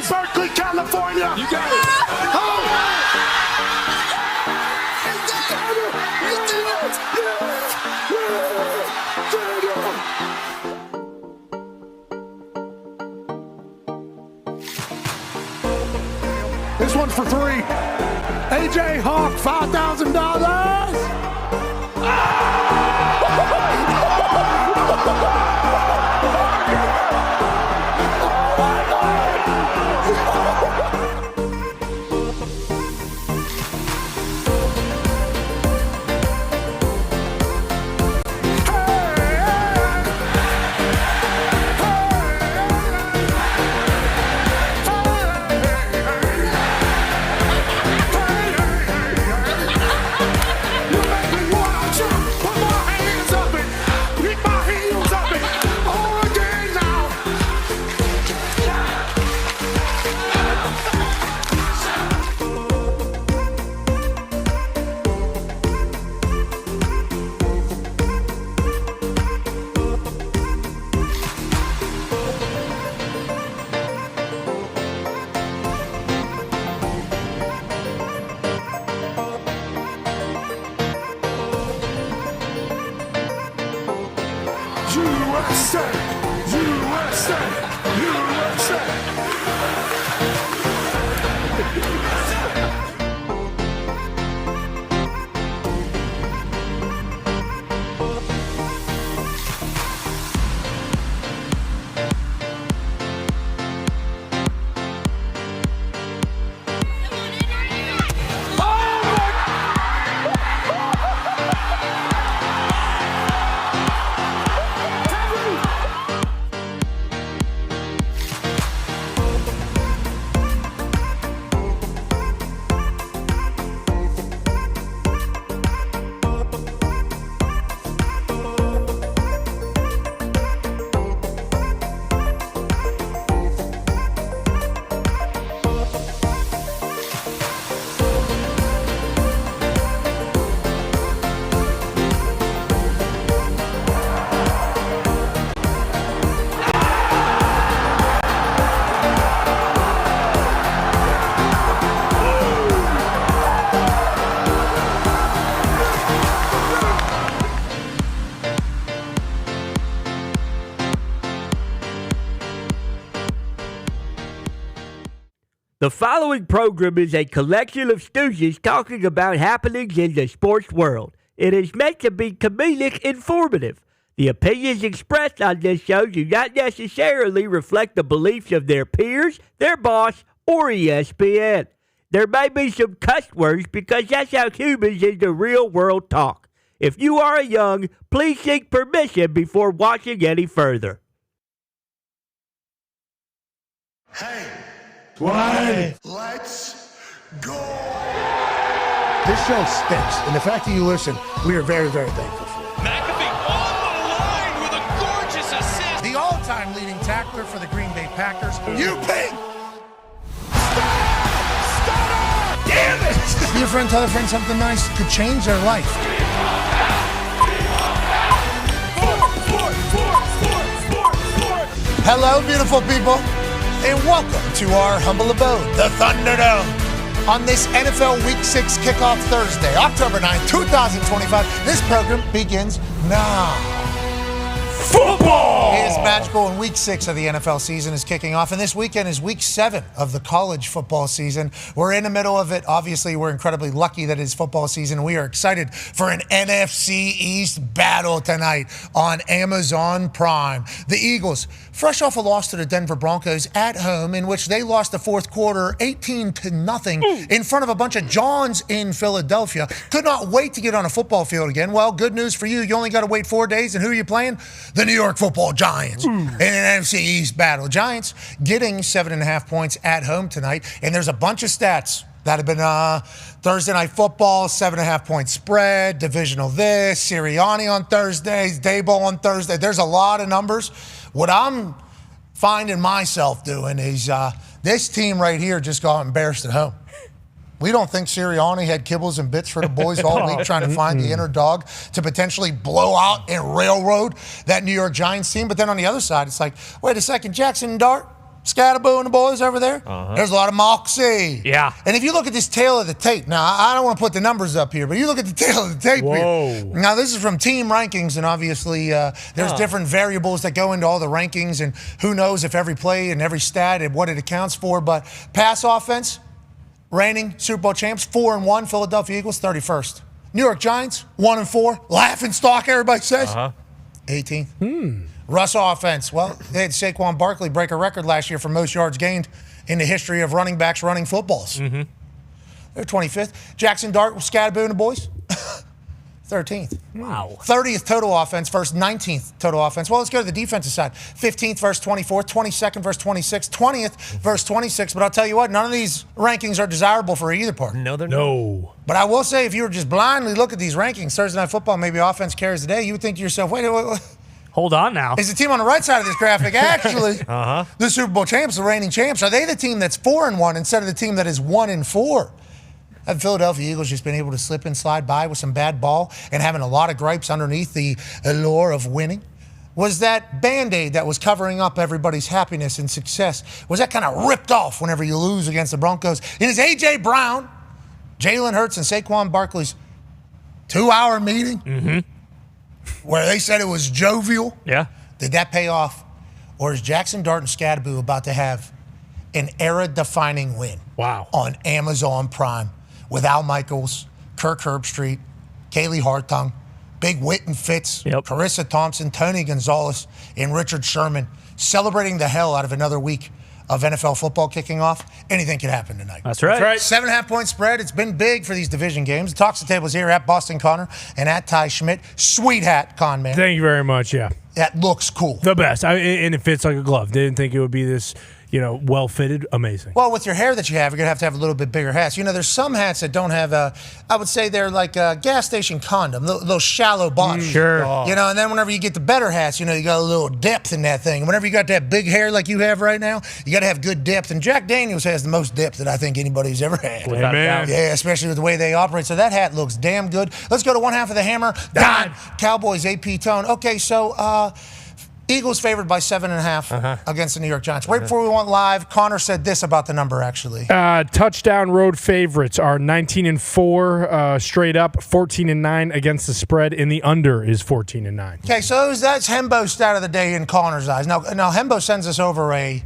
Berkeley, California. You got it. This one's for 3. AJ Hawk, $5,000. USA, USA, USA. The following program is a collection of stooges talking about happenings in the sports world. It is meant to be comedic informative. The opinions expressed on this show do not necessarily reflect the beliefs of their peers, their boss, or ESPN. There may be some cuss words because that's how humans in the real world talk. If you are young, please seek permission before watching any further. Hey. Why? Let's go. This show stinks, and the fact that you listen, we are very, very thankful for it. McAfee on the line with a gorgeous assist. The all-time leading tackler for the Green Bay Packers. You pink. Damn it! Be a friend, tell a friend something nice could change their life. Hello, beautiful people, and welcome to our humble abode, the Thunderdome. On this NFL Week 6 kickoff Thursday, October 9th, 2025, this program begins now. Football! It is magical, and Week 6 of the NFL season is kicking off, and this weekend is Week 7 of the college football season. We're in the middle of it. Obviously, we're incredibly lucky that it's football season. We are excited for an NFC East battle tonight on Amazon Prime. The Eagles, fresh off a loss to the Denver Broncos at home, in which they lost the fourth quarter 18-0 in front of a bunch of Johns in Philadelphia. Could not wait to get on a football field again. Well, good news for you. You only got to wait 4 days, and who are you playing? The New York Football Giants in an NFC East battle. Giants getting 7.5 points at home tonight, and there's a bunch of stats that have been Thursday Night Football, 7.5 point spread, divisional this, Sirianni on Thursdays, Daboll on Thursday. There's a lot of numbers. What I'm finding myself doing is this team right here just got embarrassed at home. We don't think Sirianni had kibbles and bits for the boys all week trying to find the inner dog to potentially blow out and railroad that New York Giants team. But then on the other side, it's like, wait a second, Jackson Dart, Scatterboo and the boys over there, there's a lot of moxie. Yeah. And if you look at this tail of the tape, now I don't want to put the numbers up here, but you look at the tail of the tape here. Now this is from team rankings, and obviously there's different variables that go into all the rankings, and who knows if every play and every stat and what it accounts for. But pass offense, reigning Super Bowl champs, 4-1, Philadelphia Eagles, 31st. New York Giants, 1-4, laughing stock, everybody says, 18th. Russ offense. Well, they had Saquon Barkley break a record last year for most yards gained in the history of running backs running footballs. They're 25th. Jackson Dart, Scatterboo and the boys, 13th. Wow. 30th total offense versus 19th total offense. Well, let's go to the defensive side. 15th versus 24th, 22nd versus 26th, 20th versus 26th. But I'll tell you what, none of these rankings are desirable for either party. No, they're not. But I will say, if you were just blindly look at these rankings, Thursday Night Football, maybe offense carries the day, you would think to yourself, wait. Hold on now. Is the team on the right side of this graphic actually the Super Bowl champs, the reigning champs? Are they the team that's 4-1 instead of the team that is 1-4? Have Philadelphia Eagles just been able to slip and slide by with some bad ball and having a lot of gripes underneath the allure of winning? Was that Band-Aid that was covering up everybody's happiness and success, was that kind of ripped off whenever you lose against the Broncos? It is A.J. Brown, Jalen Hurts, and Saquon Barkley's 2-hour meeting where they said it was jovial. Yeah. Did that pay off? Or is Jackson Dart and Scatterboo about to have an era-defining win on Amazon Prime with Al Michaels, Kirk Herbstreit, Kaylee Hartung, Big Witten Fitz, Carissa Thompson, Tony Gonzalez, and Richard Sherman celebrating the hell out of another week of NFL football kicking off? Anything can happen tonight. That's right. 7.5-point spread. It's been big for these division games. The Talks the Tables here at Boston Connor and at Ty Schmidt. Sweet hat, Con Man. Thank you very much, yeah. That looks cool. The best. And it fits like a glove. Didn't think it would be this, well-fitted. Amazing. Well, with your hair that you have, you're going to have a little bit bigger hats. There's some hats that don't have I would say they're like a gas station condom, those shallow bottom. Sure. And then whenever you get the better hats, you got a little depth in that thing. Whenever you got that big hair like you have right now, you got to have good depth. And Jack Daniels has the most depth that I think anybody's ever had. Amen. Yeah, especially with the way they operate. So that hat looks damn good. Let's go to one half of the hammer. Dahn. Cowboys AP tone. Okay, so Eagles favored by 7.5 against the New York Giants. Right before we went live, Connor said this about the number, actually. Touchdown road favorites are 19-4 straight up, 14-9 against the spread, and the under is 14-9. Okay, so that's Hembo's stat of the day in Connor's eyes. Now Hembo sends us over a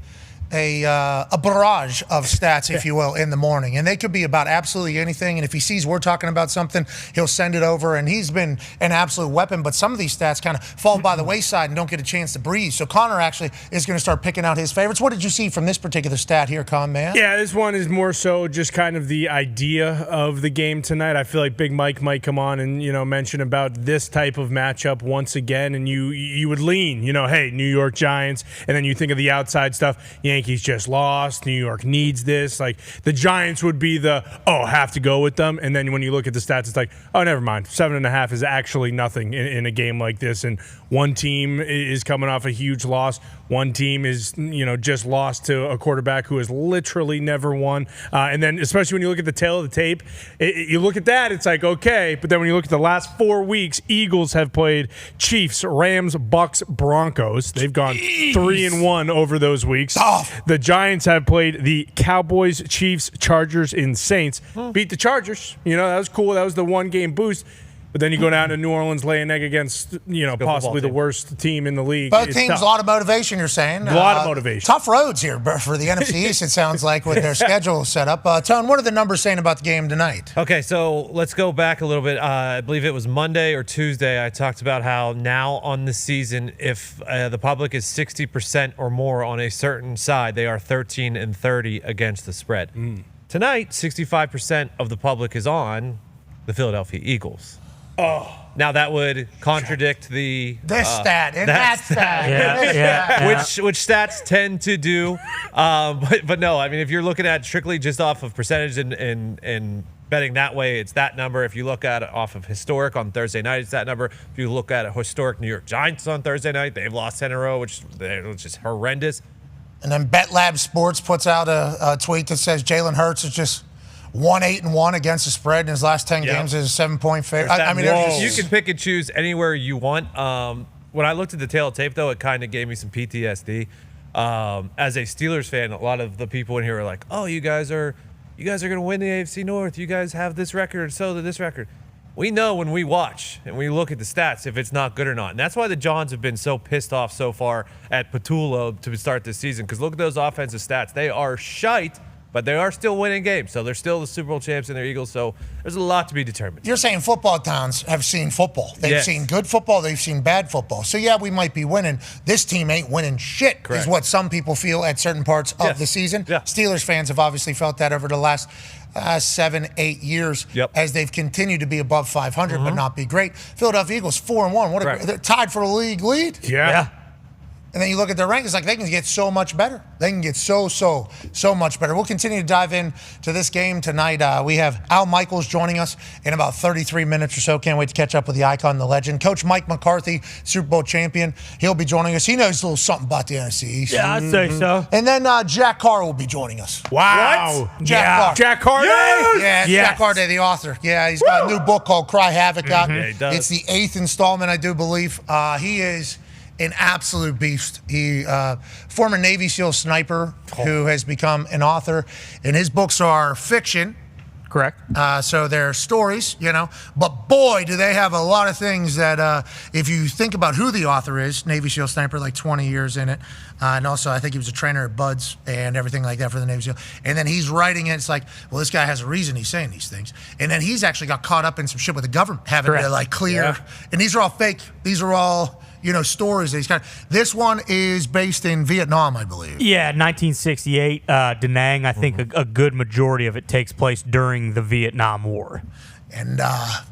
barrage of stats, if you will, in the morning. And they could be about absolutely anything. And if he sees we're talking about something, he'll send it over. And he's been an absolute weapon. But some of these stats kind of fall by the wayside and don't get a chance to breathe. So Connor actually is going to start picking out his favorites. What did you see from this particular stat here, Con Man? Yeah, this one is more so just kind of the idea of the game tonight. I feel like Big Mike might come on and, mention about this type of matchup once again. And you would lean, hey, New York Giants. And then you think of the outside stuff. Yankees just lost. New York needs this. Like, the Giants would be have to go with them. And then when you look at the stats, it's like, oh, never mind. 7.5 is actually nothing in a game like this. And one team is coming off a huge loss. One team is, just lost to a quarterback who has literally never won. And then, especially when you look at the tail of the tape, you look at that, it's like, okay. But then when you look at the last 4 weeks, Eagles have played Chiefs, Rams, Bucks, Broncos. They've gone 3-1 over those weeks. The Giants have played the Cowboys, Chiefs, Chargers, and Saints. Beat the Chargers. That was cool. That was the one-game boost. But then you go down to New Orleans, lay an egg against, possibly the worst team in the league. Both teams, a lot of motivation, you're saying. A lot of motivation. Tough roads here for the NFC East, it sounds like, with their schedule set up. Tone, what are the numbers saying about the game tonight? Okay, so let's go back a little bit. I believe it was Monday or Tuesday. I talked about how now on the season, if the public is 60% or more on a certain side, they are 13-30 against the spread. Tonight, 65% of the public is on the Philadelphia Eagles. Now that would contradict this stat and that stat. Which stats tend to do. But no, I mean, if you're looking at strictly just off of percentage and betting that way, it's that number. If you look at it off of historic on Thursday night, it's that number. If you look at historic New York Giants on Thursday night, they've lost 10 in a row, which is horrendous. And then BetLab Sports puts out a tweet that says Jalen Hurts is just 1-8-1 against the spread in his last 10 games is a 7-point favorite. I mean, you can pick and choose anywhere you want. When I looked at the tail of tape, though, it kind of gave me some PTSD. As a Steelers fan, a lot of the people in here are like, "Oh, you guys are going to win the AFC North. You guys have this record, so did this record." We know when we watch and we look at the stats if it's not good or not. And that's why the Johns have been so pissed off so far at Patullo to start this season. Because look at those offensive stats. They are shite, but they are still winning games. So they're still the Super Bowl champs and they're Eagles. So there's a lot to be determined. You're saying football towns have seen football. They've Yes. seen good football. They've seen bad football. So, yeah, we might be winning. This team ain't winning shit, Correct. is what some people feel at certain parts of the season. Yeah. Steelers fans have obviously felt that over the last 7-8 years as they've continued to be above 500 but not be great. Philadelphia Eagles 4-1. They're tied for a league lead. Yeah. And then you look at their rankings, like they can get so much better. They can get so much better. We'll continue to dive in to this game tonight. We have Al Michaels joining us in about 33 minutes or so. Can't wait to catch up with the icon, the legend. Coach Mike McCarthy, Super Bowl champion. He'll be joining us. He knows a little something about the NFC East. Yeah, I'd say so. And then Jack Carr will be joining us. Wow. What? Jack Carr. Yes. Yeah, Jack Carr, the author. Yeah, he's got a new book called Cry Havoc out. Yeah, he does. It's the 8th installment, I do believe. He is an absolute beast. He former Navy SEAL sniper who has become an author, and his books are fiction. Correct. So they're stories, but boy, do they have a lot of things that if you think about who the author is, Navy SEAL sniper, like 20 years in it. And also I think he was a trainer at Buds and everything like that for the Navy SEAL. And then he's writing it. It's like, well, this guy has a reason he's saying these things. And then he's actually got caught up in some shit with the government, having to like clear. Yeah. And these are all fake. These are all, stories that he's got. This one is based in Vietnam, I believe. Yeah, 1968, Da Nang. I think a good majority of it takes place during the Vietnam War. And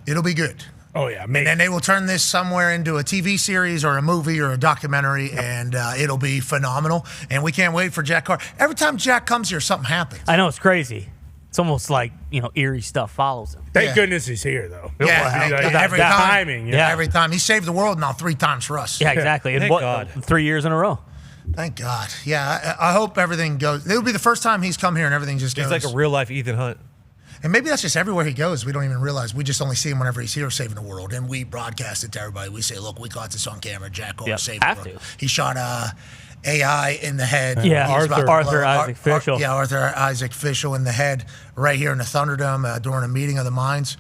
it'll be good. Oh, yeah. And then they will turn this somewhere into a TV series or a movie or a documentary, and it'll be phenomenal. And we can't wait for Jack Carr. Every time Jack comes here, something happens. I know, it's crazy. It's almost like, eerie stuff follows him. Thank goodness he's here, though. Every time. Timing. Yeah. Every time. He saved the world now 3 times for us. Yeah, exactly. And Thank God. 3 years in a row. Thank God. Yeah, I hope everything goes. It'll be the first time he's come here and everything just goes. He's like a real life Ethan Hunt. And maybe that's just everywhere he goes. We don't even realize. We just only see him whenever he's here saving the world. And we broadcast it to everybody. We say, look, we caught this on camera. Jack Carr saved the world. He shot AI in the head. Yeah, Arthur Isaac Fischel. Arthur Isaac Fischel in the head right here in the Thunderdome during a meeting of the minds.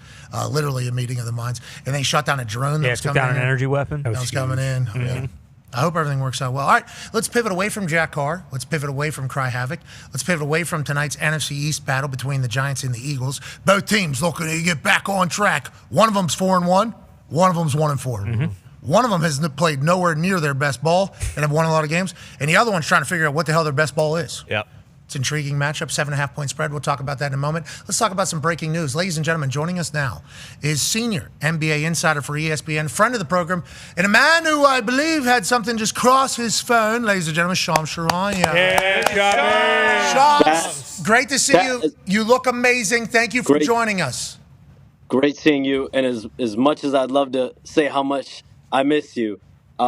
Literally a meeting of the minds. And then he shot down a drone that was took coming down in. an energy weapon. That was coming in. Yeah. I hope everything works out well. All right, let's pivot away from Jack Carr. Let's pivot away from Cry Havoc. Let's pivot away from tonight's NFC East battle between the Giants and the Eagles. Both teams looking to get back on track. One of them's 4-1. One of them's 1-4. One of them has played nowhere near their best ball and have won a lot of games. And the other one's trying to figure out what the hell their best ball is. Yep. It's an intriguing matchup, 7.5-point spread. We'll talk about that in a moment. Let's talk about some breaking news. Ladies and gentlemen, joining us now is senior NBA insider for ESPN, friend of the program, and a man who I believe had something just cross his phone. Ladies and gentlemen, Shams Charania. Shams, great to see you. You look amazing. Thank you for joining us. Great seeing you. And as much as I'd love to say how much I miss you,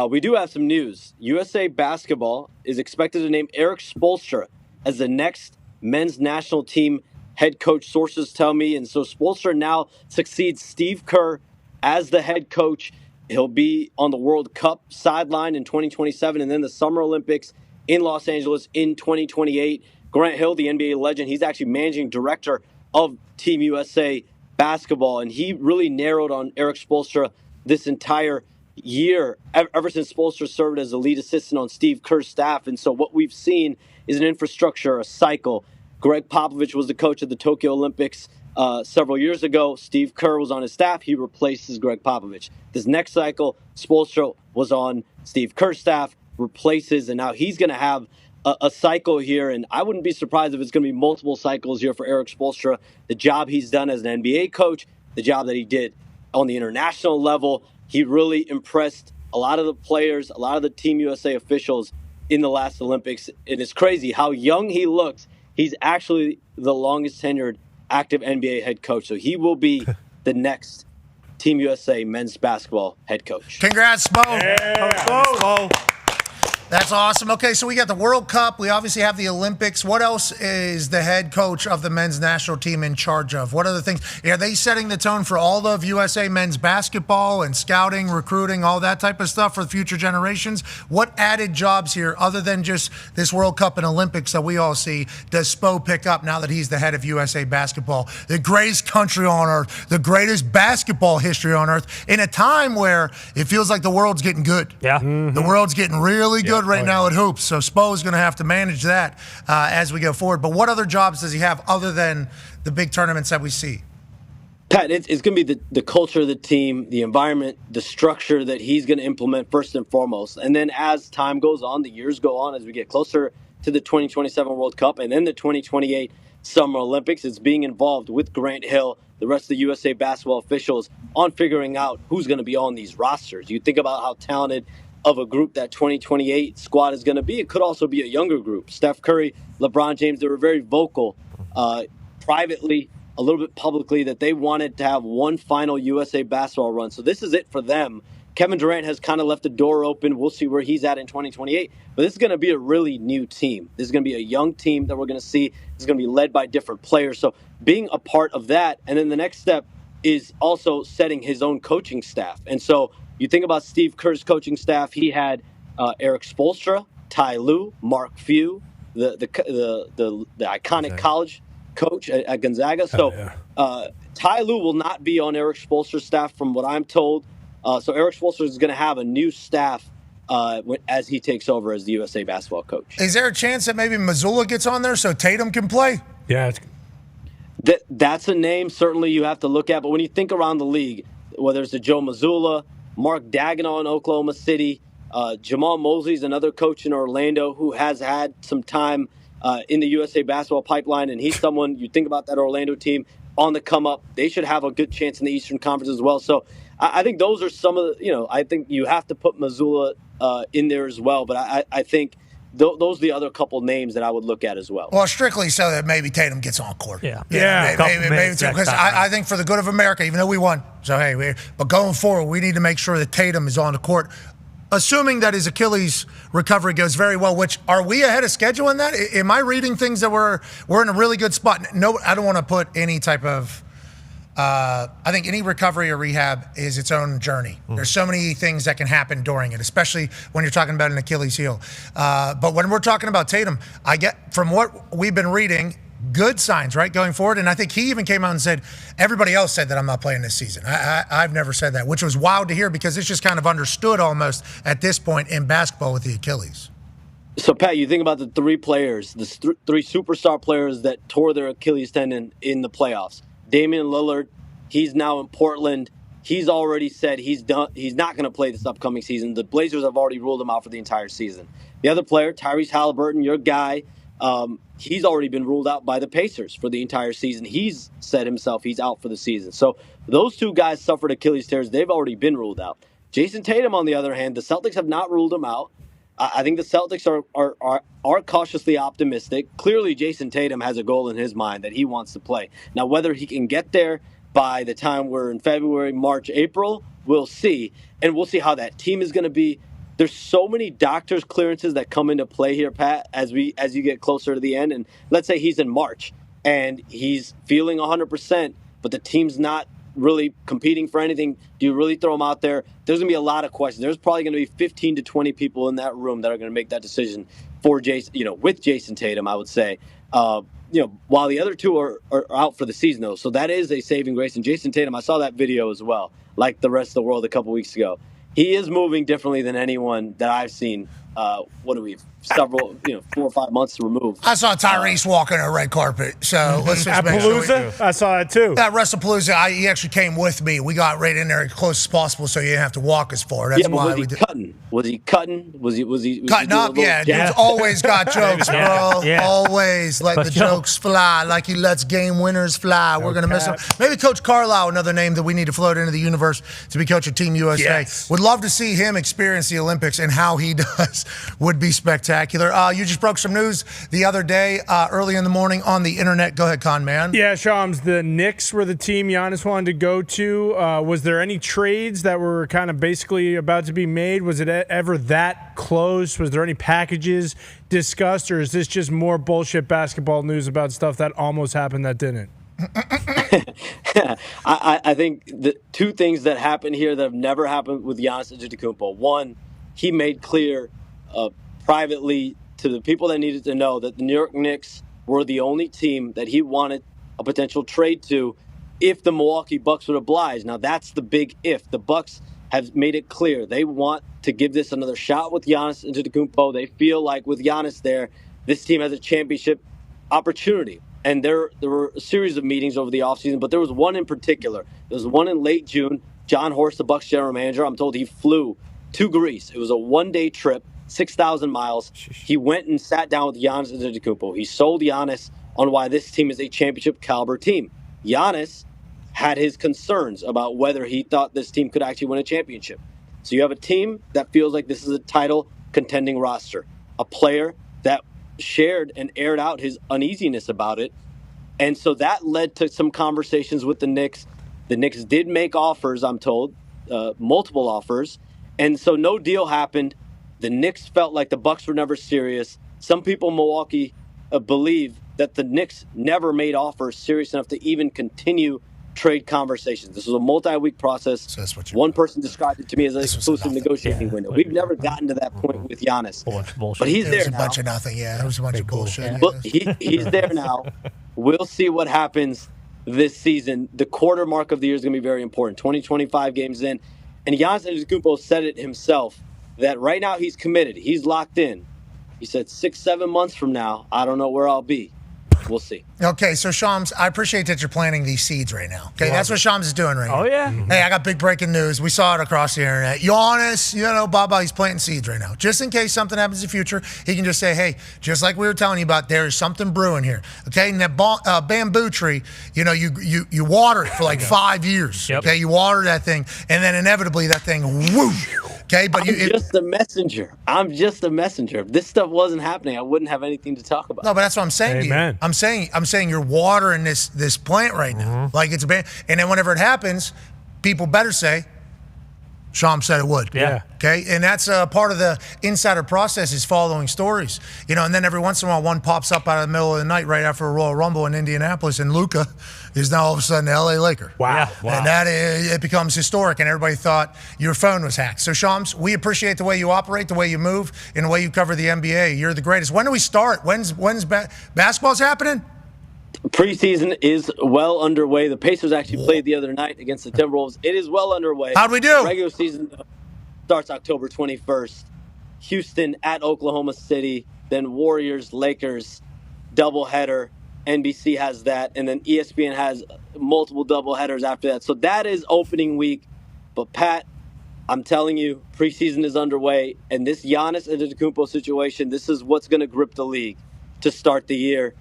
we do have some news. USA Basketball is expected to name Eric Spoelstra as the next men's national team head coach, sources tell me. And so Spoelstra now succeeds Steve Kerr as the head coach. He'll be on the World Cup sideline in 2027 and then the Summer Olympics in Los Angeles in 2028. Grant Hill, the NBA legend, he's actually managing director of Team USA Basketball. And he really narrowed on Eric Spoelstra this entire year, ever since Spoelstra served as the lead assistant on Steve Kerr's staff. And so what we've seen is an infrastructure, a cycle. Greg Popovich was the coach of the Tokyo Olympics several years ago. Steve Kerr was on his staff. He replaces Greg Popovich. This next cycle, Spoelstra was on Steve Kerr's staff, replaces, and now he's going to have a cycle here. And I wouldn't be surprised if it's going to be multiple cycles here for Eric Spoelstra. The job he's done as an NBA coach, the job that he did on the international level, he really impressed a lot of the players, a lot of the Team USA officials in the last Olympics. And it's crazy how young he looks. He's actually the longest tenured active NBA head coach. So he will be the next Team USA men's basketball head coach. Congrats, Spo. Yeah. That's awesome. Okay, so we got the World Cup. We obviously have the Olympics. What else is the head coach of the men's national team in charge of? What other things? Are they setting the tone for all of USA men's basketball and scouting, recruiting, all that type of stuff for future generations? What added jobs here, other than just this World Cup and Olympics that we all see, does Spo pick up now that he's the head of USA basketball? The greatest country on earth, the greatest basketball history on earth, in a time where it feels like the world's getting good. Yeah. The world's getting really good right now at hoops. So Spo is going to have to manage that as we go forward. But what other jobs does he have other than the big tournaments that we see? Pat, it's going to be the culture of the team, the environment, the structure that he's going to implement first and foremost. And then as time goes on, the years go on, as we get closer to the 2027 World Cup and then the 2028 Summer Olympics, it's being involved with Grant Hill, the rest of the USA basketball officials, on figuring out who's going to be on these rosters. You think about how talented of a group that 2028 squad is going to be. It could also be a younger group. Steph Curry, LeBron James, they were very vocal privately, a little bit publicly, that they wanted to have one final USA basketball run. So this is it for them. Kevin Durant has kind of left the door open. We'll see where he's at in 2028. But this is going to be a really new team. This is going to be a young team that we're going to see. It's going to be led by different players. So being a part of that, and then the next step is also setting his own coaching staff. And so you think about Steve Kerr's coaching staff. He had Eric Spoelstra, Ty Lue, Mark Few, the iconic college coach at Gonzaga. So Ty Lue will not be on Eric Spoelstra's staff, from what I'm told. So Eric Spoelstra is going to have a new staff as he takes over as the USA basketball coach. Is there a chance that maybe Missoula gets on there so Tatum can play? Yeah. That's a name certainly you have to look at. But when you think around the league, whether it's Joe Mazzulla, Mark Daigneault in Oklahoma City, Jamal Mosley's another coach in Orlando who has had some time in the USA basketball pipeline, and he's someone you think about that Orlando team on the come up. They should have a good chance in the Eastern Conference as well. So I think those are some of the, I think you have to put Missoula in there as well. But I think those are the other couple names that I would look at as well. Well, strictly so that maybe Tatum gets on court. Yeah. Maybe because I think for the good of America, even though we won, so hey, but going forward, we need to make sure that Tatum is on the court, assuming that his Achilles recovery goes very well. Which, are we ahead of schedule in that? Am I reading things that we're in a really good spot? No, I don't want to put any type of. I think any recovery or rehab is its own journey. There's so many things that can happen during it, especially when you're talking about an Achilles heel. But when we're talking about Tatum, I get, from what we've been reading, good signs, right, going forward. And I think he even came out and said, everybody else said that I'm not playing this season. I've never said that, which was wild to hear because it's just kind of understood almost at this point in basketball with the Achilles. So, Pat, you think about the three players, the three superstar players that tore their Achilles tendon in the playoffs. Damian Lillard, he's now in Portland. He's already said he's done. He's not going to play this upcoming season. The Blazers have already ruled him out for the entire season. The other player, Tyrese Halliburton, your guy, he's already been ruled out by the Pacers for the entire season. He's said himself he's out for the season. So those two guys suffered Achilles tears. They've already been ruled out. Jason Tatum, on the other hand, the Celtics have not ruled him out. I think the Celtics are cautiously optimistic. Clearly, Jason Tatum has a goal in his mind that he wants to play. Now, whether he can get there by the time we're in February, March, April, we'll see. And we'll see how that team is going to be. There's so many doctor's clearances that come into play here, Pat, as you get closer to the end. And let's say he's in March and he's feeling 100%, but the team's not really competing for anything. Do you really throw him out there? There's going to be a lot of questions. There's probably going to be 15 to 20 people in that room that are going to make that decision for Jason, with Jason Tatum, I would say. While the other two are out for the season, though. So that is a saving grace. And Jason Tatum, I saw that video as well, like the rest of the world a couple weeks ago. He is moving differently than anyone that I've seen. 4 or 5 months removed. I saw Tyrese walking a red carpet, so let's just make sure. Palooza? I saw it too. That WrestlePalooza, he actually came with me. We got right in there as close as possible, so you didn't have to walk as far. That's why we did. Was he cutting? Was he cutting up? Yeah, dude's always got jokes, bro. Yeah. Always let the jokes fly, like he lets game winners fly. We're gonna miss him. Maybe Coach Carlisle, another name that we need to float into the universe to be coach of Team USA. Yes. Would love to see him experience the Olympics and how he does. playoffs would be spectacular. You just broke some news the other day, early in the morning on the internet. Go ahead, Con Man. Yeah, Shams, the Knicks were the team Giannis wanted to go to. Was there any trades that were kind of basically about to be made? Was it ever that close? Was there any packages discussed, or is this just more bullshit basketball news about stuff that almost happened that didn't? I think the two things that happened here that have never happened with Giannis Antetokounmpo. One, he made clear privately to the people that needed to know that the New York Knicks were the only team that he wanted a potential trade to if the Milwaukee Bucks would oblige. Now, that's the big if. The Bucks have made it clear they want to give this another shot with Giannis Antetokounmpo. They feel like with Giannis there, this team has a championship opportunity. And there were a series of meetings over the offseason, but there was one in particular. There was one in late June. John Horst, the Bucks general manager, I'm told he flew to Greece. It was a one-day trip, 6,000 miles. He went and sat down with Giannis Antetokounmpo. He sold Giannis on why this team is a championship caliber team. Giannis had his concerns about whether he thought this team could actually win a championship. So you have a team that feels like this is a title contending roster, a player that shared and aired out his uneasiness about it. And so that led to some conversations with the Knicks. The Knicks did make offers, I'm told, multiple offers. And so no deal happened. The Knicks felt like the Bucks were never serious. Some people in Milwaukee believe that the Knicks never made offers serious enough to even continue trade conversations. This was a multi-week process. So that's what One person described it to me as an exclusive negotiating window. We've never gotten to that point with Giannis. But he's there now. It was a bunch of nothing. Yeah, it was a bunch of bullshit. Well, he's there now. We'll see what happens this season. The quarter mark of the year is going to be very important. 20-25 games in. And Giannis Antetokounmpo said it himself that right now he's committed. He's locked in. He said 6-7 months from now, I don't know where I'll be. We'll see. Okay, so Shams, I appreciate that you're planting these seeds right now. Okay, that's what Shams is doing right now. Oh, yeah. Hey, I got big breaking news. We saw it across the internet. Giannis, Baba, he's planting seeds right now. Just in case something happens in the future, he can just say, hey, just like we were telling you about, there's something brewing here. Okay, and that bamboo tree, you water it for like 5 years. Yep. Okay, you water that thing, and then inevitably that thing, whoosh. Okay, but I'm just a messenger. I'm just a messenger. If this stuff wasn't happening, I wouldn't have anything to talk about. No, but that's what I'm saying Amen. to you. I'm saying you're watering this plant right now. Like it's a band. And then whenever it happens, people better say, Sham said it would. Yeah. Okay, and that's part of the insider process is following stories. And then every once in a while one pops up out of the middle of the night right after a Royal Rumble in Indianapolis, and Luka is now all of a sudden an LA Laker. Wow. And that it becomes historic, and everybody thought your phone was hacked. So Shams, we appreciate the way you operate, the way you move, and the way you cover the NBA. You're the greatest. When do we start? When's basketball's happening? Preseason is well underway. The Pacers actually played the other night against the Timberwolves. It is well underway. How'd we do? Regular season starts October 21st. Houston at Oklahoma City, then Warriors, Lakers, doubleheader. NBC has that, and then ESPN has multiple doubleheaders after that. So that is opening week. But Pat, I'm telling you, preseason is underway, and this Giannis Antetokounmpo situation, this is what's going to grip the league to start the year.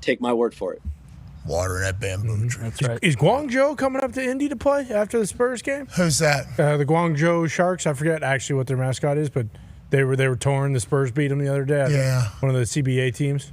Take my word for it. Water that bamboo tree. That's right. Is Guangzhou coming up to Indy to play after the Spurs game? Who's that? The Guangzhou Sharks. I forget actually what their mascot is, but they were torn. The Spurs beat them the other day. I think. One of the CBA teams.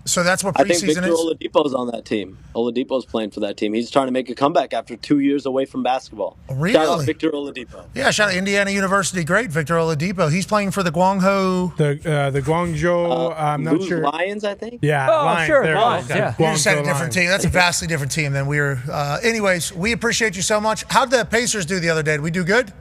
So that's what I think preseason Victor is? Oladipo's on that team. Oladipo's playing for that team. He's trying to make a comeback after 2 years away from basketball. Really? Shout out Victor Oladipo. Yeah, shout out Indiana University great, Victor Oladipo. He's playing for the Guangzhou. The Guangzhou. I'm not Lose sure. Lions, I think. Yeah. Oh, Lions, sure. there it Lions, is. yeah. You just said a Guangzhou different Lions. team. That's a vastly different team than we were. Anyways, we appreciate you so much. How'd the Pacers do the other day? Did we do good?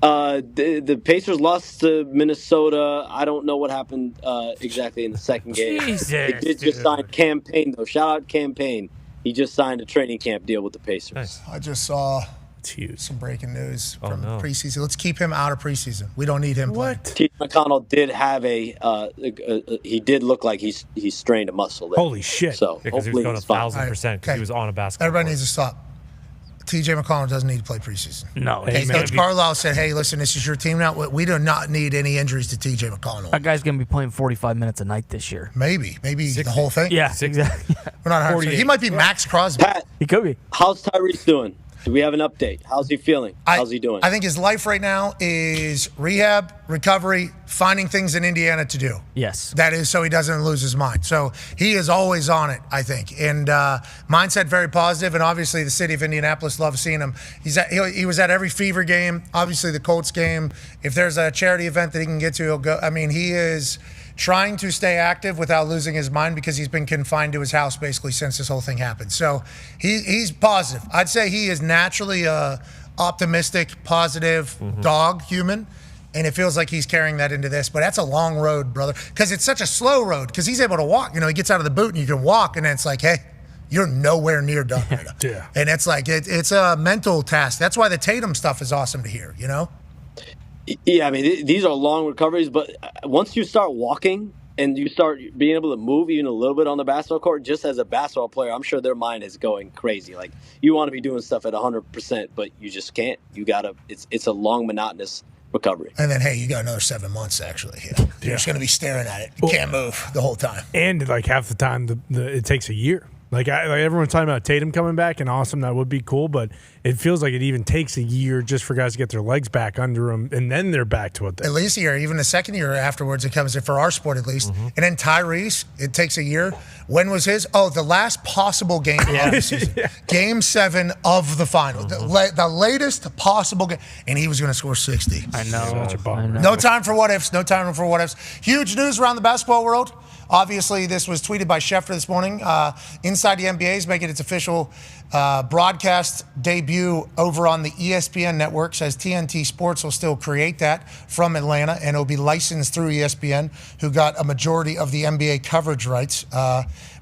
The Pacers lost to Minnesota. I don't know what happened exactly in the second game. Jesus, They did just sign Campaign, though. Shout out Campaign. He just signed a training camp deal with the Pacers. Nice. I just saw It's huge. some breaking news from no. preseason. Let's keep him out of preseason. We don't need him playing. What? T. McConnell did have he did look like he strained a muscle there. Holy shit. So Because he hopefully was going he's fine. 1,000% because Okay. he was on a basketball. Everybody court. needs to stop. TJ McConnell doesn't need to play preseason. No. Okay, he's gonna Coach be- Carlisle said, hey, listen, this is your team now. We do not need any injuries to TJ McConnell. That guy's going to be playing 45 minutes a night this year. Maybe the whole thing. Yeah, exactly. We're not 100%. He might be Max Crosby. Pat, He could be. how's Tyrese doing? Do we have an update? How's he feeling? How's he doing? I think his life right now is rehab, recovery, finding things in Indiana to do. Yes. That is so he doesn't lose his mind. So he is always on it, I think. And mindset very positive, and obviously the city of Indianapolis loves seeing him. He was at every Fever game, obviously the Colts game. If there's a charity event that he can get to, he'll go. I mean, he is trying to stay active without losing his mind because he's been confined to his house basically since this whole thing happened. So he's positive. I'd say he is naturally a optimistic, positive dog human, and it feels like he's carrying that into this. But that's a long road, brother, because it's such a slow road because he's able to walk. You know, he gets out of the boot and you can walk, and then it's like, hey, you're nowhere near done right now. Yeah. And it's like it's a mental task. That's why the Tatum stuff is awesome to hear, you know? Yeah, I mean, these are long recoveries, but once you start walking and you start being able to move even a little bit on the basketball court, just as a basketball player, I'm sure their mind is going crazy. Like, you want to be doing stuff at 100%, but you just can't. You got to – it's a long, monotonous recovery. And then, hey, you got another 7 months, actually. Yeah. You're just going to be staring at it. You can't move the whole time. And like half the time, it takes a year. Like everyone's talking about Tatum coming back, and awesome, that would be cool. But it feels like it even takes a year just for guys to get their legs back under them, and then they're back to what they. At least a year, even the second year afterwards, it comes in for our sport at least. And then Tyrese, it takes a year. When was his? Oh, the last possible game of the season. Game 7 of the final. The latest possible game. And he was going to score 60. I know. Such a bummer. No time for what ifs. No time for what ifs. Huge news around the basketball world. Obviously, this was tweeted by Schefter this morning. Inside the NBA is making its official broadcast debut over on the ESPN network. Says TNT Sports will still create that from Atlanta, and it'll be licensed through ESPN, who got a majority of the NBA coverage rights.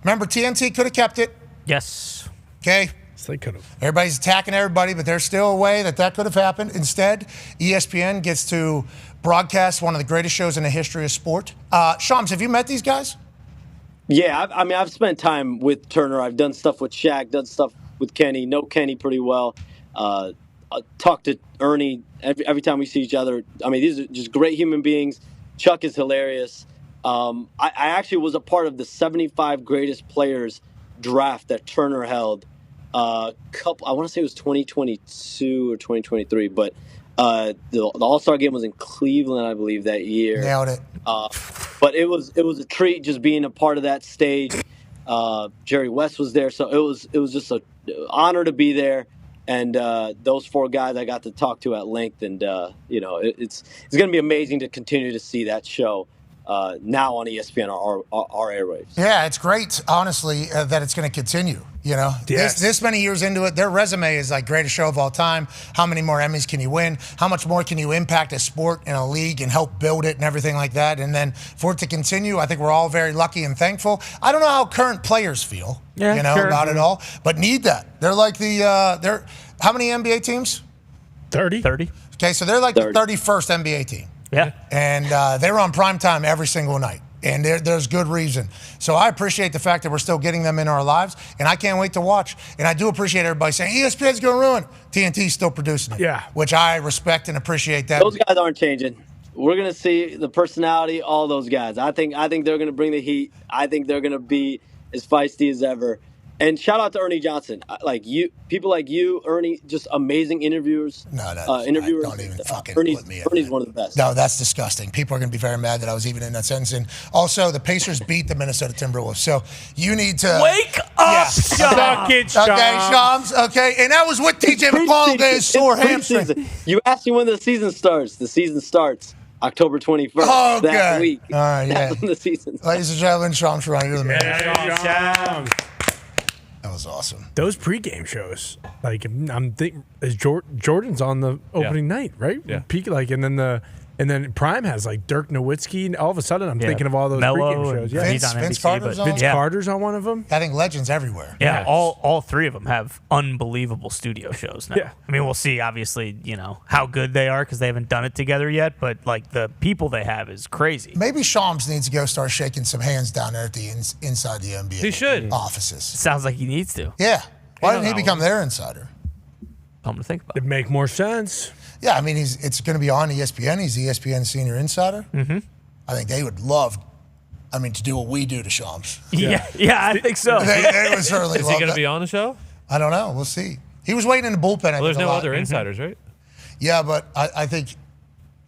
Remember, TNT could have kept it. Yes. Okay. So they could have. Everybody's attacking everybody, but there's still a way that could have happened. Instead, ESPN gets to broadcast one of the greatest shows in the history of sport. Shams, have you met these guys? Yeah, I mean, I've spent time with Turner. I've done stuff with Shaq, done stuff with Kenny, know Kenny pretty well. I talk to Ernie every time we see each other. I mean, these are just great human beings. Chuck is hilarious. I actually was a part of the 75 greatest players draft that Turner held. I want to say it was 2022 or 2023, but the All-Star game was in Cleveland, I believe, that year. Nailed it. But it was a treat just being a part of that stage. Jerry West was there, so it was just an honor to be there. And those 4 guys I got to talk to at length, and it's going to be amazing to continue to see that show now on ESPN or our airwaves. Yeah, it's great, honestly, that it's going to continue. You know, Yes. this many years into it, their resume is like greatest show of all time. How many more Emmys can you win? How much more can you impact a sport and a league and help build it and everything like that? And then for it to continue, I think we're all very lucky and thankful. I don't know how current players feel, about it all, but need that. They're like how many NBA teams? 30. Okay, so they're like 30. the 31st NBA team. Yeah. And they're on prime time every single night. And there's good reason. So I appreciate the fact that we're still getting them in our lives, and I can't wait to watch. And I do appreciate everybody saying ESPN's going to ruin it. TNT's still producing it. Yeah. Which I respect and appreciate that. Those guys aren't changing. We're going to see the personality, all those guys. I think they're going to bring the heat. I think they're going to be as feisty as ever. And shout out to Ernie Johnson. People like you, Ernie, just amazing interviewers. Interviewers. Don't even fucking Ernie's, put me in Ernie's that. one of the best. No, that's disgusting. People are going to be very mad that I was even in that sentence. And also, the Pacers beat the Minnesota Timberwolves. So you need to Wake up, Shams. Suck it, Shams. Okay, Shams. Okay, and that was with TJ McConnell getting his sore hamstring. You asked me when the season starts. The season starts October 21st. Oh, okay. That week. All right, yeah. That's when the season starts. Ladies and gentlemen, Shams Ryan, you're the man. Shams. That was awesome. Those pregame shows, like I'm thinking, is Jordan's on the opening night, right? Yeah. Peak, and then Prime has like Dirk Nowitzki, and all of a sudden I'm thinking of all those Mello pregame shows. Yeah, He's on Vince NBC, Carter's but on? Vince Carter's on one of them. I think legends everywhere. Yeah, Yes. all 3 of them have unbelievable studio shows now. Yeah. I mean, we'll see, obviously, how good they are because they haven't done it together yet, but like the people they have is crazy. Maybe Shams needs to go start shaking some hands down there at the inside the NBA He should. offices. Sounds like he needs to. Yeah. Why know didn't he that become their insider? Something to think about. It'd make more sense. Yeah, I mean, it's going to be on ESPN. He's ESPN senior insider. Mm-hmm. I think they would love, to do what we do to Shams. Yeah, I think so. They would certainly Is love he going to that. be on the show? I don't know. We'll see. He was waiting in the bullpen. Well, there's no other insiders, right? Yeah, but I think,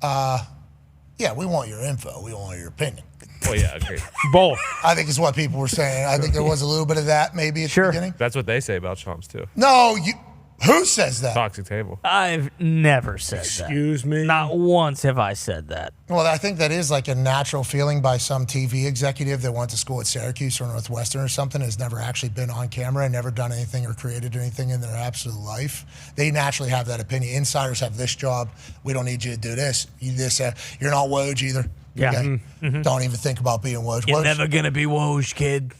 we want your info. We want your opinion. Well, yeah, agreed. Both. I think is what people were saying. I think there was a little bit of that maybe at the beginning. That's what they say about Shams, too. No, who says that? Toxic table. I've never said that. Excuse me? Not once have I said that. Well, I think that is like a natural feeling by some TV executive that went to school at Syracuse or Northwestern or something, has never actually been on camera and never done anything or created anything in their absolute life. They naturally have that opinion. Insiders have this job. We don't need you to do this. You're not Woj either. Yeah. Okay? Don't even think about being Woj. You're Woj- never going to be Woj, kid.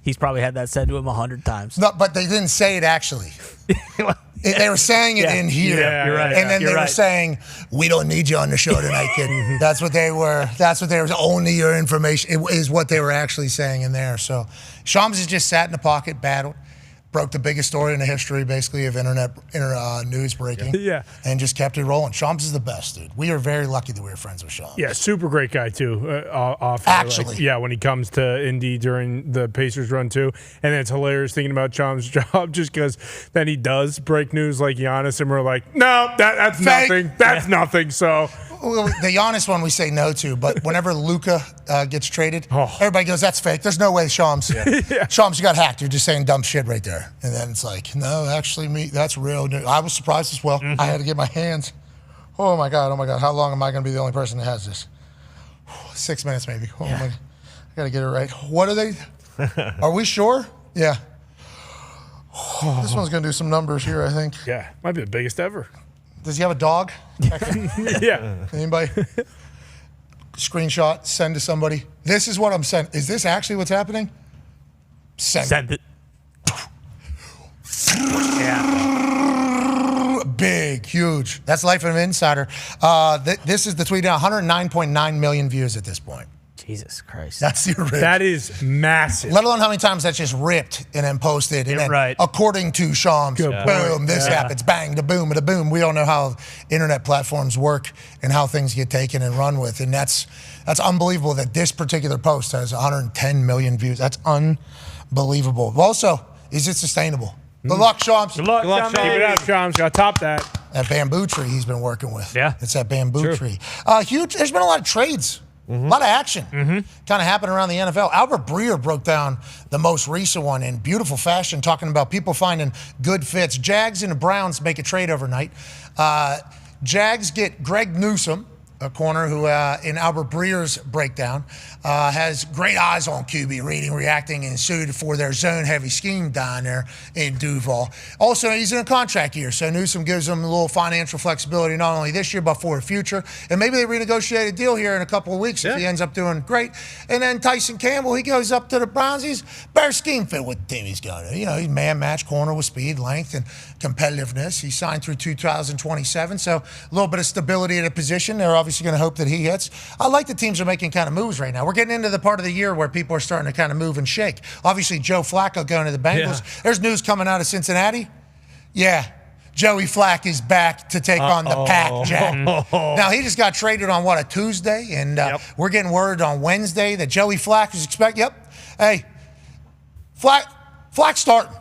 He's probably had that said to him 100 times. No, but they didn't say it actually. They were saying it in here. Yeah, you're right. And then You're they were right. saying, we don't need you on the show tonight, kid. That's what they were. Only your information is what they were actually saying in there. So Shams has just sat in the pocket, battled, broke the biggest story in the history, basically, of internet news breaking. Yeah. And just kept it rolling. Shams is the best, dude. We are very lucky that we were friends with Shams. Yeah, super great guy too. Actually. when he comes to Indy during the Pacers run too, and it's hilarious thinking about Chom's job just because then he does break news like Giannis, and we're like, no, that's Fake. nothing. That's nothing. So Well, the Giannis one we say no to, but whenever Luka gets traded, everybody goes, that's fake. There's no way, Shams. Shams, you got hacked. You're just saying dumb shit right there. And then it's like, no, actually, that's real news. I was surprised as well. I had to get my hands. Oh, my God. How long am I going to be the only person that has this? 6 minutes, maybe. Oh, my. I got to get it right. What are they? Are we sure? Yeah. This one's going to do some numbers here, I think. yeah, might be the biggest ever. Does he have a dog? Yeah. Anybody? Screenshot, send to somebody. This is what I'm sending. Is this actually what's happening? Send it. Big, huge. That's Life of an Insider. This is the tweet now. 109.9 million views at this point. Jesus Christ. That's the original. That is massive. Let alone how many times that's just ripped and then posted. And then, right. according to Shams, Good boom, this happens, bang, da boom, da boom. We all know how internet platforms work and how things get taken and run with. And that's unbelievable that this particular post has 110 million views. That's unbelievable. Also, is it sustainable? Good luck, Shams. Good luck, Shams. Keep it up, Shams. Got to top that. That bamboo tree he's been working with. Yeah. It's that bamboo tree. Huge. There's been a lot of trades. A lot of action kind of happening around the NFL. Albert Breer broke down the most recent one in beautiful fashion, talking about people finding good fits. Jags and the Browns make a trade overnight. Jags get Greg Newsome, a corner who, in Albert Breer's breakdown, has great eyes on QB reading, reacting, and suited for their zone-heavy scheme down there in Duval. Also, he's in a contract year, so Newsome gives him a little financial flexibility, not only this year, but for the future. And maybe they renegotiate a deal here in a couple of weeks if he ends up doing great. And then Tyson Campbell, he goes up to the Browns. He's better scheme fit with the team he's going to. You know, he's man-match corner with speed, length, and competitiveness. He signed through 2027, so a little bit of stability at a position. They're obviously going to hope that he hits. I like the teams are making kind of moves right now. We're getting into the part of the year where people are starting to kind of move and shake. Obviously, Joe Flacco going to the Bengals. Yeah. There's news coming out of Cincinnati. Yeah, Joey Flack is back to take on the Pack, Jack. Now, he just got traded on, a Tuesday? And we're getting word on Wednesday that Joey Flack is expected. Yep. Hey, Flack's starting.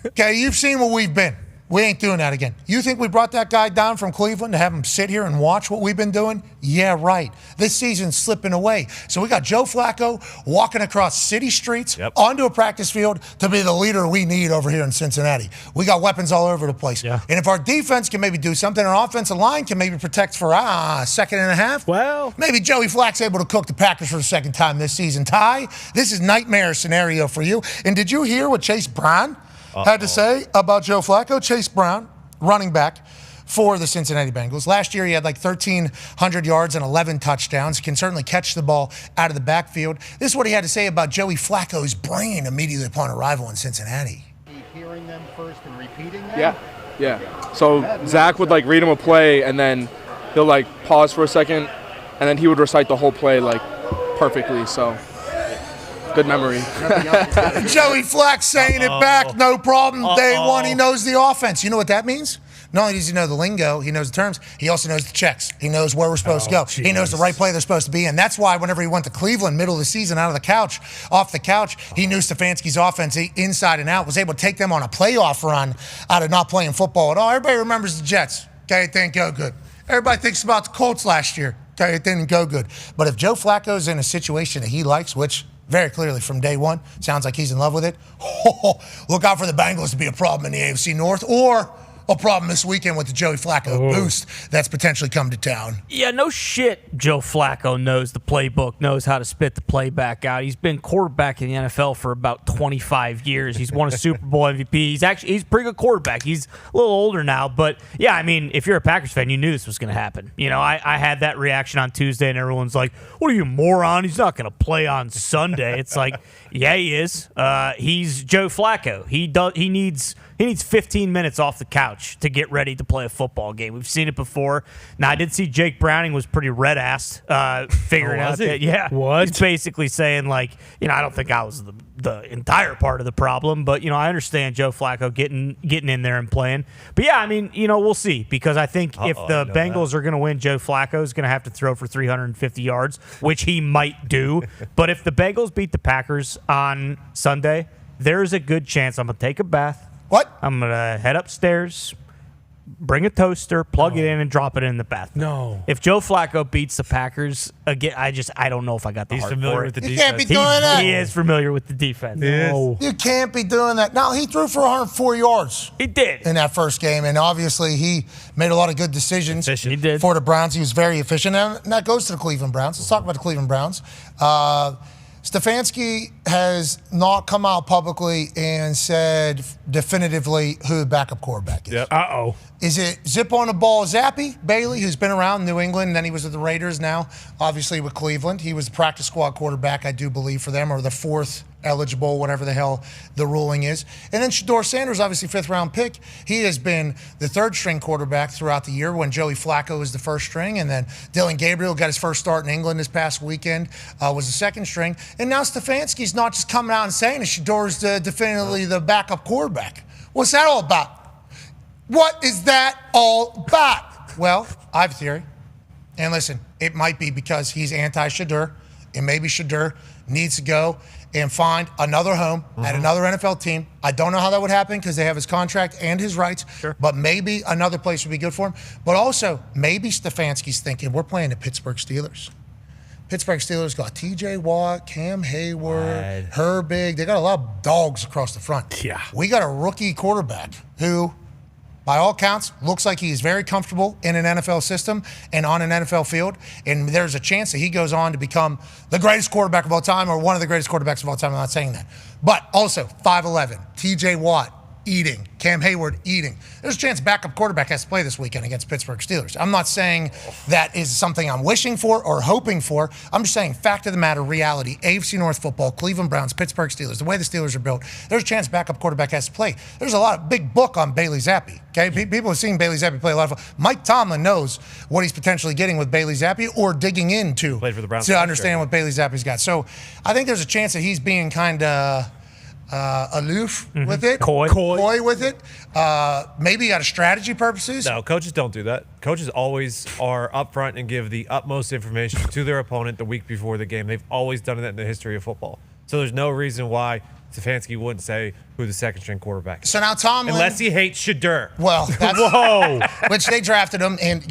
Okay, you've seen what we've been. We ain't doing that again. You think we brought that guy down from Cleveland to have him sit here and watch what we've been doing? Yeah, right. This season's slipping away. So we got Joe Flacco walking across city streets onto a practice field to be the leader we need over here in Cincinnati. We got weapons all over the place. Yeah. And if our defense can maybe do something, our offensive line can maybe protect for a second and a half. Well, maybe Joey Flack's able to cook the Packers for the second time this season. Ty, this is nightmare scenario for you. And did you hear what Chase Brown had to say about Joe Flacco? Chase Brown, running back for the Cincinnati Bengals. Last year, he had like 1,300 yards and 11 touchdowns. Can certainly catch the ball out of the backfield. This is what he had to say about Joey Flacco's brain immediately upon arrival in Cincinnati. Hearing them first and repeating them? Yeah. So Zach would read him a play, and then he'll pause for a second, and then he would recite the whole play perfectly. So good memory. Joey Flack saying it back, no problem. Day one, he knows the offense. You know what that means? not only does he know the lingo, he knows the terms, he also knows the checks. He knows where we're supposed to go. Geez. He knows the right play they're supposed to be in. That's why whenever he went to Cleveland, middle of the season, off the couch, he knew Stefanski's offense inside and out, was able to take them on a playoff run out of not playing football at all. Everybody remembers the Jets. Okay, it didn't go good. Everybody thinks about the Colts last year. Okay, it didn't go good. But if Joe Flacco's in a situation that he likes, which very clearly from day one, sounds like he's in love with it, look out for the Bengals to be a problem in the AFC North, or a problem this weekend with the Joey Flacco boost that's potentially come to town. Yeah, no shit. Joe Flacco knows the playbook, knows how to spit the playback out. He's been quarterback in the NFL for about 25 years. He's won a Super Bowl MVP. He's a pretty good quarterback. He's a little older now, but yeah, I mean, if you're a Packers fan, you knew this was going to happen. You know, I had that reaction on Tuesday, and everyone's like, "What are you, moron? He's not going to play on Sunday." It's like, yeah, he is. He's Joe Flacco. He needs 15 minutes off the couch to get ready to play a football game. We've seen it before. Now, I did see Jake Browning was pretty red-assed figuring out that, yeah. What? He's basically saying, like, you know, I don't think I was the entire part of the problem, but, you know, I understand Joe Flacco getting in there and playing. But, yeah, I mean, you know, we'll see, because I think if the Bengals are going to win, Joe Flacco is going to have to throw for 350 yards, which he might do. But if the Bengals beat the Packers on Sunday, there's a good chance I'm going to take a bath. What? I'm going to head upstairs, bring a toaster, plug it in, and drop it in the bath. No. If Joe Flacco beats the Packers, again, I don't know if I got the He's heart familiar for with it. the You defense. can't be doing that. He is familiar with the defense. No. You can't be doing that. No, he threw for 104 yards He did. in that first game, and obviously he made a lot of good decisions He did. for the Browns. He was very efficient, and that goes to the Cleveland Browns. Let's talk about the Cleveland Browns. Stefanski has not come out publicly and said definitively who the backup quarterback is. Yep. Uh-oh. Is it zip on the ball Zappy Bailey, who's been around New England, and then he was with the Raiders now, obviously with Cleveland. He was the practice squad quarterback, I do believe, for them, or the fourth eligible, whatever the hell the ruling is. And then Shedeur Sanders, obviously fifth-round pick. He has been the third-string quarterback throughout the year when Joey Flacco was the first string, and then Dylan Gabriel got his first start in England this past weekend, was the second string. And now Stefanski's not just coming out and saying that Shedeur's definitively the backup quarterback. What's that all about? What is that all about? Well, I have a theory. And listen, it might be because he's anti-Shedeur, and maybe Shedeur needs to go and find another home at another NFL team. I don't know how that would happen because they have his contract and his rights, but maybe another place would be good for him. But also, maybe Stefanski's thinking, we're playing the Pittsburgh Steelers. Pittsburgh Steelers got T.J. Watt, Cam Hayward, Herbig. They got a lot of dogs across the front. Yeah. We got a rookie quarterback who, by all counts, looks like he is very comfortable in an NFL system and on an NFL field. And there's a chance that he goes on to become the greatest quarterback of all time or one of the greatest quarterbacks of all time. I'm not saying that. But also, 5'11", T.J. Watt, eating. Cam Hayward, eating. There's a chance backup quarterback has to play this weekend against Pittsburgh Steelers. I'm not saying that is something I'm wishing for or hoping for. I'm just saying fact of the matter, reality, AFC North football, Cleveland Browns, Pittsburgh Steelers, the way the Steelers are built, there's a chance backup quarterback has to play. There's a lot of big book on Bailey Zappi. Okay, people have seen Bailey Zappi play a lot of. Mike Tomlin knows what he's potentially getting with Bailey Zappi or digging into Played for the Browns to understand what Bailey Zappi's got. So I think there's a chance that he's being kind of aloof with it, coy with it. Maybe out of strategy purposes. No, coaches don't do that. Coaches always are upfront and give the utmost information to their opponent the week before the game. They've always done that in the history of football. So there's no reason why Stefanski wouldn't say who the second-string quarterback is. So now Tomlin, unless he hates Shedeur. Well, that's, Whoa. which they drafted him, and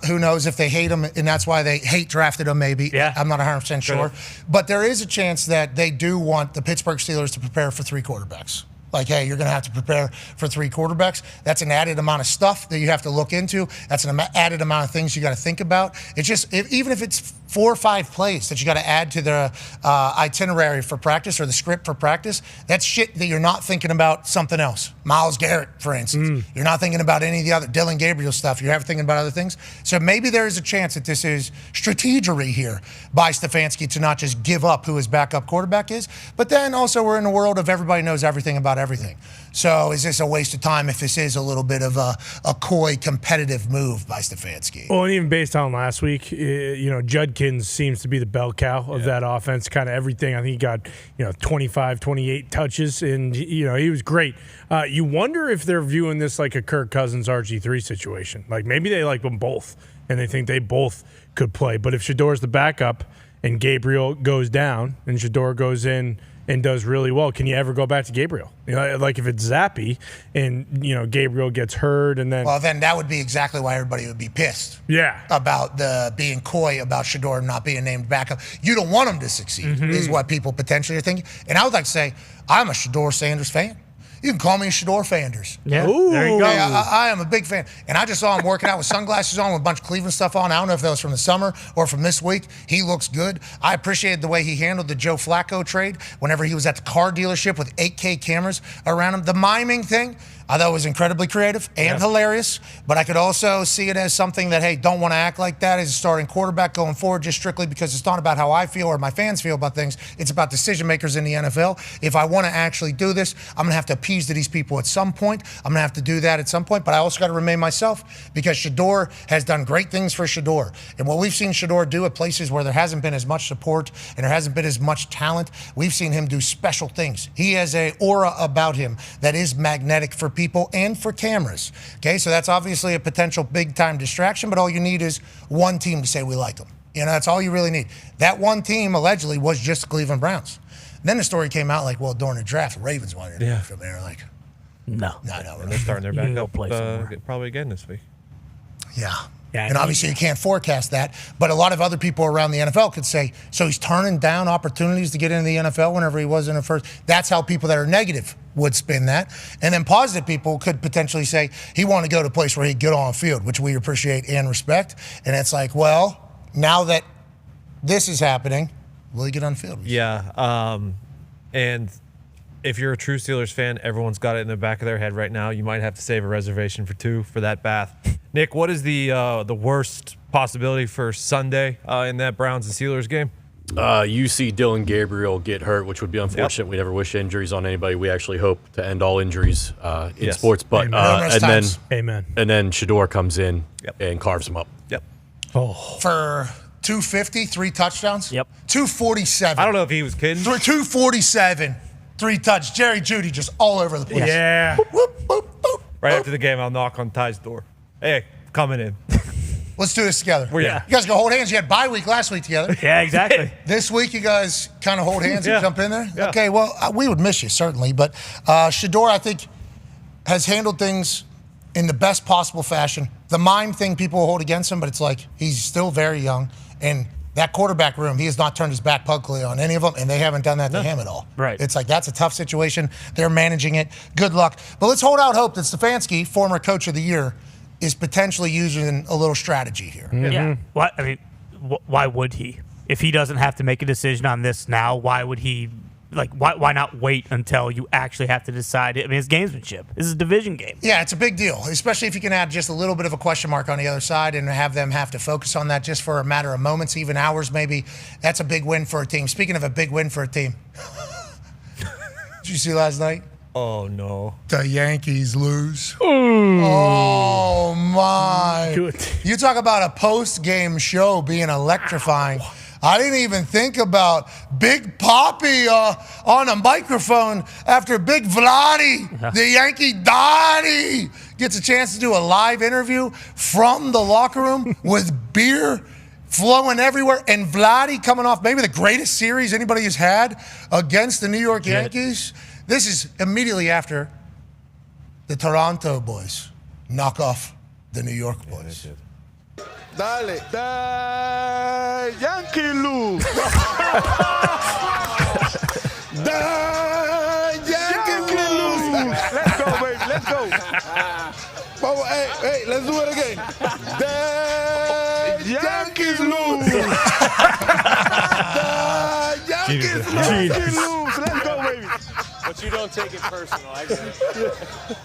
who knows if they hate him, and that's why they drafted him. Maybe. Yeah. I'm not 100% sure, but there is a chance that they do want the Pittsburgh Steelers to prepare for three quarterbacks. Like, hey, you're going to have to prepare for three quarterbacks. That's an added amount of stuff that you have to look into. That's an added amount of things you got to think about. It's just, even if it's 4 or 5 plays that you got to add to the itinerary for practice or the script for practice, that's shit that you're not thinking about something else. Myles Garrett, for instance. You're not thinking about any of the other Dylan Gabriel stuff. You're thinking about other things. So maybe there is a chance that this is strategery here by Stefanski to not just give up who his backup quarterback is, but then also we're in a world of everybody knows everything about everything. So is this a waste of time if this is a little bit of a coy competitive move by Stefanski? Well, and even based on last week, Judkins seems to be the bell cow of that offense, kind of everything. I think he got, 25, 28 touches, and, he was great. You wonder if they're viewing this like a Kirk Cousins RG3 situation. Like maybe they like them both, and they think they both could play. But if Shador's the backup and Gabriel goes down and Shador goes in and does really well, can you ever go back to Gabriel? Like if it's Zappy and, Gabriel gets hurt and then... Well, then that would be exactly why everybody would be pissed. Yeah. About the being coy about Shador not being named backup. You don't want him to succeed, is what people potentially are thinking. And I would like to say, I'm a Shador Sanders fan. You can call me Shador Fanders. Yeah, there you go. I am a big fan. And I just saw him working out with sunglasses on with a bunch of Cleveland stuff on. I don't know if that was from the summer or from this week. He looks good. I appreciated the way he handled the Joe Flacco trade whenever he was at the car dealership with 8K cameras around him. The miming thing, I thought was incredibly creative and hilarious, but I could also see it as something that, hey, don't want to act like that as a starting quarterback going forward just strictly because it's not about how I feel or my fans feel about things. It's about decision makers in the NFL. If I want to actually do this, I'm going to have to appease to these people at some point. I'm going to have to do that at some point, but I also got to remain myself because Shador has done great things for Shador. And what we've seen Shador do at places where there hasn't been as much support and there hasn't been as much talent, we've seen him do special things. He has an aura about him that is magnetic for people and for cameras. Okay, so that's obviously a potential big-time distraction, but all you need is one team to say we like them. That's all you really need. That one team allegedly was just the Cleveland Browns. And then the story came out like, well, during the draft, the Ravens wanted to from there. Like, no, they're starting their backup probably again this week. Yeah. And obviously you can't forecast that, but a lot of other people around the NFL could say, so he's turning down opportunities to get into the NFL whenever he was in the first. That's how people that are negative would spin that. And then positive people could potentially say he wanted to go to a place where he'd get on field, which we appreciate and respect. And it's like, well, now that this is happening, will he get on field? Yeah. And if you're a true Steelers fan, everyone's got it in the back of their head right now. You might have to save a reservation for 2 for that bath. Nick, what is the worst possibility for Sunday in that Browns and Steelers game? You see Dylan Gabriel get hurt, which would be unfortunate. We never wish injuries on anybody. We actually hope to end all injuries in sports. But and then Shador comes in and carves him up. Yep. For 250, 3 touchdowns? Yep. 247. I don't know if he was kidding. 247, 3 touchdowns. Jerry Jeudy just all over the place. Yeah. Boop, boop, boop, boop, Right after the game, I'll knock on Ty's door. Hey, coming in. Let's do this together. Yeah. You guys go hold hands. You had bye week last week together. Yeah, exactly. This week, you guys kind of hold hands and jump in there? Yeah. Okay, well, we would miss you, certainly. But Shador, I think, has handled things in the best possible fashion. The mime thing people will hold against him, but it's like he's still very young. And that quarterback room, he has not turned his back publicly on any of them, and they haven't done that to him at all. Right. It's like that's a tough situation. They're managing it. Good luck. But let's hold out hope that Stefanski, former coach of the year, is potentially using a little strategy here. Yeah. Why would he? If he doesn't have to make a decision on this now, why would he? Why not wait until you actually have to decide? I mean, it's gamesmanship. This is a division game. Yeah, it's a big deal, especially if you can add just a little bit of a question mark on the other side and have them have to focus on that just for a matter of moments, even hours maybe. That's a big win for a team. Speaking of a big win for a team, did you see last night? Oh, no. The Yankees lose. Oh, my. You talk about a post-game show being electrifying. I didn't even think about Big Papi on a microphone after Big Vladdy, the Yankee Dahn, gets a chance to do a live interview from the locker room with beer flowing everywhere, and Vladdy coming off maybe the greatest series anybody has had against the New York Yankees. This is immediately after the Toronto boys knock off the New York boys. Dale. The Yankee lose. The Yankee lose. Let's go, baby. Let's go. Hey, let's do it again. The Yankees lose. The Yankees lose. Let's go, baby. But you don't take it personal. I get it.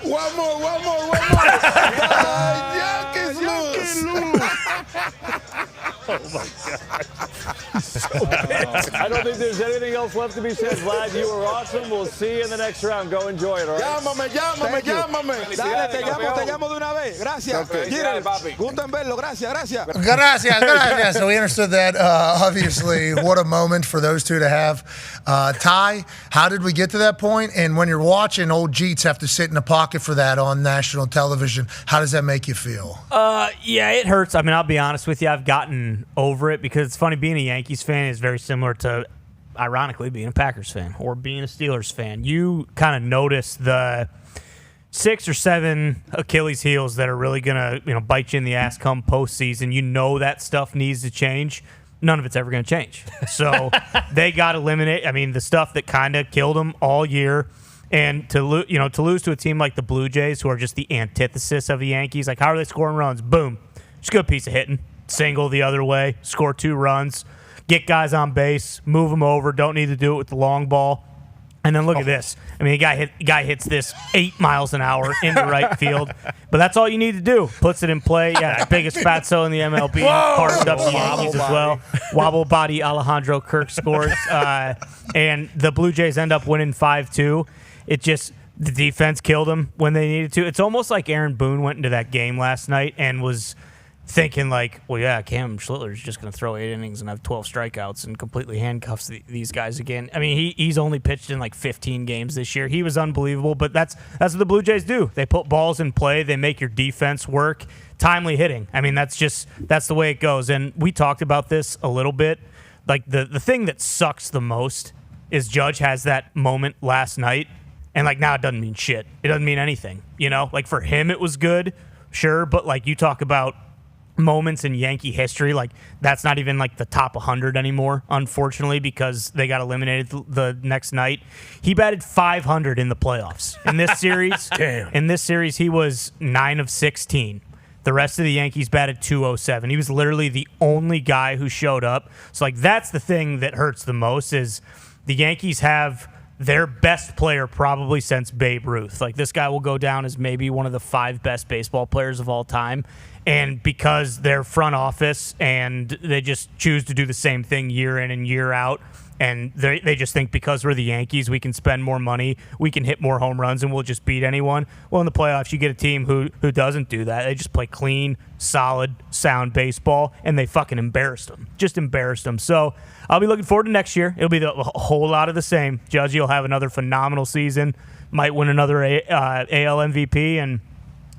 One more. The Yankees lose. I don't think there's anything else left to be said. Vlad, you were awesome. We'll see you in the next round. Go enjoy it, all right? Llámame. Dale, te llamo de una vez. Gracias. Gusto en verlo. Gracias. So we understood that. Obviously, what a moment for those two to have. Ty, how did we get to that point? And when you're watching old Jeets have to sit in a pocket for that on national television, how does that make you feel? Yeah, it hurts. I mean, I'll be honest with you. I've gotten over it because it's funny. Being a Yankees fan is very similar to, ironically, being a Packers fan or being a Steelers fan. You kind of notice the 6 or 7 Achilles heels that are really going to bite you in the ass come postseason. You know that stuff needs to change. None of it's ever going to change. So they got to eliminate. I mean, the stuff that kind of killed them all year. And to lose to a team like the Blue Jays, who are just the antithesis of the Yankees, like how are they scoring runs? Boom. Just a good piece of hitting. Single the other way, score 2 runs, get guys on base, move them over, don't need to do it with the long ball. And then look at this. I mean, the guy hits this 8 miles an hour into right field. But that's all you need to do. Puts it in play. Yeah, biggest fatso in the MLB. Parked up the Yankees as well. Wobble body Alejandro Kirk scores. And the Blue Jays end up winning 5-2. It just, the defense killed them when they needed to. It's almost like Aaron Boone went into that game last night and was thinking like, well, yeah, Cam Schlittler's just going to throw 8 innings and have 12 strikeouts and completely handcuffs these guys again. I mean, he's only pitched in like 15 games this year. He was unbelievable, but that's what the Blue Jays do. They put balls in play. They make your defense work. Timely hitting. I mean, that's the way it goes. And we talked about this a little bit. Like the thing that sucks the most is Judge has that moment last night, and like now it doesn't mean shit. It doesn't mean anything. Like for him it was good, sure, but like you talk about moments in Yankee history, like that's not even like the top 100 anymore, unfortunately, because they got eliminated the next night. He batted 500 in the playoffs in this series. Damn. In this series, he was 9 of 16. The rest of the Yankees batted 207. He was literally the only guy who showed up. So like that's the thing that hurts the most is the Yankees have their best player probably since Babe Ruth. Like this guy will go down as maybe one of the 5 best baseball players of all time. And because they're front office and they just choose to do the same thing year in and year out, and they just think because we're the Yankees, we can spend more money, we can hit more home runs, and we'll just beat anyone. Well, in the playoffs, you get a team who doesn't do that. They just play clean, solid, sound baseball, and they fucking embarrassed them. Just embarrassed them. So I'll be looking forward to next year. It'll be a whole lot of the same. Judgy will have another phenomenal season, might win another AL MVP, and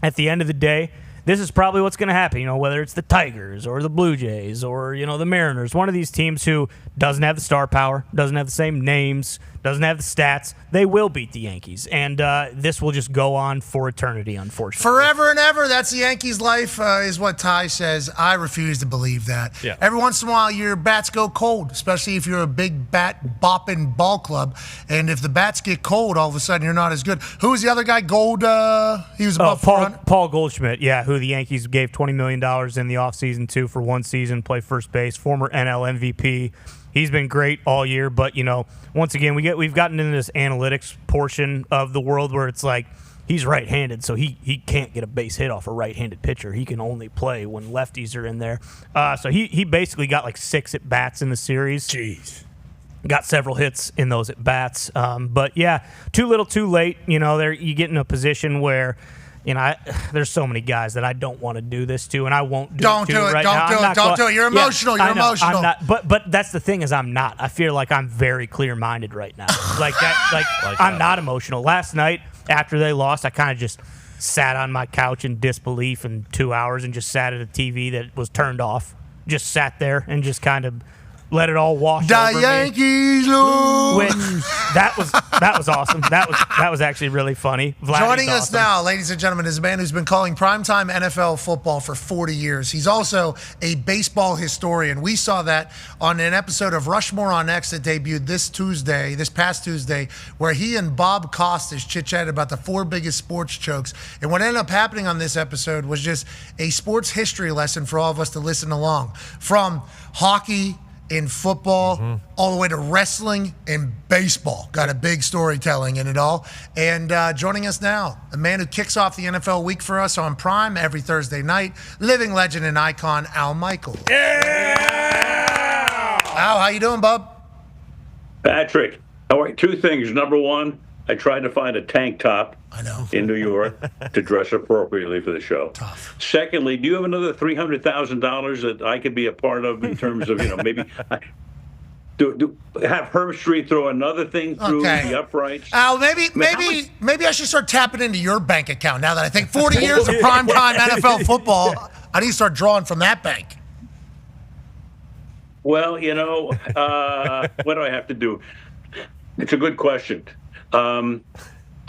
at the end of the day, this is probably what's going to happen, whether it's the Tigers or the Blue Jays or, the Mariners, one of these teams who doesn't have the star power, doesn't have the same names, doesn't have the stats, they will beat the Yankees. And this will just go on for eternity, unfortunately. Forever and ever, that's the Yankees' life, is what Ty says. I refuse to believe that. Yeah. Every once in a while, your bats go cold, especially if you're a big bat-bopping ball club. And if the bats get cold, all of a sudden, you're not as good. Who was the other guy? Gold? He was above Paul Goldschmidt, yeah, who the Yankees gave $20 million in the offseason to for one season, play first base, former NL MVP. He's been great all year, but once again, we've gotten into this analytics portion of the world where it's like he's right-handed, so he can't get a base hit off a right-handed pitcher. He can only play when lefties are in there. So he basically got like 6 at bats in the series. Jeez. Got several hits in those at bats, but yeah, too little, too late. You get in a position where. There's so many guys that I don't want to do this to, and I won't do it to right now. Don't do it. You're emotional. You're emotional. I'm not, but that's the thing is I'm not. I feel like I'm very clear-minded right now. I'm not emotional. Last night after they lost, I kind of just sat on my couch in disbelief in 2 hours and just sat at a TV that was turned off. Just sat there and just kind of let it all wash over me. The Yankees lose. Which, that was awesome. That was actually really funny. Joining us now, ladies and gentlemen, is a man who's been calling primetime NFL football for 40 years. He's also a baseball historian. We saw that on an episode of Rushmore on X that debuted this past Tuesday, where he and Bob Costas chit-chatted about the 4 biggest sports chokes. And what ended up happening on this episode was just a sports history lesson for all of us to listen along. From hockey in football, all the way to wrestling and baseball. Got a big storytelling in it all. And joining us now, a man who kicks off the NFL week for us on Prime every Thursday night, living legend and icon, Al Michaels. Yeah! Al, how you doing, bub? Patrick, all right, two things. Number one, I tried to find a tank top in New York to dress appropriately for the show. Tough. Secondly, do you have another $300,000 that I could be a part of in terms of, maybe have Herb Street throw another thing through the uprights? Al, maybe I should start tapping into your bank account now that I think 40 years of primetime NFL football. I need to start drawing from that bank. Well, what do I have to do? It's a good question.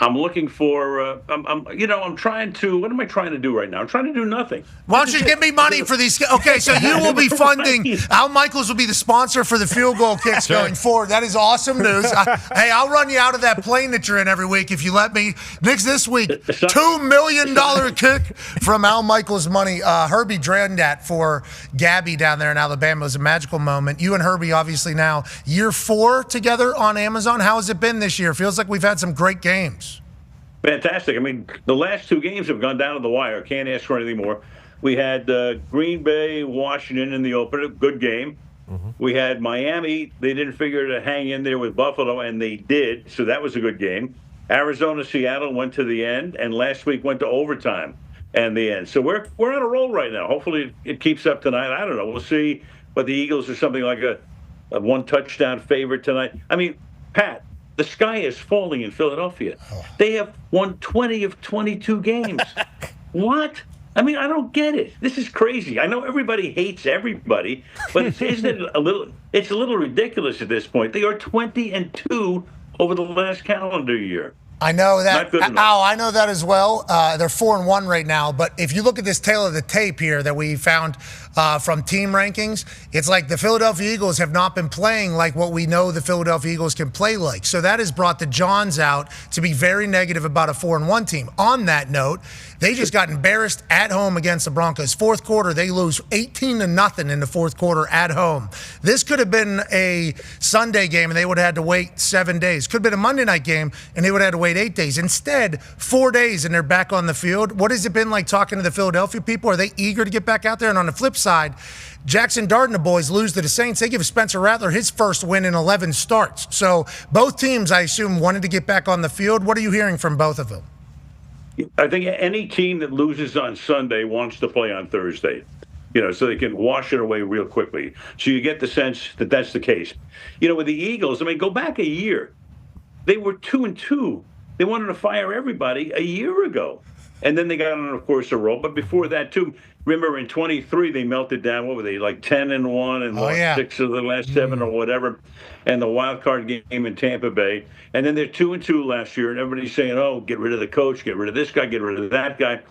I'm looking for. I'm trying to. What am I trying to do right now? I'm trying to do nothing. Why don't you give me money for these? Okay, so you will be funding. Al Michaels will be the sponsor for the field goal kicks going forward. That is awesome news. Hey, I'll run you out of that plane that you're in every week if you let me. Next this week, $2 million kick from Al Michaels' money. Herbie drained that for Gabby down there in Alabama. It was a magical moment. You and Herbie, obviously now year 4 together on Amazon. How has it been this year? Feels like we've had some great games. Fantastic. I mean, the last 2 games have gone down to the wire. Can't ask for anything more. We had Green Bay, Washington in the opener. Good game. We had Miami. They didn't figure to hang in there with Buffalo, and they did. So that was a good game. Arizona, Seattle went to the end, and last week went to overtime and the end. So we're on a roll right now. Hopefully it keeps up tonight. I don't know. We'll see. But the Eagles are something like a 1-touchdown favorite tonight. I mean, Pat, the sky is falling in Philadelphia. They have won 20 of 22 games. What? I mean, I don't get it. This is crazy. I know everybody hates everybody, but isn't it a little? It's a little ridiculous at this point. They are 20-2 over the last calendar year. I know that. Not good enough. Al, I know that as well. They're 4-1 right now. But if you look at this tail of the tape here that we found from team rankings, it's like the Philadelphia Eagles have not been playing like what we know the Philadelphia Eagles can play like. So that has brought the Johns out to be very negative about a 4-1 team. On that note, they just got embarrassed at home against the Broncos. Fourth quarter, they lose 18-0 in the fourth quarter at home. This could have been a Sunday game, and they would have had to wait 7 days. Could have been a Monday night game, and they would have had to wait 8 days. Instead, 4 days, and they're back on the field. What has it been like talking to the Philadelphia people? Are they eager to get back out there? And on the flip side, Jackson Dart and the boys lose to the Saints. They give Spencer Rattler his first win in 11 starts. So both teams, I assume, wanted to get back on the field. What are you hearing from both of them? I think any team that loses on Sunday wants to play on Thursday, so they can wash it away real quickly. So you get the sense that that's the case. With the Eagles, I mean, go back a year. They were 2-2. They wanted to fire everybody a year ago. And then they got on, of course, a roll. But before that, too, remember in 23, they melted down. What were they, like 10-1 and lost 6 of the last 7 or whatever. And the wild card game in Tampa Bay. And then they're 2-2 last year. And everybody's saying, oh, get rid of the coach, get rid of this guy, get rid of that guy.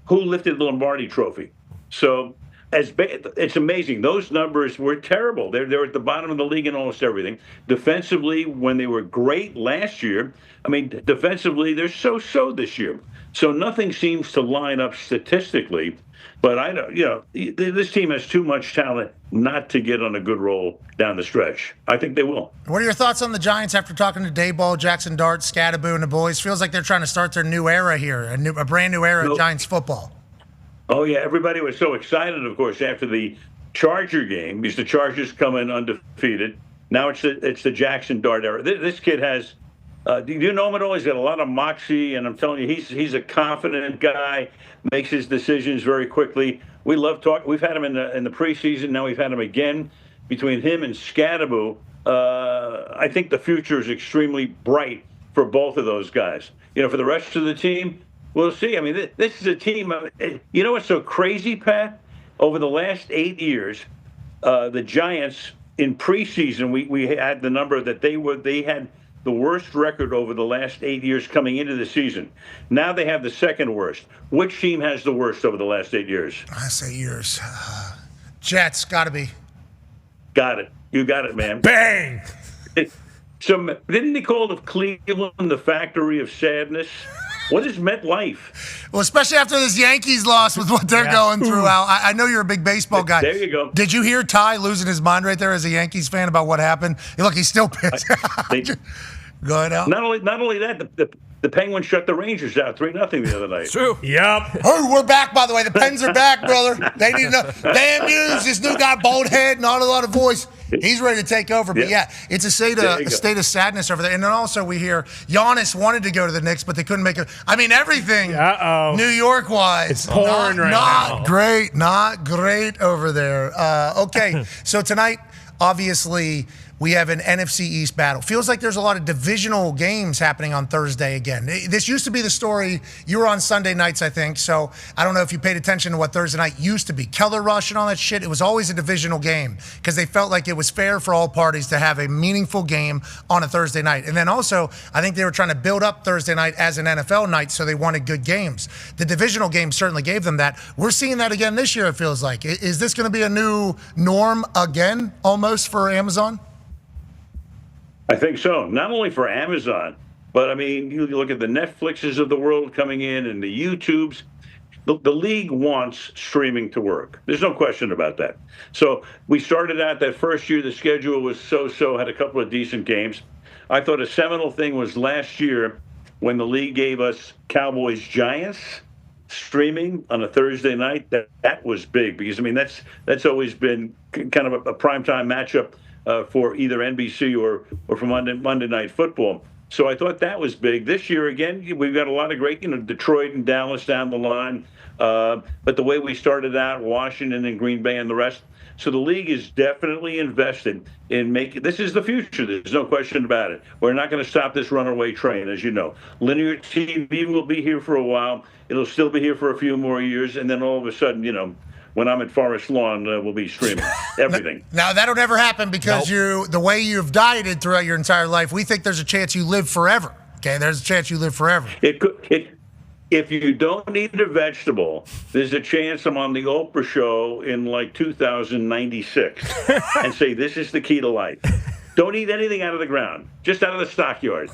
Who lifted the Lombardi trophy? So it's amazing. Those numbers were terrible. They're at the bottom of the league in almost everything. Defensively, when they were great last year, I mean, defensively, they're so-so this year. So nothing seems to line up statistically. But I don't, this team has too much talent not to get on a good roll down the stretch. I think they will. What are your thoughts on the Giants after talking to Dayball, Jackson Dart, Scattaboo, and the boys? Feels like they're trying to start their new era here, a brand new era of Giants football. Oh, yeah. Everybody was so excited, of course, after the Charger game, because the Chargers come in undefeated. Now it's the Jackson Dart era. This kid has, do you know him at all? He's got a lot of moxie, and I'm telling you, he's a confident guy, makes his decisions very quickly. We love talking. We've had him in the preseason. Now we've had him again. Between him and Scattaboo, I think the future is extremely bright for both of those guys. For the rest of the team, we'll see. I mean, this is a team. You know what's so crazy, Pat? Over the last 8 years, the Giants in preseason, we had the number that they had the worst record over the last 8 years coming into the season. Now they have the second worst. Which team has the worst over the last 8 years? Last 8 years. Jets, got to be. Got it. You got it, man. Bang! So didn't they call Cleveland the factory of sadness? What is MetLife? Well, especially after this Yankees loss with what they're going through, Al. I know you're a big baseball guy. There you go. Did you hear Ty losing his mind right there as a Yankees fan about what happened? Look, he's still pissed. Go ahead, Al. Not only that, the Penguins shut the Rangers out 3-0 the other night. True. Yep. Hey, we're back, by the way. The Pens are back, brother. They need to know. Damn news. This new guy, bald head, not a lot of voice. He's ready to take over. But yeah, it's a state of sadness over there. And then also we hear Giannis wanted to go to the Knicks, but they couldn't make it. I mean, everything New York-wise. It's pouring right now. Not great over there. Okay, so tonight, obviously, we have an NFC East battle. Feels like there's a lot of divisional games happening on Thursday again. This used to be the story. You were on Sunday nights, I think, so I don't know if you paid attention to what Thursday night used to be. Keller Rush and all that shit, it was always a divisional game because they felt like it was fair for all parties to have a meaningful game on a Thursday night. And then also, I think they were trying to build up Thursday night as an NFL night, so they wanted good games. The divisional game certainly gave them that. We're seeing that again this year, it feels like. Is this going to be a new norm again, almost, for Amazon? I think so. Not only for Amazon, but I mean, you look at the Netflixes of the world coming in and the YouTubes. The league wants streaming to work. There's no question about that. So we started out that first year, the schedule was so-so, had a couple of decent games. I thought a seminal thing was last year when the league gave us Cowboys-Giants streaming on a Thursday night. That was big because, I mean, that's always been kind of a primetime matchup for either NBC or for Monday Night Football. So I thought that was big. This year, again, we've got a lot of great, Detroit and Dallas down the line. But the way we started out, Washington and Green Bay and the rest. So the league is definitely invested in making, this is the future. There's no question about it. We're not going to stop this runaway train, as you know. Linear TV will be here for a while. It'll still be here for a few more years. And then all of a sudden, when I'm at Forest Lawn, we'll be streaming everything. Now, that'll never happen because the way you've dieted throughout your entire life, we think there's a chance you live forever. Okay, there's a chance you live forever. If you don't eat a vegetable, there's a chance I'm on the Oprah show in like 2096 and say, this is the key to life. Don't eat anything out of the ground, just out of the stockyard.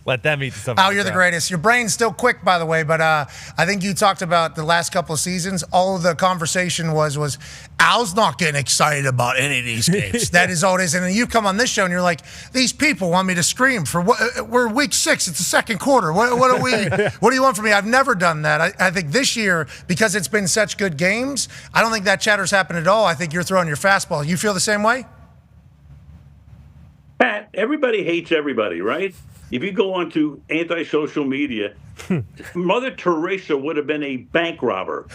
Let them eat something. Al, you're the greatest. Your brain's still quick, by the way, but I think you talked about the last couple of seasons. All of the conversation was Al's not getting excited about any of these games. That is all it is. And then you come on this show and you're like, these people want me to scream for what? We're week 6. It's the second quarter. What do you want from me? I've never done that. I think this year, because it's been such good games, I don't think that chatter's happened at all. I think you're throwing your fastball. You feel the same way? Pat, everybody hates everybody, right? If you go onto anti-social media, Mother Teresa would have been a bank robber.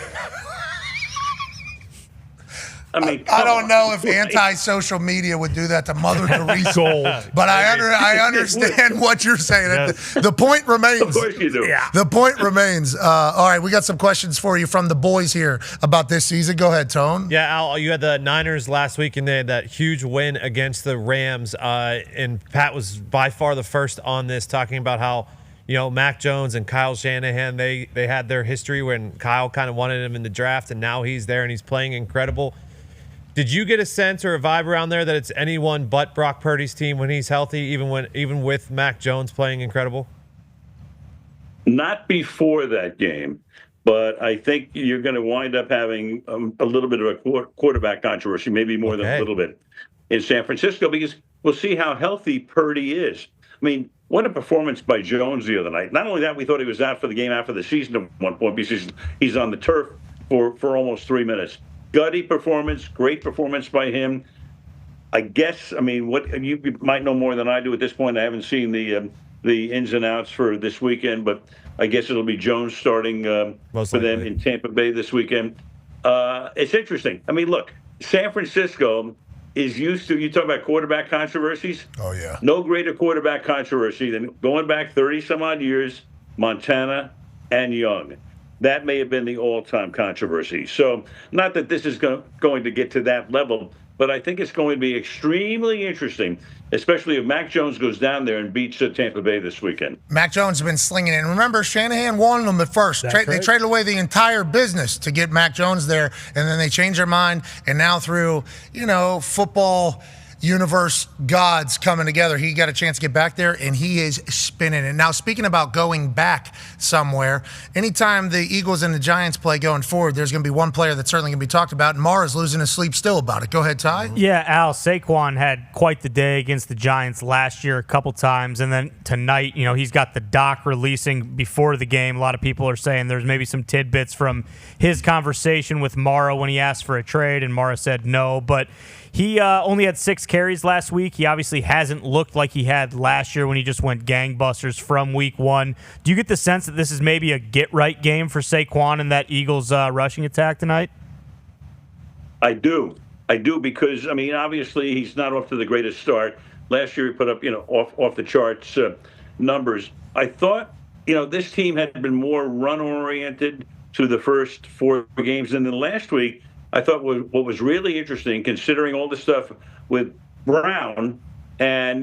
I mean, I don't know if anti-social media would do that to Mother Teresa, but I understand what you're saying. Yes. The point remains. Of course you do. Yeah. The point remains. All right, we got some questions for you from the boys here about this season. Go ahead, Tone. Yeah, Al, you had the Niners last week, and they had that huge win against the Rams. And Pat was by far the first on this, talking about how, Mac Jones and Kyle Shanahan, they had their history when Kyle kind of wanted him in the draft, and now he's there and he's playing incredible. Did you get a sense or a vibe around there that it's anyone but Brock Purdy's team when he's healthy, even with Mac Jones playing incredible? Not before that game, but I think you're going to wind up having a little bit of a quarterback controversy, maybe more than a little bit, in San Francisco, because we'll see how healthy Purdy is. I mean, what a performance by Jones the other night. Not only that, we thought he was out for the game after the season at one point because he's on the turf for almost 3 minutes. Gutty performance, great performance by him. I guess, what you might know more than I do at this point. I haven't seen the ins and outs for this weekend, but I guess it'll be Jones starting for them in Tampa Bay this weekend. It's interesting. Look, San Francisco is used to, you talk about quarterback controversies. Oh, yeah. No greater quarterback controversy than going back 30-some-odd years, Montana and Young. That may have been the all-time controversy. So not that this is going to get to that level, but I think it's going to be extremely interesting, especially if Mac Jones goes down there and beats Tampa Bay this weekend. Mac Jones has been slinging it. And remember, Shanahan wanted him at first. They traded away the entire business to get Mac Jones there, and then they changed their mind. And now through, football universe gods coming together. He got a chance to get back there, and he is spinning it. Now, speaking about going back somewhere, anytime the Eagles and the Giants play going forward, there's going to be one player that's certainly going to be talked about, and Mara's losing his sleep still about it. Go ahead, Ty. Yeah, Al, Saquon had quite the day against the Giants last year a couple times, and then tonight, he's got the doc releasing before the game. A lot of people are saying there's maybe some tidbits from his conversation with Mara when he asked for a trade, and Mara said no, but he only had 6 carries last week. He obviously hasn't looked like he had last year when he just went gangbusters from week 1. Do you get the sense that this is maybe a get-right game for Saquon and that Eagles rushing attack tonight? I do because, obviously he's not off to the greatest start. Last year he put up, off the charts numbers. I thought, this team had been more run-oriented through the first 4 games. And then last week, I thought what was really interesting, considering all the stuff with Brown and,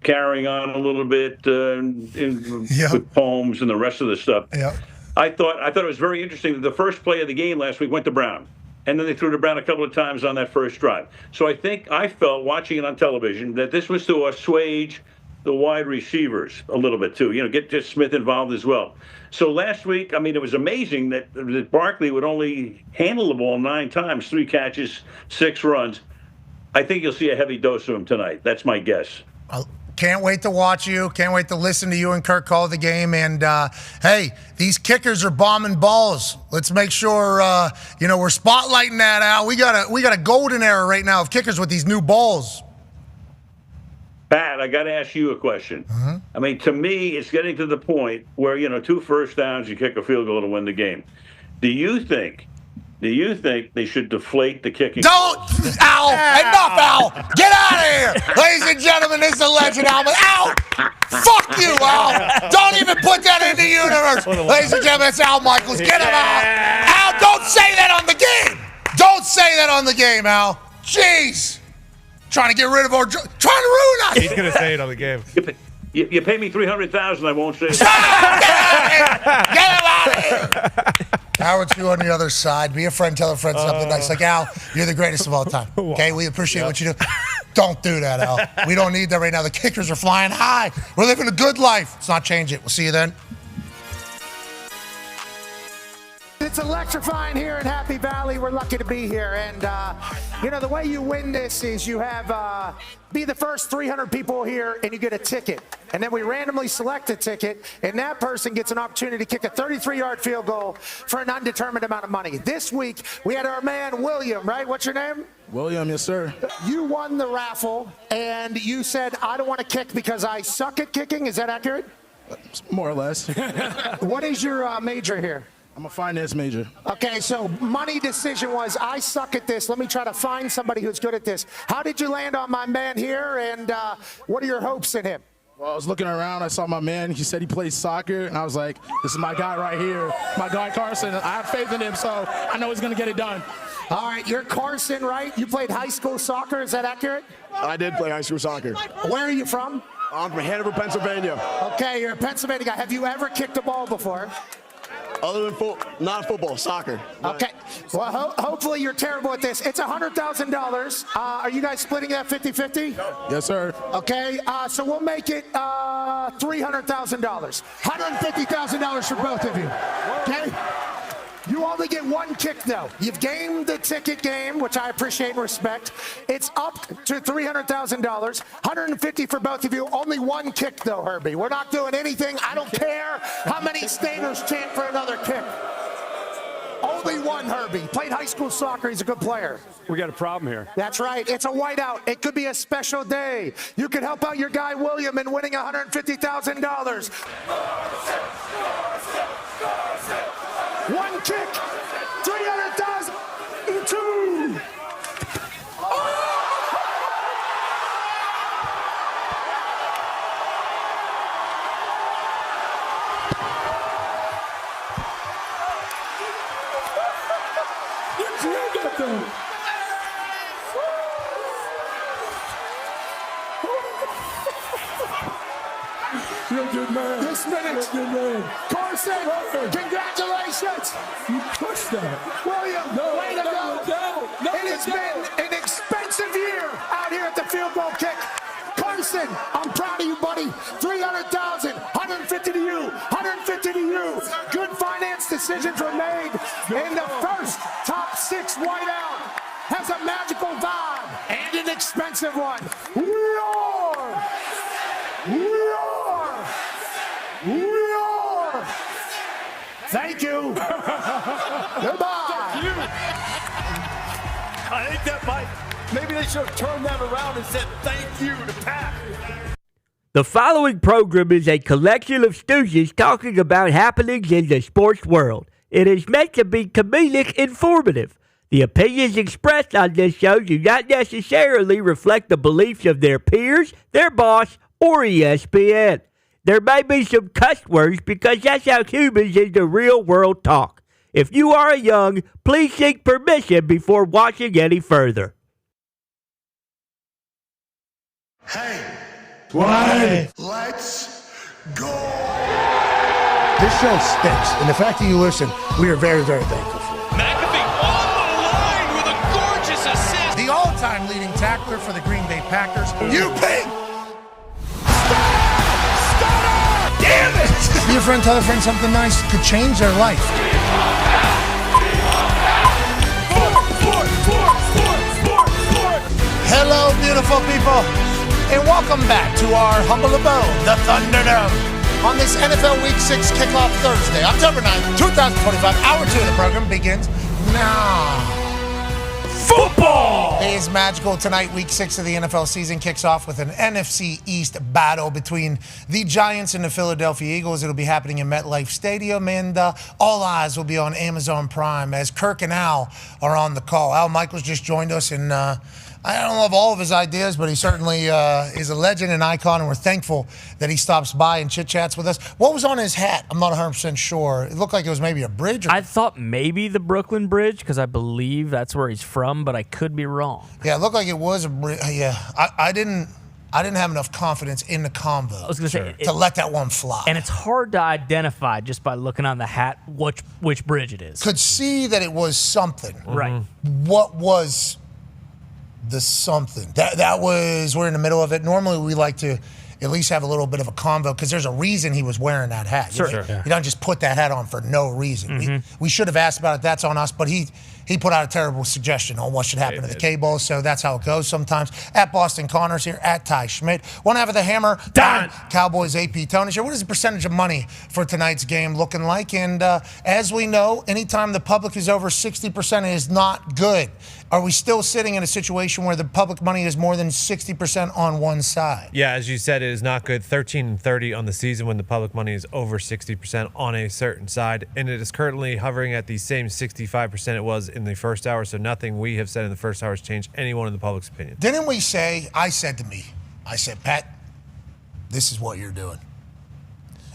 carrying on a little bit with Holmes and the rest of the stuff. Yeah. I thought it was very interesting that the first play of the game last week went to Brown. And then they threw to Brown a couple of times on that first drive. So I felt, watching it on television, that this was to assuage the wide receivers a little bit, too. Get just Smith involved as well. So last week, it was amazing that Barkley would only handle the ball 9 times, 3 catches, 6 runs. I think you'll see a heavy dose of him tonight. That's my guess. Can't wait to watch you. Can't wait to listen to you and Kirk call the game. And, hey, these kickers are bombing balls. Let's make sure, we're spotlighting that, Al. We got a golden era right now of kickers with these new balls. Pat, I got to ask you a question. Mm-hmm. To me, it's getting to the point where, 2 first downs, you kick a field goal to win the game. Do you think they should deflate the kicking? Don't! Al! Enough, Al! Get out of here! Ladies and gentlemen, this is a legend, Al. Al! Fuck you, Al! Don't even put that in the universe! Ladies and gentlemen, it's Al Michaels. Get him out! Al, don't say that on the game! Don't say that on the game, Al! Jeez! Trying to get rid of our... Trying to ruin us! He's going to say it on the game. You pay me $300,000, I won't say it. Get him out of here! Howard's you on the other side. Be a friend, tell a friend something nice. Like, Al, you're the greatest of all time. Okay, we appreciate what you do. Don't do that, Al. We don't need that right now. The kickers are flying high. We're living a good life. Let's not change it. We'll see you then. It's electrifying here in Happy Valley. We're lucky to be here. And, the way you win this is you have be the first 300 people here and you get a ticket. And then we randomly select a ticket, and that person gets an opportunity to kick a 33-yard field goal for an undetermined amount of money. This week, we had our man, William, right? What's your name? William, yes, sir. You won the raffle, and you said, I don't want to kick because I suck at kicking. Is that accurate? More or less. What is your major here? I'm a finance major. Okay, so money decision was, I suck at this. Let me try to find somebody who's good at this. How did you land on my man here, and what are your hopes in him? Well, I was looking around. I saw my man. He said he plays soccer, and I was like, this is my guy right here, my guy Carson. I have faith in him, so I know he's going to get it done. All right, you're Carson, right? You played high school soccer. Is that accurate? I did play high school soccer. Where are you from? I'm from Hanover, Pennsylvania. Okay, you're a Pennsylvania guy. Have you ever kicked a ball before? Other than not football, soccer. Okay. Well, hopefully you're terrible at this. It's $100,000. Are you guys splitting that 50-50? Yes, sir. Okay. So we'll make it $300,000. $150,000 for both of you. Okay. You only get 1 kick, though. You've gamed the ticket game, which I appreciate and respect. It's up to $300,000. $150,000 for both of you. Only 1 kick, though, Herbie. We're not doing anything. I don't care how many Staters chant for another kick. Only 1, Herbie. Played high school soccer. He's a good player. We got a problem here. That's right. It's a whiteout. It could be a special day. You could help out your guy, William, in winning $150,000. 1 kick, 300,000, 2. You're a good man. This minute, Carson, congratulations. You pushed that. William, way to go. It has been an expensive year out here at the Listen, I'm proud of you, buddy. 300,000, 150 to you, 150 to you. Good finance decisions were made. And the first top 6 whiteout has a magical vibe and an expensive one. We are. Thank you. Goodbye. I think that might. Maybe they should have turned that around and said thank you to Pat. The following program is a collection of stooges talking about happenings in the sports world. It is meant to be comedic informative. The opinions expressed on this show do not necessarily reflect the beliefs of their peers, their boss, or ESPN. There may be some cuss words because that's how humans in the real world talk. If you are young, please seek permission before watching any further. Hey, Why? let's go. This show stinks, and the fact that you listen, we are very, very thankful for. McAfee on the line with a gorgeous assist. The all-time leading tackler for the Green Bay Packers, UP! Damn it! Your friend tell a friend something nice could change their life. Hello, beautiful people, and welcome back to our humble abode, the Thunderdome. On this NFL Week 6 kickoff Thursday, October 9th, 2025, hour 2 of the program begins now. Football is magical tonight. Week 6 of the NFL season kicks off with an NFC East battle between the Giants and the Philadelphia Eagles. It'll be happening in MetLife Stadium, and all eyes will be on Amazon Prime as Kirk and Al are on the call. Al Michaels just joined us, and I don't love all of his ideas, but he certainly is a legend and icon, and we're thankful that he stops by and chit-chats with us. What was on his hat? I'm not 100% sure. It looked like it was maybe a bridge. I thought maybe the Brooklyn Bridge because I believe that's where he's from, but I could be wrong. Yeah, it looked like it was a bridge. Yeah, I didn't have enough confidence in the convo I was gonna say, to let that one fly. And it's hard to identify just by looking on the hat which bridge it is. Could see that it was something. Right. What was the something? That was, we're in the middle of it. Normally we like to at least have a little bit of a convo because there's a reason he was wearing that hat. Sure. You don't just put that hat on for no reason. We should have asked about it. That's on us. But he put out a terrible suggestion on what should happen to the K-Bowl, so that's how it goes sometimes. At Boston Connors here, at Ty Schmidt. One half of the Hammer, Dahn. Cowboys AP Tony here. What is the percentage of money for tonight's game looking like? And as we know, anytime the public is over 60%, it is not good. Are we still sitting in a situation where the public money is more than 60% on one side? Yeah, as you said, it is not good. 13-30 on the season when the public money is over 60% on a certain side, and it is currently hovering at the same 65% it was in the first hour, so nothing we have said in the first hour has changed anyone in the public's opinion. Didn't we say, I said, Pat, this is what you're doing.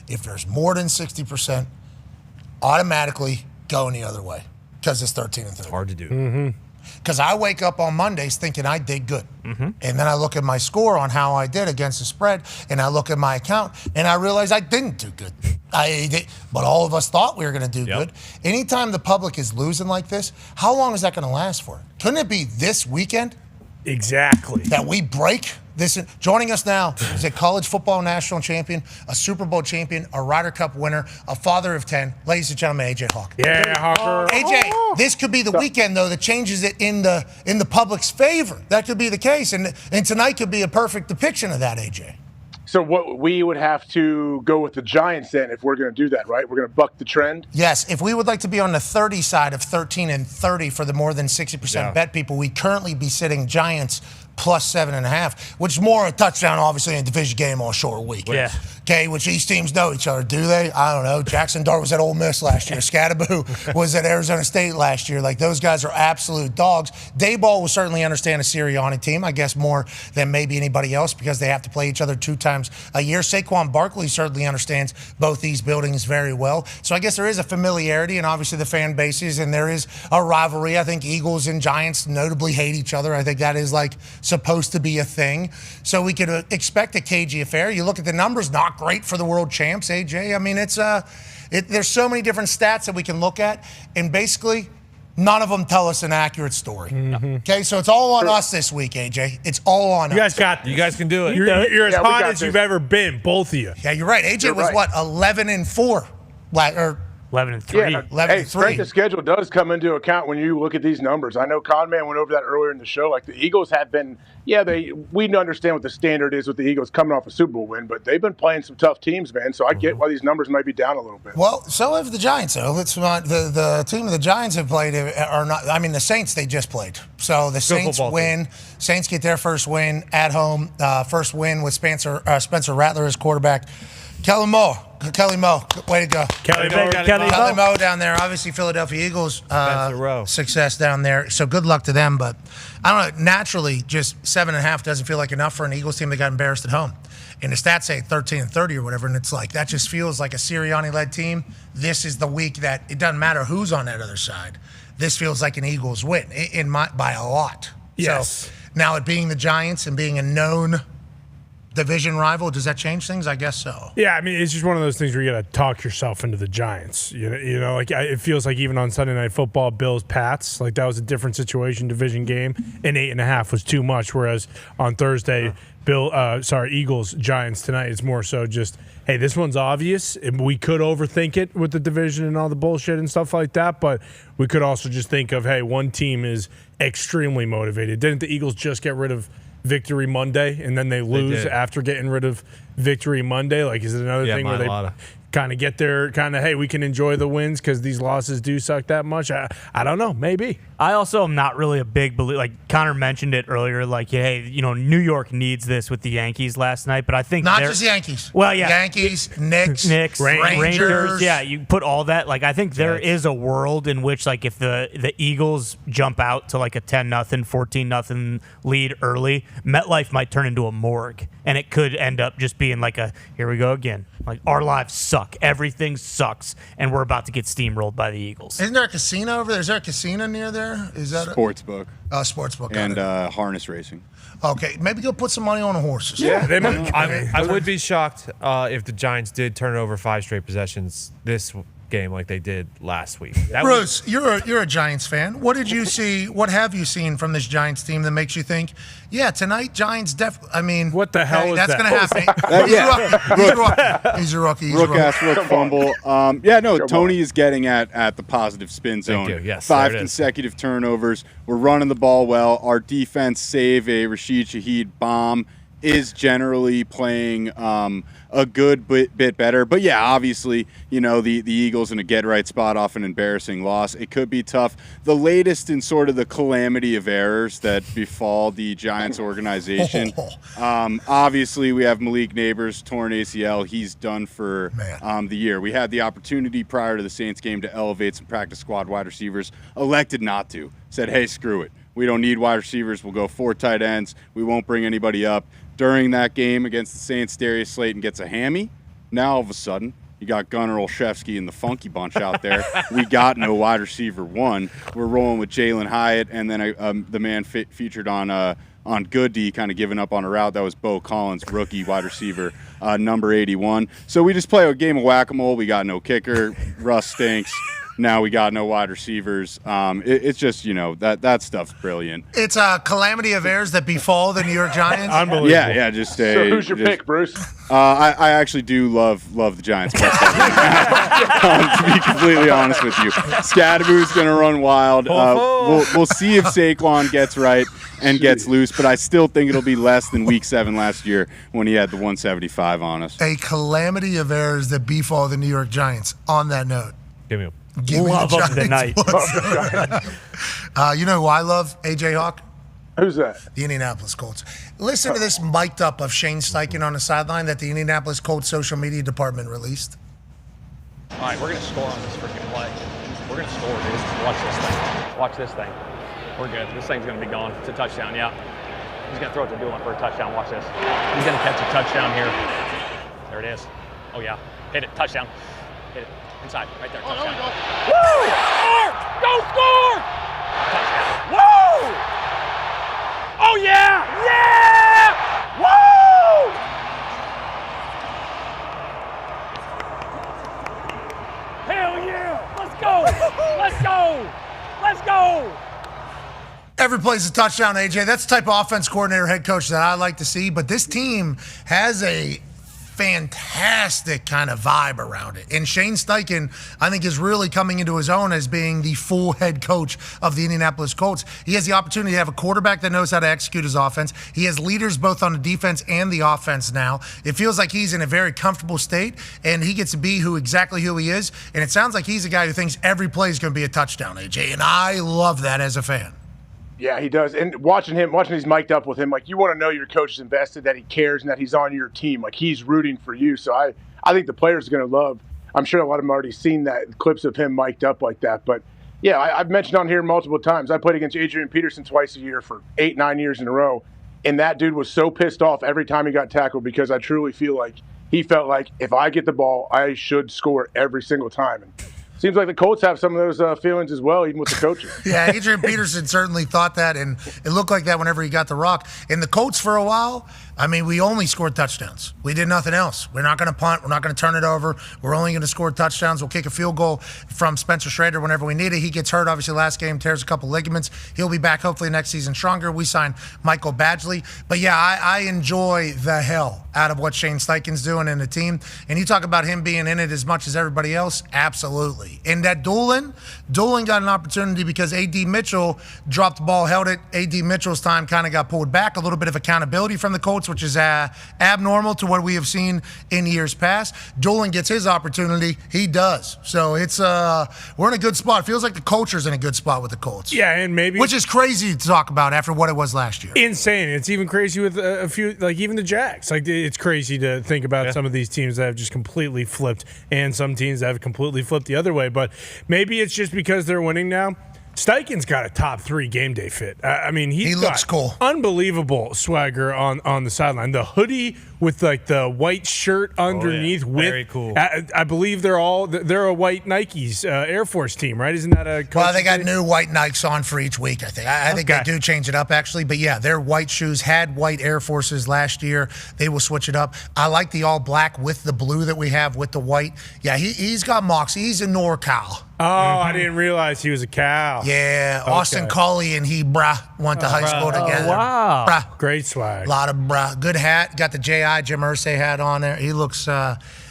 If there's more than 60%, automatically going the other way because it's 13-30. It's hard to do. Because I wake up on Mondays thinking I did good. And then I look at my score on how I did against the spread, and I look at my account, and I realize I didn't do good. But all of us thought we were going to do good. Anytime the public is losing like this, how long is that going to last for? Couldn't it be this weekend? Exactly. That we break this. Joining us now is a college football national champion, a Super Bowl champion, a Ryder Cup winner, a father of 10. Ladies and gentlemen, AJ Hawk. Yeah, Hawker. AJ, this could be the weekend though that changes it in the public's favor. That could be the case, and tonight could be a perfect depiction of that, AJ. So what we would have to go with the Giants then if we're going to do that, right? We're going to buck the trend? Yes. If we would like to be on the 30 side of 13-30 for the more than 60% bet people, we'd currently be sitting Giants plus 7.5, which is more a touchdown, obviously, in a division game on a short week. Yeah. Okay, which these teams know each other, do they? I don't know. Jackson Dart was at Ole Miss last year. Scadaboo was at Arizona State last year. Like, those guys are absolute dogs. Dayball will certainly understand a Sirianni team, I guess, more than maybe anybody else because they have to play each other 2 times a year. Saquon Barkley certainly understands both these buildings very well. So I guess there is a familiarity and obviously the fan bases, and there is a rivalry. I think Eagles and Giants notably hate each other. I think that is like supposed to be a thing. So we could expect a cagey affair. You look at the numbers, not great for the world champs, AJ. I mean, there's so many different stats that we can look at, and basically none of them tell us an accurate story. Okay, so it's all on us this week, AJ. It's all on us. You guys got this. You guys can do it. You're as hot as you've ever been, both of you. Yeah, you're right. AJ was what, 11-4, or 11-3. Yeah, 11-3. hey, strength of schedule does come into account when you look at these numbers. I know Conman went over that earlier in the show. Like the Eagles have been, we understand what the standard is with the Eagles coming off a Super Bowl win, but they've been playing some tough teams, man. So I get why these numbers might be down a little bit. Well, so have the Giants, though. It's not the team of the Giants have played are not. I mean, the Saints they just played. So the Saints win. Saints get their first win at home. First win with Spencer Rattler as quarterback. Kelly Moe, way to go. Kelly Moe down there. Obviously, Philadelphia Eagles success down there. So good luck to them. But I don't know. Naturally, just 7.5 doesn't feel like enough for an Eagles team that got embarrassed at home. And the stats say 13-30 or whatever, and it's like that just feels like a Sirianni-led team. This is the week that it doesn't matter who's on that other side. This feels like an Eagles win by a lot. Yes. So now it being the Giants and being a known division rival, does that change things? I guess so. Yeah, I mean, it's just one of those things where you got to talk yourself into the Giants. You know, like it feels like even on Sunday Night Football, Bills-Pats, like that was a different situation, division game, and 8.5 was too much. Whereas on Thursday, Eagles-Giants tonight, it's more so just, hey, this one's obvious. We could overthink it with the division and all the bullshit and stuff like that, but we could also just think of, hey, one team is extremely motivated. Didn't the Eagles just get rid of Victory Monday, and then they lose after getting rid of Victory Monday? Like, is it another thing where they kind of get their hey, we can enjoy the wins because these losses do suck that much? I don't know. Maybe. I also am not really a big believer. Like Connor mentioned it earlier, like, hey, New York needs this with the Yankees last night, but I think not just Yankees. Well, yeah, Yankees, Knicks, Rangers. Yeah, you put all that. Like, I think there is a world in which, like, if the Eagles jump out to like a 10-0, 14-0 lead early, MetLife might turn into a morgue, and it could end up just being like a here we go again. Like, our lives suck. Everything sucks, and we're about to get steamrolled by the Eagles. Isn't there a casino over there? Is there a casino near there? Is that Sportsbook. Sportsbook. And harness racing. Okay, maybe go put some money on the horses. Yeah, I would be shocked if the Giants did turn over 5 straight possessions this game like they did last week. Bruce, you're a Giants fan. What did you see? What have you seen from this Giants team that makes you think, yeah, tonight Giants what the hell is that's that? Going to happen. He's a rookie. Rook fumble. Tony is getting at the positive spin zone. Thank you. Yes, 5 consecutive turnovers. We're running the ball well. Our defense, save a Rashid Shaheed bomb, is generally playing a good bit better. But yeah, obviously, the Eagles in a get-right spot off an embarrassing loss. It could be tough. The latest in sort of the calamity of errors that befall the Giants organization. Obviously, we have Malik Neighbors, torn ACL. He's done for the year. We had the opportunity prior to the Saints game to elevate some practice squad wide receivers. Elected not to. Said, hey, screw it. We don't need wide receivers. We'll go 4 tight ends. We won't bring anybody up. During that game against the Saints, Darius Slayton gets a hammy. Now, all of a sudden, you got Gunnar Olszewski and the Funky Bunch out there. We got no wide receiver 1. We're rolling with Jalen Hyatt, and then the man featured on Good D, kind of giving up on a route. That was Bo Collins, rookie wide receiver, number 81. So we just play a game of whack-a-mole. We got no kicker. Russ stinks. Now we got no wide receivers. It's just, that stuff's brilliant. It's a calamity of errors that befall the New York Giants. Unbelievable. Yeah. So who's your pick, Bruce? I actually do love the Giants. To be completely honest with you, Scadaboo's going to run wild. We'll see if Saquon gets right and gets loose, but I still think it'll be less than Week 7 last year when he had the 175 on us. A calamity of errors that befall the New York Giants. On that note, give me love of the night. You know who I love? AJ Hawk. Who's that? The Indianapolis Colts. Listen to this mic'd up of Shane Steichen on the sideline that the Indianapolis Colts social media department released. All right, we're going to score on this freaking play. We're going to score, dude. Watch this thing. Watch this thing. We're good. This thing's going to be gone. It's a touchdown, yeah. He's going to throw it to Doolin for a touchdown. Watch this. He's going to catch a touchdown here. There it is. Oh, yeah. Hit it. Touchdown. Hit it. Inside. Right there. Touchdown. Woo! Score! Go score! Touchdown. Woo! Oh, yeah! Yeah! Woo! Hell yeah! Let's go! Let's go! Let's go! every play's a touchdown, AJ. That's the type of offense coordinator, head coach that I like to see. But this team has a fantastic kind of vibe around it. And Shane Steichen, I think, is really coming into his own as being the full head coach of the Indianapolis Colts. He has the opportunity to have a quarterback that knows how to execute his offense. He has leaders both on the defense and the offense now. It feels like he's in a very comfortable state, and he gets to be exactly who he is. And it sounds like he's a guy who thinks every play is going to be a touchdown, AJ. And I love that as a fan. Yeah, he does. And watching he's mic'd up with him, like, you want to know your coach is invested, that he cares, and that he's on your team. Like, he's rooting for you. So I think the players are going to love. I'm sure a lot of them already seen that clips of him mic'd up like that. But, yeah, I've mentioned on here multiple times, I played against Adrian Peterson twice a year for 8-9 years in a row. And that dude was so pissed off every time he got tackled because I truly feel like he felt like if I get the ball, I should score every single time. And seems like the Colts have some of those feelings as well, even with the coaches. Yeah, Adrian Peterson certainly thought that, and it looked like that whenever he got the rock. And the Colts, for a while, I mean, we only scored touchdowns. We did nothing else. We're not going to punt. We're not going to turn it over. We're only going to score touchdowns. We'll kick a field goal from Spencer Schrader whenever we need it. He gets hurt, obviously, last game, tears a couple ligaments. He'll be back hopefully next season stronger. We signed Michael Badgley. But, yeah, I enjoy the hell out of what Shane Steichen's doing in the team. And you talk about him being in it as much as everybody else, absolutely. And that Doolin got an opportunity because A.D. Mitchell dropped the ball, held it. A.D. Mitchell's time kind of got pulled back. A little bit of accountability from the Colts, which is abnormal to what we have seen in years past. Doolin gets his opportunity. He does. So it's we're in a good spot. It feels like the culture's in a good spot with the Colts. Yeah, and maybe, which is crazy to talk about after what it was last year. Insane. It's even crazy with a few, like even the Jags. Like, it's crazy to think about some of these teams that have just completely flipped, and some teams that have completely flipped the other way. But maybe it's just because they're winning now. Steichen's got a top 3 game day fit. I mean, he looks cool. Unbelievable swagger on the sideline. The hoodie with like the white shirt underneath. Very cool. I believe they're a white Nikes Air Force team, right? Isn't that a? Well, they got new white Nikes on for each week. I think. I think they do change it up actually. But yeah, their white shoes had white Air Forces last year. They will switch it up. I like the all black with the blue that we have with the white. Yeah, he's got moxie. He's a NorCal. Oh, I didn't realize he was a Cal. Yeah, okay. Austin Coley and he, went to high school together. Wow. Brah. Great swag. A lot of good hat. Got the Jim Irsay hat on there. He looks,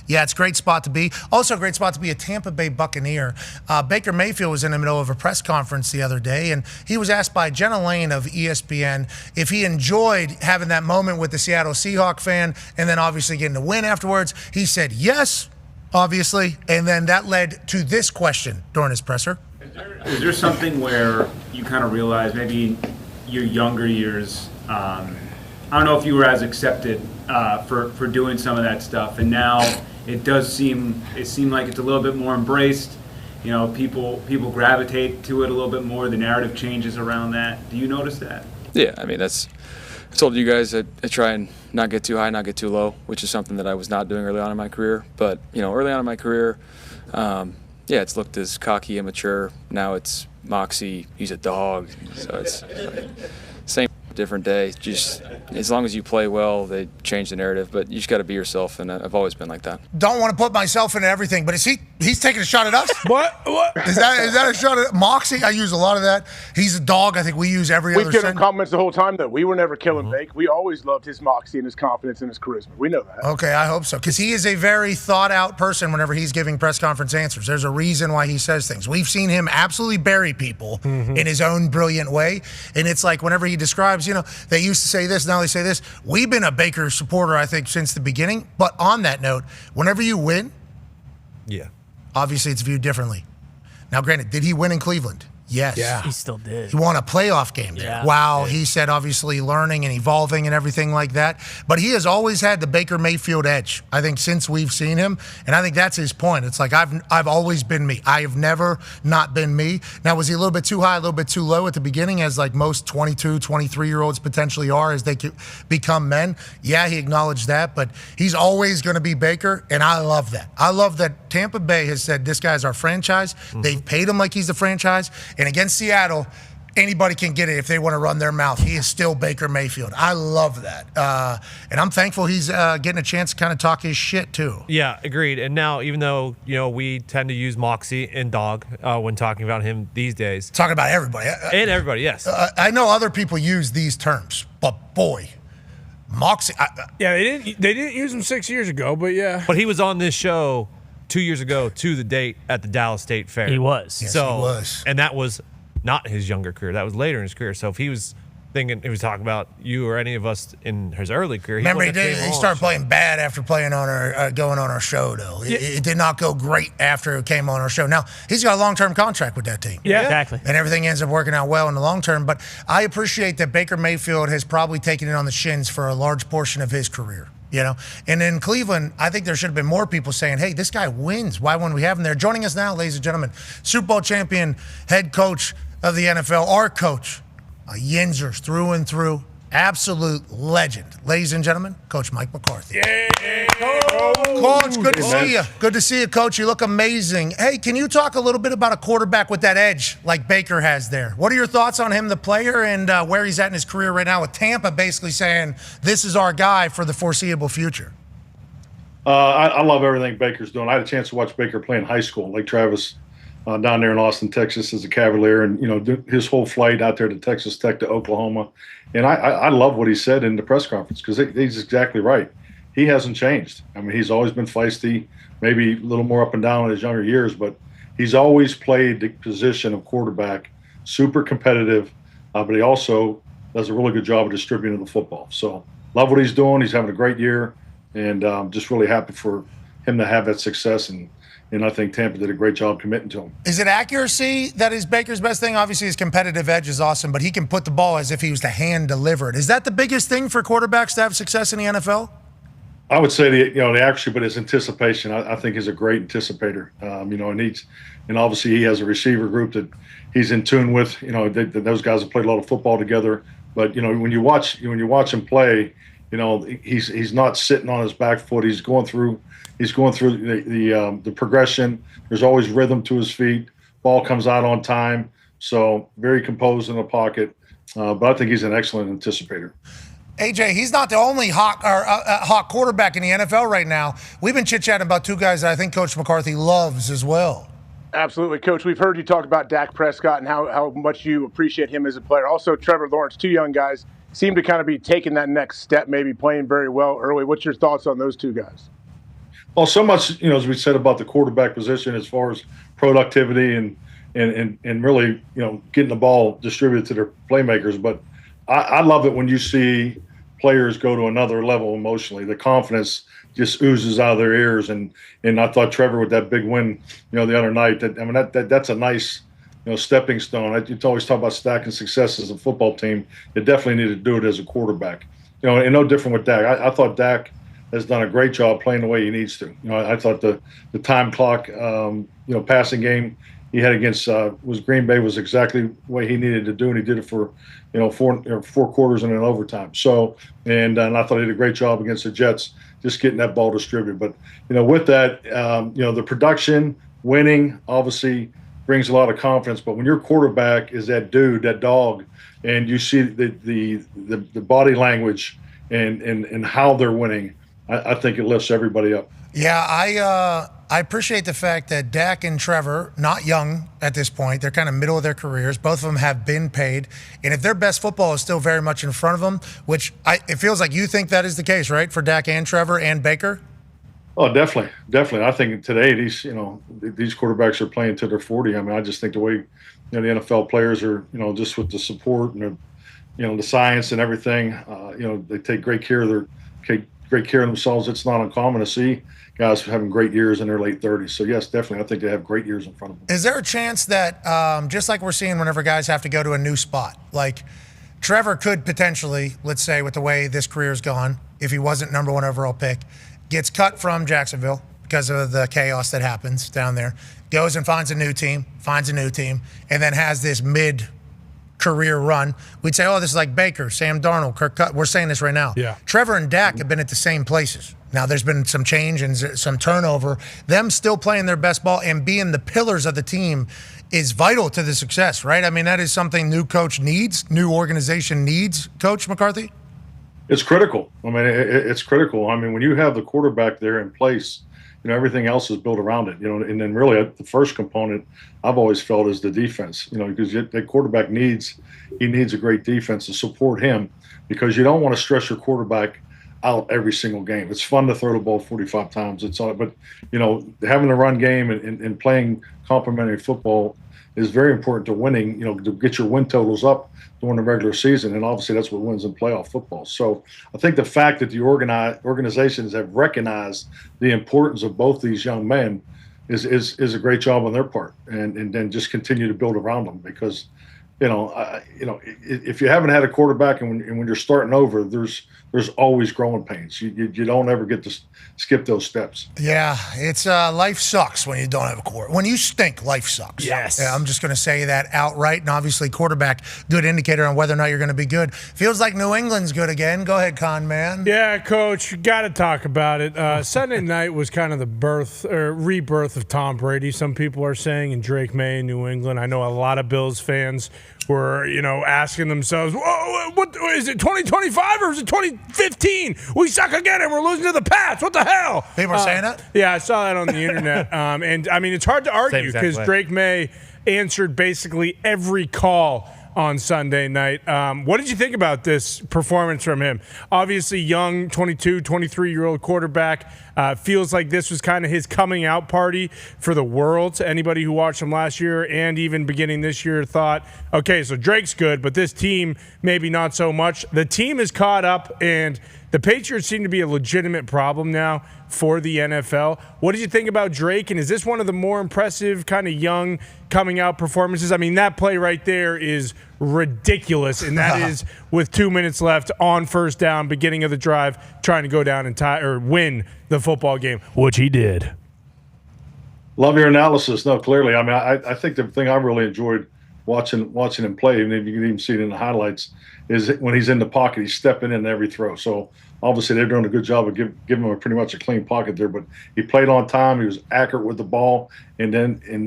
it's a great spot to be. Also a great spot to be a Tampa Bay Buccaneer. Baker Mayfield was in the middle of a press conference the other day, and he was asked by Jenna Lane of ESPN if he enjoyed having that moment with the Seattle Seahawks fan and then obviously getting the win afterwards. He said yes, obviously, and then that led to this question during his presser. Is there something where you kind of realize maybe your younger years, I don't know if you were as accepted for doing some of that stuff, and now it seemed like it's a little bit more embraced. You know, people gravitate to it a little bit more. The narrative changes around that. Do you notice that? Yeah, I mean, I told you guys I try and not get too high, not get too low, which is something that I was not doing early on in my career. But, early on in my career, it's looked as cocky, immature. Now it's moxie, he's a dog. So it's same, different day. Just as long as you play well, they change the narrative. But you just got to be yourself, and I've always been like that. Don't want to put myself into everything, but he's taking a shot at us? What? Is that a shot at moxie? I use a lot of that. He's a dog. I think we use every other We've given him compliments the whole time, though. We were never killing Bake. We always loved his moxie and his confidence and his charisma. We know that. Okay, I hope so, because he is a very thought-out person whenever he's giving press conference answers. There's a reason why he says things. We've seen him absolutely bury people in his own brilliant way, and it's like whenever he describes, they used to say this, now they say this. We've been a Baker supporter, I think, since the beginning, but on that note, whenever you win, obviously it's viewed differently. Now, granted, did he win in Cleveland? Yes. Yeah. He still did. He won a playoff game there. Yeah. Wow. He said obviously learning and evolving and everything like that. But he has always had the Baker Mayfield edge, I think, since we've seen him. And I think that's his point. It's like I've always been me. I have never not been me. Now, was he a little bit too high, a little bit too low at the beginning, as like most 22, 23-year-olds potentially are as they become men? Yeah, he acknowledged that. But he's always going to be Baker, and I love that. I love that Tampa Bay has said this guy's our franchise. They've paid him like he's the franchise. And against Seattle, anybody can get it if they want to run their mouth. He is still Baker Mayfield. I love that. And I'm thankful he's getting a chance to kind of talk his shit, too. Yeah, agreed. And now, even though, we tend to use Moxie and Dog when talking about him these days. Talking about everybody. And everybody, yes. I know other people use these terms, but boy, Moxie. Yeah, they didn't use him 6 years ago, but yeah. But he was on this show 2 years ago to the date at the Dallas State Fair. He was. Yes, he was. And that was not his younger career. That was later in his career. So if he was talking about you or any of us in his early career. Remember, he started playing bad after playing on going on our show, though. It did not go great after it came on our show. Now, he's got a long-term contract with that team. Yeah, exactly. And everything ends up working out well in the long term. But I appreciate that Baker Mayfield has probably taken it on the shins for a large portion of his career. And in Cleveland, I think there should have been more people saying, hey, this guy wins. Why wouldn't we have him there? Joining us now, ladies and gentlemen, Super Bowl champion, head coach of the NFL, our coach, a Yinzers through and through, absolute legend. Ladies and gentlemen, Coach Mike McCarthy. Coach, good to see you. Good to see you, Coach. You look amazing. Hey, can you talk a little bit about a quarterback with that edge like Baker has there? What are your thoughts on him, the player, and where he's at in his career right now with Tampa basically saying, this is our guy for the foreseeable future? I love everything Baker's doing. I had a chance to watch Baker play in high school, like Travis, down there in Austin, Texas, as a Cavalier, and his whole flight out there to Texas Tech to Oklahoma. And I love what he said in the press conference because he's exactly right. He hasn't changed. I mean, he's always been feisty, maybe a little more up and down in his younger years, but he's always played the position of quarterback, super competitive, but he also does a really good job of distributing the football. So love what he's doing. He's having a great year, and just really happy for him to have that success. And I think Tampa did a great job committing to him. Is it accuracy that is Baker's best thing? Obviously, his competitive edge is awesome, but he can put the ball as if he was to hand deliver it. Is that the biggest thing for quarterbacks to have success in the NFL? I would say the accuracy, but his anticipation, I think, is a great anticipator. And obviously he has a receiver group that he's in tune with. Those guys have played a lot of football together. But when you watch him play, he's not sitting on his back foot. He's going through the progression. There's always rhythm to his feet. Ball comes out on time. So very composed in the pocket. But I think he's an excellent anticipator. AJ, he's not the only hot quarterback in the NFL right now. We've been chit-chatting about two guys that I think Coach McCarthy loves as well. Absolutely, Coach. We've heard you talk about Dak Prescott and how much you appreciate him as a player. Also, Trevor Lawrence, two young guys, seem to kind of be taking that next step, maybe playing very well early. What's your thoughts on those two guys? Well, so much, as we said about the quarterback position as far as productivity and really, getting the ball distributed to their playmakers. But I love it when you see players go to another level emotionally. The confidence just oozes out of their ears. And I thought Trevor with that big win, the other night, that's a nice, stepping stone. You always talk about stacking success as a football team. You definitely need to do it as a quarterback. And no different with Dak. I thought Dak has done a great job playing the way he needs to. I thought the time clock, passing game he had against was Green Bay was exactly the way he needed to do, and he did it for four quarters and an overtime. So and I thought he did a great job against the Jets, just getting that ball distributed. But with that, the production, winning obviously brings a lot of confidence. But when your quarterback is that dude, that dog, and you see the body language and how they're winning, I think it lifts everybody up. Yeah, I appreciate the fact that Dak and Trevor, not young at this point, they're kind of middle of their careers. Both of them have been paid. And if their best football is still very much in front of them, which it feels like you think that is the case, right, for Dak and Trevor and Baker? Oh, definitely. I think today these quarterbacks are playing to their 40. I mean, I just think the way the NFL players are, just with the support and the science and everything, they take great care of themselves. It's not uncommon to see guys having great years in their late 30s. So, yes, definitely. I think they have great years in front of them. Is there a chance that, just like we're seeing whenever guys have to go to a new spot, like Trevor could potentially, let's say with the way this career's gone, if he wasn't number one overall pick, gets cut from Jacksonville because of the chaos that happens down there, goes and finds a new team, and then has this mid-career run. We'd say, oh, this is like Baker, Sam Darnold, Kirk Cousins. We're saying this right now. Yeah. Trevor and Dak have been at the same places, Now, there's been some change and some turnover. Them still playing their best ball and being the pillars of the team is vital to the success, right? I mean, that is something new coach needs, new organization needs, Coach McCarthy? It's critical. I mean, it's critical. I mean, when you have the quarterback there in place, everything else is built around it, and then really the first component I've always felt is the defense, because the quarterback needs a great defense to support him, because you don't want to stress your quarterback out every single game. It's fun to throw the ball 45 times. But having the run game and playing complementary football is very important to winning, to get your win totals up during the regular season. And obviously that's what wins in playoff football. So I think the fact that the organizations have recognized the importance of both these young men is a great job on their part, and then just continue to build around them, because if you haven't had a quarterback and when you're starting over, there's always growing pains. You don't ever get to skip those steps. Yeah, it's life sucks when you don't have a quarterback. When you stink, life sucks. Yes. Yeah, I'm just going to say that outright. And obviously, quarterback, good indicator on whether or not you're going to be good. Feels like New England's good again. Go ahead, Con Man. Yeah, Coach, you got to talk about it. Sunday night was kind of the rebirth of Tom Brady, some people are saying, and Drake May in New England. I know a lot of Bills fans were, asking themselves, whoa, what is it, 2025 or is it 2015? We suck again and we're losing to the Pats. What the hell? People are saying that? Yeah, I saw that on the internet. And, I mean, it's hard to argue because Drake May answered basically every call on Sunday night. What did you think about this performance from him? Obviously, young 22, 23-year-old quarterback. Feels like this was kind of his coming out party for the world. To anybody who watched him last year and even beginning this year thought, okay, so Drake's good, but this team maybe not so much. The team is caught up, and the Patriots seem to be a legitimate problem now for the NFL. What did you think about Drake, and is this one of the more impressive kind of young coming out performances? I mean, that play right there is ridiculous, and that is with 2 minutes left on first down, beginning of the drive, trying to go down and tie or win the football game, which he did. Love your analysis. No, clearly. I mean, I think the thing I really enjoyed watching him play, and you can even see it in the highlights, is when he's in the pocket, he's stepping in every throw. So obviously they're doing a good job of giving him pretty much a clean pocket there. But he played on time. He was accurate with the ball, and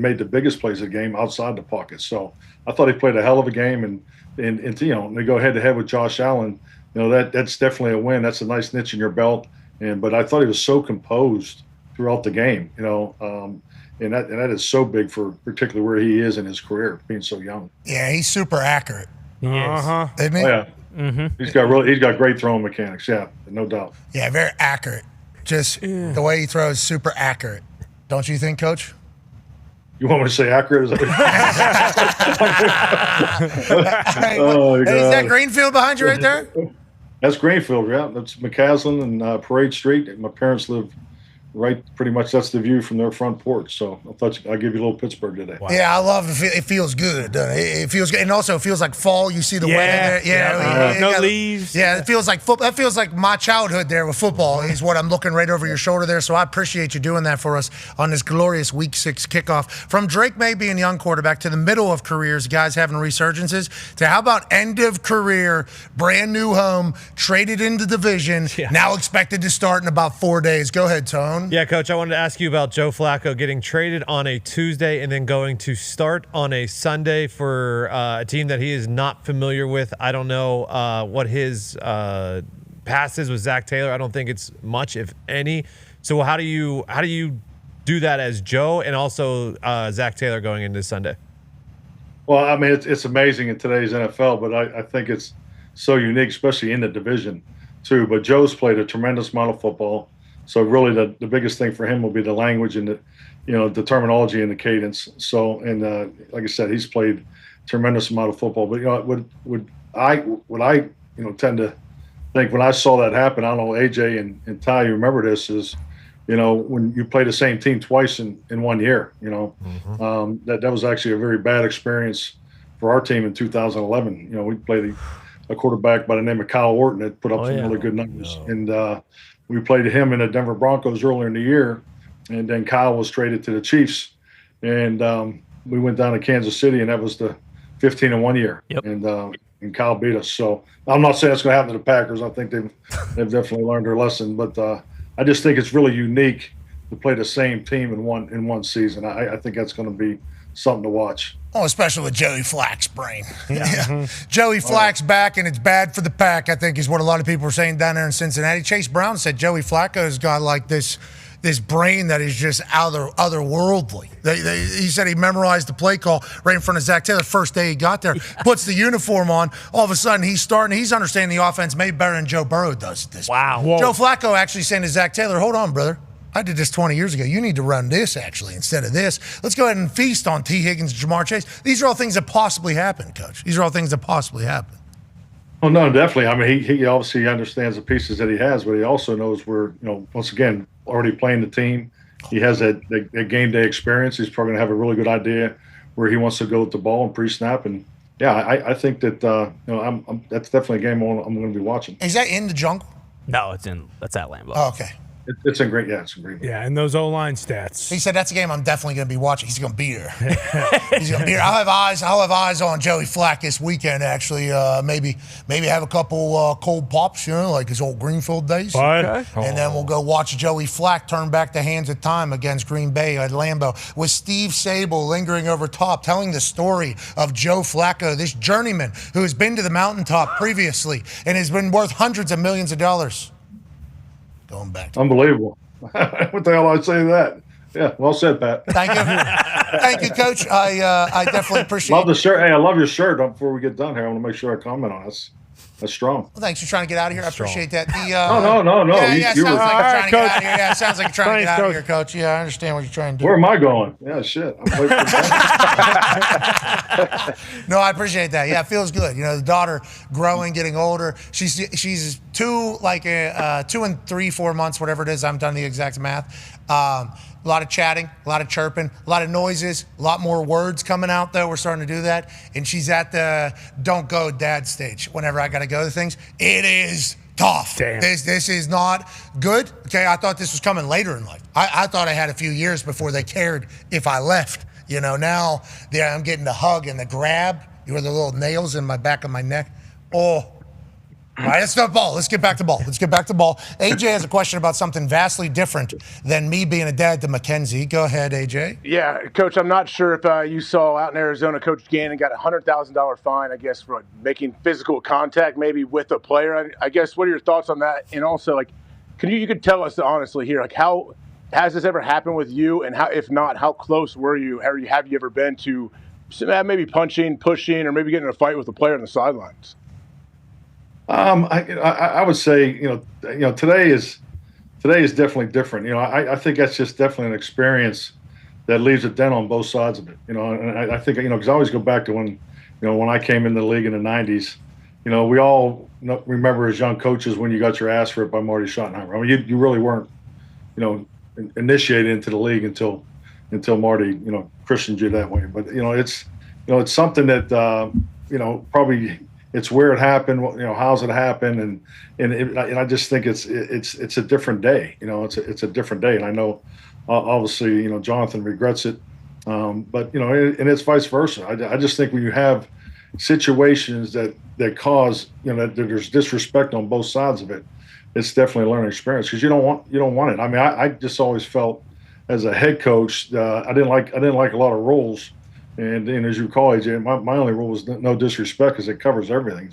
made the biggest plays of the game outside the pocket. So I thought he played a hell of a game. And they go head to head with Josh Allen. That's definitely a win. That's a nice niche in your belt. But I thought he was so composed throughout the game. And that is so big for particularly where he is in his career, being so young. Yeah, he's super accurate. Uh-huh. Isn't he? Oh, yeah. Mm-hmm. He's got great throwing mechanics. Yeah, no doubt. Yeah, very accurate. Just the way he throws, super accurate. Don't you think, Coach? You want me to say accurate? Hey, is that Greenfield behind you right there? That's Greenfield, yeah. That's McCaslin and Parade Street. My parents live right, pretty much that's the view from their front porch. So I thought I'd give you a little Pittsburgh today. Wow. Yeah, I love it. It feels good, doesn't it? It feels good. And also it feels like fall. You see the weather there. Yeah. No leaves. Yeah, it feels like football. That feels like my childhood there with football is what I'm looking right over your shoulder there. So I appreciate you doing that for us on this glorious Week 6 kickoff. From Drake May being young quarterback to the middle of careers, guys having resurgences, to how about end of career, brand new home, traded into division, now expected to start in about 4 days. Go ahead, Tone. Yeah, Coach, I wanted to ask you about Joe Flacco getting traded on a Tuesday and then going to start on a Sunday for a team that he is not familiar with. I don't know what his past is with Zach Taylor. I don't think it's much, if any. So how do you do that as Joe and also Zach Taylor going into Sunday? Well, I mean, it's amazing in today's NFL, but I think it's so unique, especially in the division too. But Joe's played a tremendous amount of football. So really the biggest thing for him will be the language and the terminology and the cadence. So, and like I said, he's played a tremendous amount of football. But, what I tend to think when I saw that happen, I don't know, AJ and Ty, you remember this, is, when you play the same team twice in 1 year, that was actually a very bad experience for our team in 2011. We played a quarterback by the name of Kyle Orton that put up some really good numbers. And we played him in the Denver Broncos earlier in the year, and then Kyle was traded to the Chiefs, and we went down to Kansas City, and that was the 15-1 year. Yep. And Kyle beat us. So I'm not saying it's going to happen to the Packers. I think they've definitely learned their lesson, but I just think it's really unique to play the same team in one season. I think that's going to be something to watch. Oh, especially with Joey Flack's brain. Yeah. Joey Flack's back, and it's bad for the pack, I think, is what a lot of people are saying down there in Cincinnati. Chase Brown said Joey Flacco's got like this brain that is just otherworldly. He said he memorized the play call right in front of Zach Taylor first day he got there, puts the uniform on. All of a sudden, he's understanding the offense maybe better than Joe Burrow does at this point. Whoa. Joe Flacco actually saying to Zach Taylor, hold on, brother. I did this 20 years ago. You need to run this, actually, instead of this. Let's go ahead and feast on T. Higgins and Jamar Chase. These are all things that possibly happen, Coach. These are all things that possibly happen. Oh, no, definitely. I mean, he obviously understands the pieces that he has, but he also knows we're, once again, already playing the team. He has that game day experience. He's probably going to have a really good idea where he wants to go with the ball and pre-snap. And, yeah, I think that, that's definitely a game I'm going to be watching. Is that in the jungle? No, that's at Lambeau. Oh, okay. It's a great, it's a great game. Yeah, and those O-line stats. He said that's a game I'm definitely going to be watching. He's going to be there. He's going to be there. I'll have eyes on Joey Flack this weekend. Actually, maybe have a couple cold pops, like his old Greenfield days. Okay. And then we'll go watch Joey Flack turn back the hands of time against Green Bay at Lambeau with Steve Sable lingering over top, telling the story of Joe Flacco, this journeyman who has been to the mountaintop previously and has been worth hundreds of millions of dollars. Going back. Unbelievable. What the hell I say to that? Yeah, well said, Pat. Thank you. Thank you, Coach. I definitely appreciate it. Love the shirt. Hey, I love your shirt. Before we get done here, I want to make sure I comment on it. That's strong. Well, thanks for trying to get out of here. I appreciate that. No. Yeah, You sounds like were- you're trying to get out of here. Yeah, it sounds like you're trying to get out of here, Coach. Yeah, I understand what you're trying to do. Where am I going? Yeah, shit. I'm waiting for that. No, I appreciate that. Yeah, it feels good. The daughter growing, getting older. She's 2 and 3, 4 months, whatever it is. I haven't done the exact math. A lot of chatting, a lot of chirping, a lot of noises, a lot more words coming out, though. We're starting to do that. And she's at the don't go dad stage whenever I got to go to things. It is tough. Damn. This is not good. Okay, I thought this was coming later in life. I thought I had a few years before they cared if I left. Now I'm getting the hug and the grab. You were the little nails in my back of my neck. Oh. All right, let's start ball. Let's get back to ball. AJ has a question about something vastly different than me being a dad to Mackenzie. Go ahead, AJ. Yeah, Coach, I'm not sure if you saw out in Arizona, Coach Gannon got a $100,000 fine, I guess, for making physical contact maybe with a player. I guess, what are your thoughts on that? And also, you could tell us honestly here, how has this ever happened with you? And how, if not, how close were you? Have you ever been to maybe punching, pushing, or maybe getting in a fight with a player on the sidelines? I would say today is definitely different. I think that's just definitely an experience that leaves a dent on both sides of it. And I think because I always go back to when I came in the league in the '90s. We all remember as young coaches when you got your ass ripped by Marty Schottenheimer. I mean, you really weren't initiated into the league until Marty christened you that way. But it's something that probably. It's where it happened, how's it happen, and I just think it's a different day. It's a different day, and I know obviously Jonathan regrets it, but and it's vice versa. I just think when you have situations that cause that there's disrespect on both sides of it, it's definitely a learning experience because you don't want it. I mean, I just always felt as a head coach I didn't like a lot of roles. And as you recall, AJ, my only rule was no disrespect because it covers everything.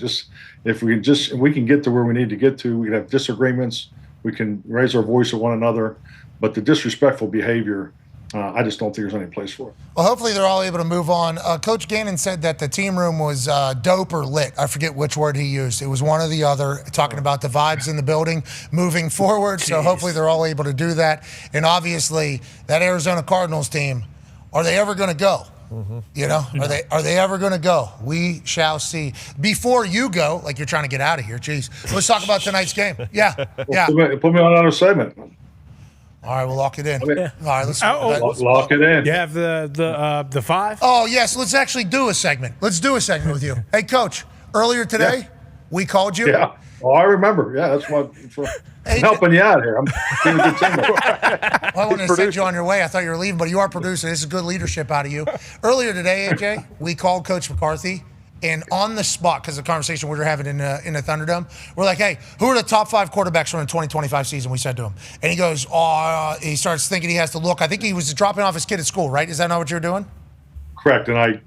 If we can get to where we need to get to, we can have disagreements, we can raise our voice at one another, but the disrespectful behavior, I just don't think there's any place for it. Well, hopefully they're all able to move on. Coach Gannon said that the team room was dope or lit. I forget which word he used. It was one or the other, talking about the vibes in the building moving forward. Jeez. So hopefully they're all able to do that. And obviously that Arizona Cardinals team, are they ever going to go? Mm-hmm. Are they ever going to go? We shall see. Before you go, like you're trying to get out of here, geez, let's talk about tonight's game. Yeah. Put me on another segment. All right, we'll lock it in. Okay. All right, let's lock it in. You have the 5? Oh yes, let's actually do a segment. Let's do a segment with you. Hey, Coach. Earlier today, we called you. Yeah. Oh, I remember. Yeah, that's what. I'm helping you out here. I'm being a good teammate. Well, I wanted to send you on your way. I thought you were leaving, but you are producing. This is good leadership out of you. Earlier today, AJ, we called Coach McCarthy, And on the spot, because the conversation we were having in the Thunderdome, we're like, hey, who are the top 5 quarterbacks from the 2025 season? We said to him. And he goes, he starts thinking he has to look. I think he was dropping off his kid at school, right? Is that not what you were doing? Correct. And I,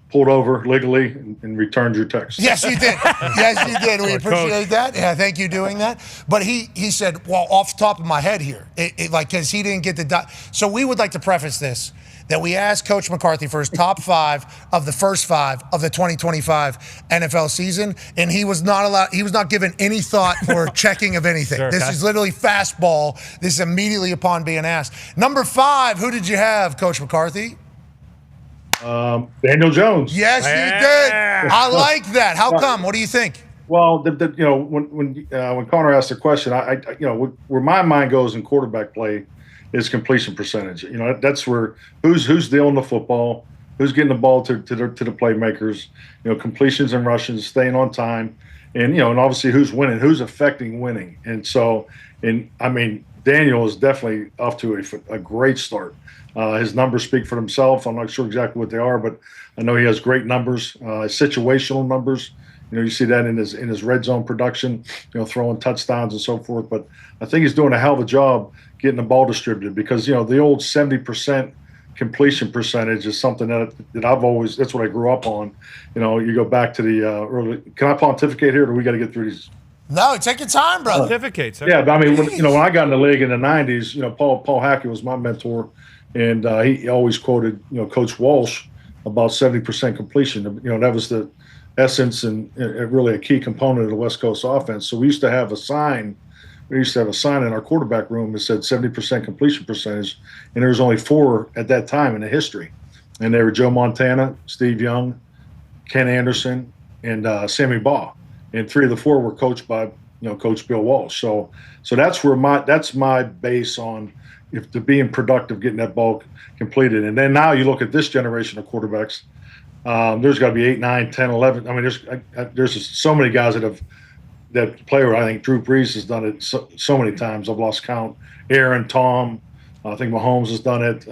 pulled over legally and returned your text. Yes, you did. Yes, you did. We appreciate that. Yeah, thank you doing that. But he said, well, off the top of my head here, because he didn't get the so we would like to preface this, that we asked Coach McCarthy for his top 5 of the first 5 of the 2025 NFL season, and he was not given any thought or checking of anything. Sure, this is literally fastball. This is immediately upon being asked. Number 5, who did you have, Coach McCarthy? Daniel Jones. Yes, you did. I like that. How come? What do you think? Well, when Connor asked the question, where my mind goes in quarterback play is completion percentage. That's where who's dealing the football, who's getting the ball to the playmakers. Completions and rushes, staying on time, and and obviously who's winning, who's affecting winning. And so, Daniel is definitely off to a great start. His numbers speak for themselves. I'm not sure exactly what they are, but I know he has great numbers, situational numbers. You see that in his red zone production, throwing touchdowns and so forth. But I think he's doing a hell of a job getting the ball distributed because, the old 70% completion percentage is something that I've always, that's what I grew up on. You go back to the early, can I pontificate here or do we got to get through these? No, take your time, brother. Pontificate. Yeah, but when I got in the league in the 90s, Paul Hackett was my mentor. And he always quoted, Coach Walsh about 70% completion. That was the essence and really a key component of the West Coast offense. So we used to have a sign. We used to have a sign in our quarterback room that said 70% completion percentage, and there was only 4 at that time in the history. And they were Joe Montana, Steve Young, Ken Anderson, and Sammy Baugh. And 3 of the 4 were coached by, Coach Bill Walsh. So that's my base on to being productive, getting that ball completed. And then now you look at this generation of quarterbacks, there's got to be 8, 9, 10, 11. There's so many guys that play where I think Drew Brees has done it so many times. I've lost count. Aaron, Tom, I think Mahomes has done it.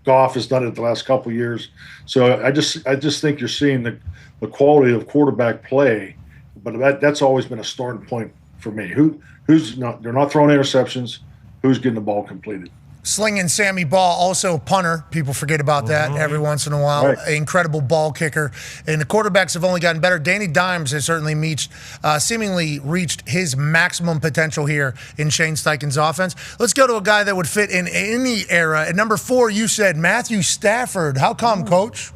Goff has done it the last couple of years. So I just think you're seeing the quality of quarterback play, but that's always been a starting point for me. They're not throwing interceptions. Who's getting the ball completed? Slinging Sammy Baugh, also a punter. People forget about that every once in a while. Right. Incredible ball kicker. And the quarterbacks have only gotten better. Danny Dimes has certainly seemingly reached his maximum potential here in Shane Steichen's offense. Let's go to a guy that would fit in any era. At number 4, you said Matthew Stafford. How come, Coach?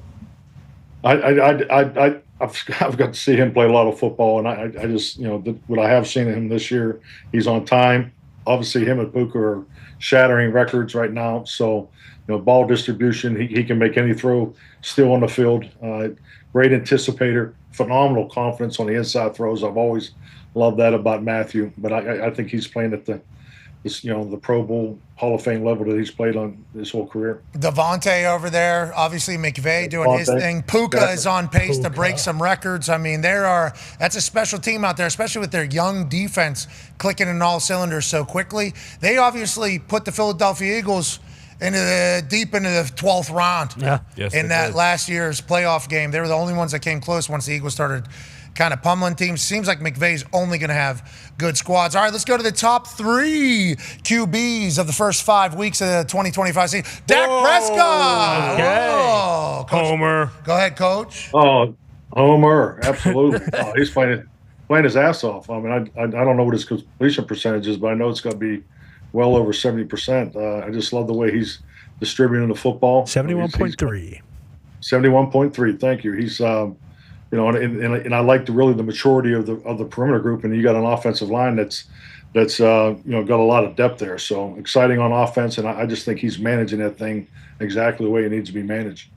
I've got to see him play a lot of football, and I just what I have seen of him this year, he's on time. Obviously, him and Puka are shattering records right now. So, ball distribution, he can make any throw still on the field. Great anticipator, phenomenal confidence on the inside throws. I've always loved that about Matthew. But I think he's playing at the Pro Bowl Hall of Fame level that he's played on his whole career. Devontae over there, obviously McVay doing his thing. Puka is on pace to break some records. That's a special team out there, especially with their young defense clicking in all cylinders so quickly. They obviously put the Philadelphia Eagles deep into the 12th round in that last year's playoff game. They were the only ones that came close once the Eagles started kind of pummeling teams. Seems like McVay's only going to have good squads. All right, let's go to the top 3 QBs of the first 5 weeks of the 2025 season. Dak Prescott. Okay. Oh, Homer. Go ahead, Coach. Oh, Homer, absolutely. He's playing his ass off. I don't know what his completion percentage is, but I know it's going to be well over 70%. I just love the way he's distributing the football. 71.3. 71.3. Thank you. He's and I like the maturity of the perimeter group, and you got an offensive line that's got a lot of depth there. So exciting on offense, and I just think he's managing that thing exactly the way it needs to be managed.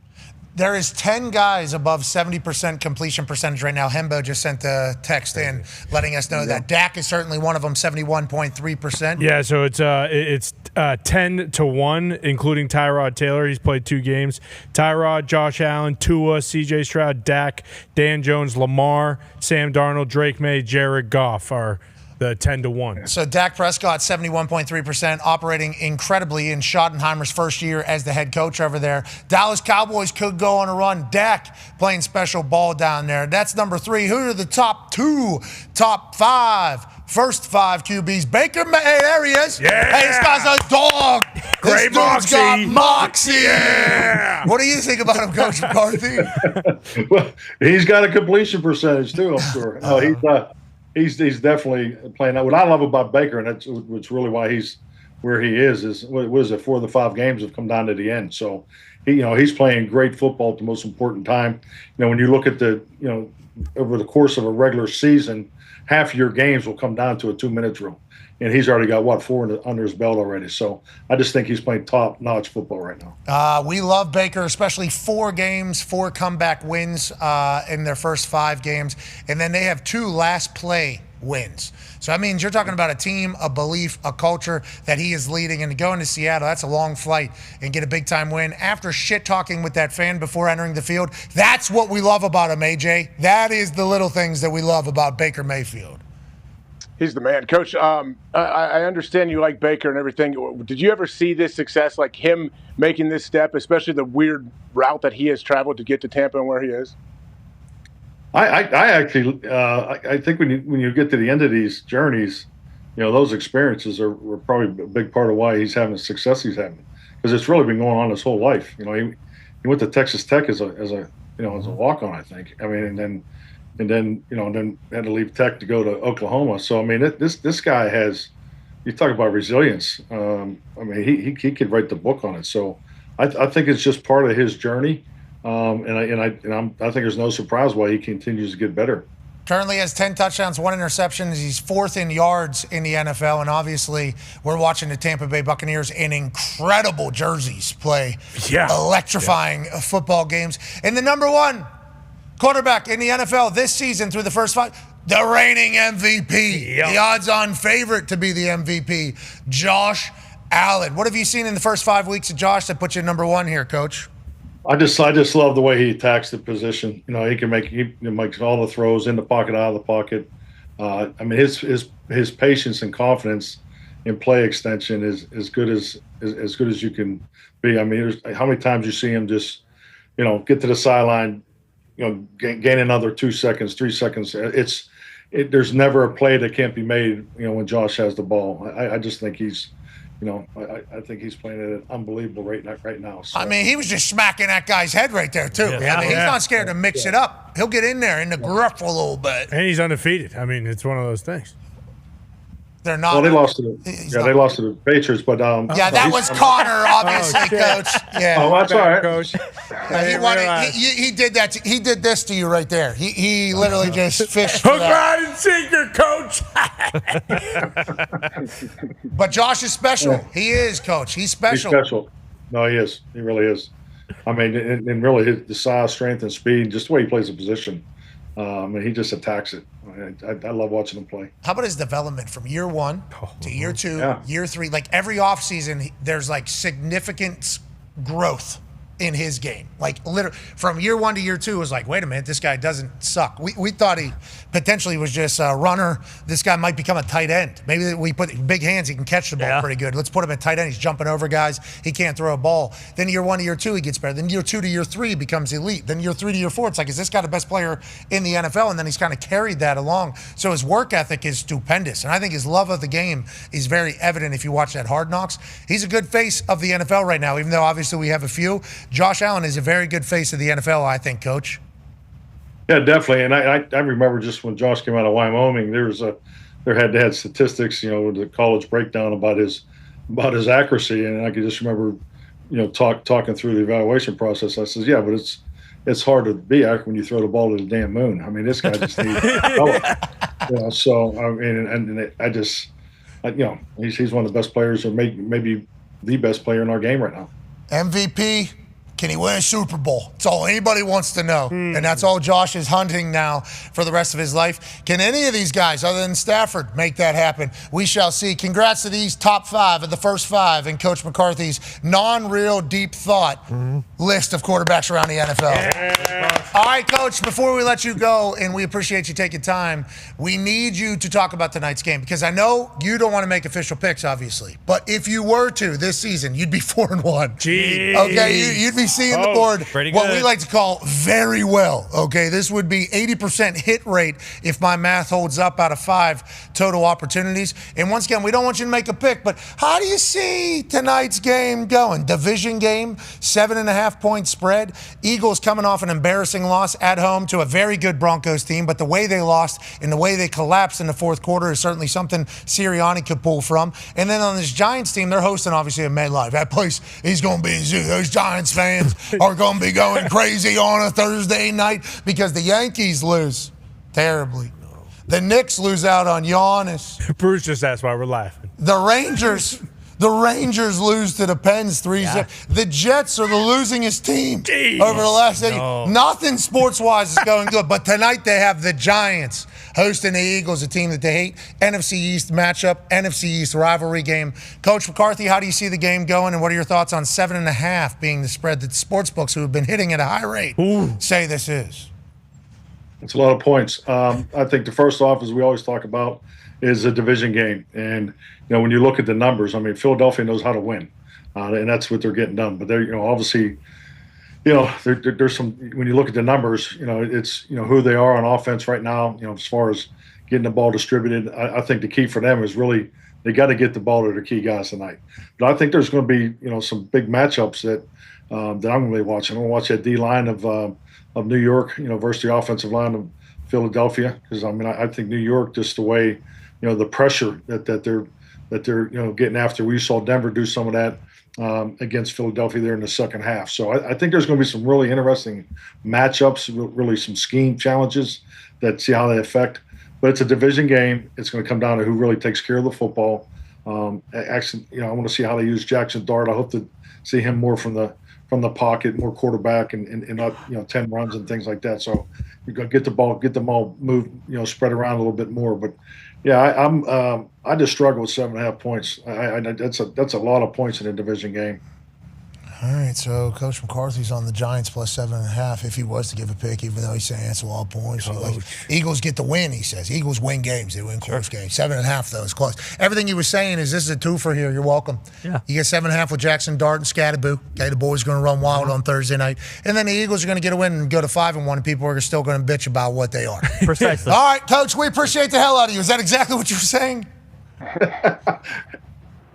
There is 10 guys above 70% completion percentage right now. Hembo just sent a text in letting us know that Dak is certainly one of them, 71.3%. Yeah, so it's 10-1, including Tyrod Taylor. He's played 2 games. Tyrod, Josh Allen, Tua, C.J. Stroud, Dak, Dan Jones, Lamar, Sam Darnold, Drake May, Jared Goff are the 10-1. So Dak Prescott, 71.3%, operating incredibly in Schottenheimer's first year as the head coach over there. Dallas Cowboys could go on a run. Dak playing special ball down there. That's number 3. Who are the top 5? First 5 QBs. Baker, hey, there he is. Yeah. Hey, this guy's a dog. Great This dude's got moxie. Yeah. What do you think about him, Coach McCarthy? Well, he's got a completion percentage too, I'm sure. No, he's definitely playing out. What I love about Baker, and that's what's really why he's where he is what is it? 4 of the 5 games have come down to the end. So he's playing great football at the most important time. When you look at over the course of a regular season, half your games will come down to a 2-minute drill. And he's already got, 4 under his belt already. So I just think he's playing top-notch football right now. We love Baker, especially 4 games, 4 comeback wins in their first 5 games. And then they have 2 last play wins. So that means you're talking about a team, a belief, a culture that he is leading. And to go into Seattle, that's a long flight, and get a big-time win. After shit-talking with that fan before entering the field, that's what we love about him, AJ. That is the little things that we love about Baker Mayfield. He's the man. Coach, I understand you like Baker and everything. Did you ever see this success, like him making this step, especially the weird route that he has traveled to get to Tampa and where he is? I actually I think when you get to the end of these journeys, those experiences are probably a big part of why he's having the success he's having, because it's really been going on his whole life. He went to Texas Tech as a walk-on, I think. I mean, and then had to leave Tech to go to Oklahoma. So I mean, this guy has. You talk about resilience. I mean, he could write the book on it. So I think it's just part of his journey. I think there's no surprise why he continues to get better. Currently has 10 touchdowns, 1 interception. He's 4th in yards in the NFL. And obviously, we're watching the Tampa Bay Buccaneers in incredible jerseys play electrifying football games. And the number 1 quarterback in the NFL this season through the first 5, the reigning MVP, the odds-on favorite to be the MVP, Josh Allen. What have you seen in the first 5 weeks of Josh that puts you number 1 here, Coach? I just love the way he attacks the position. He can makes all the throws in the pocket, out of the pocket. I mean, his patience and confidence in play extension is as good as you can be. I mean, how many times you see him just, get to the sideline, gain another 2 seconds, 3 seconds. There's never a play that can't be made, when Josh has the ball. I just think he's. I think he's playing at an unbelievable rate right now. So. I mean, he was just smacking that guy's head right there, too. Yeah. I mean, he's not scared to mix it up. He'll get in there in the gruff a little bit. And he's undefeated. I mean, it's one of those things. They're not. Well, they lost to the Patriots, but that was Connor, obviously, Coach. Yeah. Oh, that's all right, Coach. He did that. He did this to you right there. He literally just fished. Hook, line, and sinker, Coach. But Josh is special. He is, Coach. He's special. He's special. No, he is. He really is. I mean, and really the size, strength, and speed, just the way he plays the position. And he just attacks it. I love watching him play. How about his development from year 1 to year 2, year 3? Like every offseason, there's like significant growth in his game. Like literally from year 1 to year 2 was like, wait a minute, this guy doesn't suck. We thought he potentially was just a runner. This guy might become a tight end. Maybe we put big hands, he can catch the ball pretty good. Let's put him at tight end. He's jumping over guys. He can't throw a ball. Then year 1 to year 2, he gets better. Then year 2 to year 3, he becomes elite. Then year 3 to year 4, it's like, is this guy the best player in the NFL? And then he's kind of carried that along. So his work ethic is stupendous. And I think his love of the game is very evident if you watch that Hard Knocks. He's a good face of the NFL right now, even though obviously we have a few. Josh Allen is a very good face of the NFL, I think, Coach. Yeah, definitely. And I remember just when Josh came out of Wyoming, they had statistics, with the college breakdown about his accuracy, and I could just remember, talking through the evaluation process. I says, yeah, but it's hard to be accurate when you throw the ball to the damn moon. I mean, this guy just needs develop. So I mean, and I just, he's one of the best players, or maybe the best player in our game right now. MVP. Can he win a Super Bowl? That's all anybody wants to know. And that's all Josh is hunting now for the rest of his life. Can any of these guys, other than Stafford, make that happen? We shall see. Congrats to these top 5 of the first 5 in Coach McCarthy's non-real deep thought list of quarterbacks around the NFL. Yeah. All right, Coach, before we let you go, and we appreciate you taking time, we need you to talk about tonight's game because I know you don't want to make official picks, obviously. But if you were to this season, you'd be 4-1. Jeez. Okay, you'd be seeing the board what we like to call very well. Okay, this would be 80% hit rate if my math holds up out of 5 total opportunities. And once again, we don't want you to make a pick, but how do you see tonight's game going? Division game, 7.5-point spread. Eagles coming off an embarrassing loss at home to a very good Broncos team, but the way they lost and the way they collapsed in the fourth quarter is certainly something Sirianni could pull from. And then on this Giants team, they're hosting obviously a MetLife. That place is going to be a zoo. Those Giants fans are going to be going crazy on a Thursday night because the Yankees lose terribly. The Knicks lose out on Giannis. Bruce just asked why we're laughing. The Rangers lose to the Pens 3-0. The Jets are the losingest team over the last 8. Nothing sports-wise is going good, but tonight they have the Giants hosting the Eagles, a team that they hate. NFC East matchup, NFC East rivalry game. Coach McCarthy, how do you see the game going, and what are your thoughts on 7.5 being the spread that sportsbooks who have been hitting at a high rate say this is? It's a lot of points. I think the first off, as we always talk about, is a division game. And, when you look at the numbers, I mean, Philadelphia knows how to win, and that's what they're getting done. But they're, obviously, there's some, when you look at the numbers, it's, who they are on offense right now, as far as getting the ball distributed. I think the key for them is really they got to get the ball to their key guys tonight. But I think there's going to be, some big matchups that I'm going to be watching. I'm going to watch that D line of New York, versus the offensive line of Philadelphia, because I think New York, just the way, the pressure that they're getting after. We saw Denver do some of that against Philadelphia there in the second half. So I think there's going to be some really interesting matchups, really some scheme challenges that see how they affect. But it's a division game. It's going to come down to who really takes care of the football. Actually, I want to see how they use Jackson Dart. I hope to see him more from the pocket, more quarterback, and not 10 runs and things like that. So you got to get them all moved, spread around a little bit more. But yeah, I just struggle with 7.5 points. That's a lot of points in a division game. All right, so Coach McCarthy's on the Giants plus 7.5 if he was to give a pick, even though he's saying that's a lot of points. Eagles get the win, he says. Eagles win games. They win close games. 7.5, though, is close. Everything he was saying is this is a twofer here. You're welcome. Yeah. You get 7.5 with Jackson Dart and Scatterboo. Okay, the boys are going to run wild on Thursday night. And then the Eagles are going to get a win and go to 5-1, and people are still going to bitch about what they are. Precisely. All right, Coach, we appreciate the hell out of you. Is that exactly what you were saying?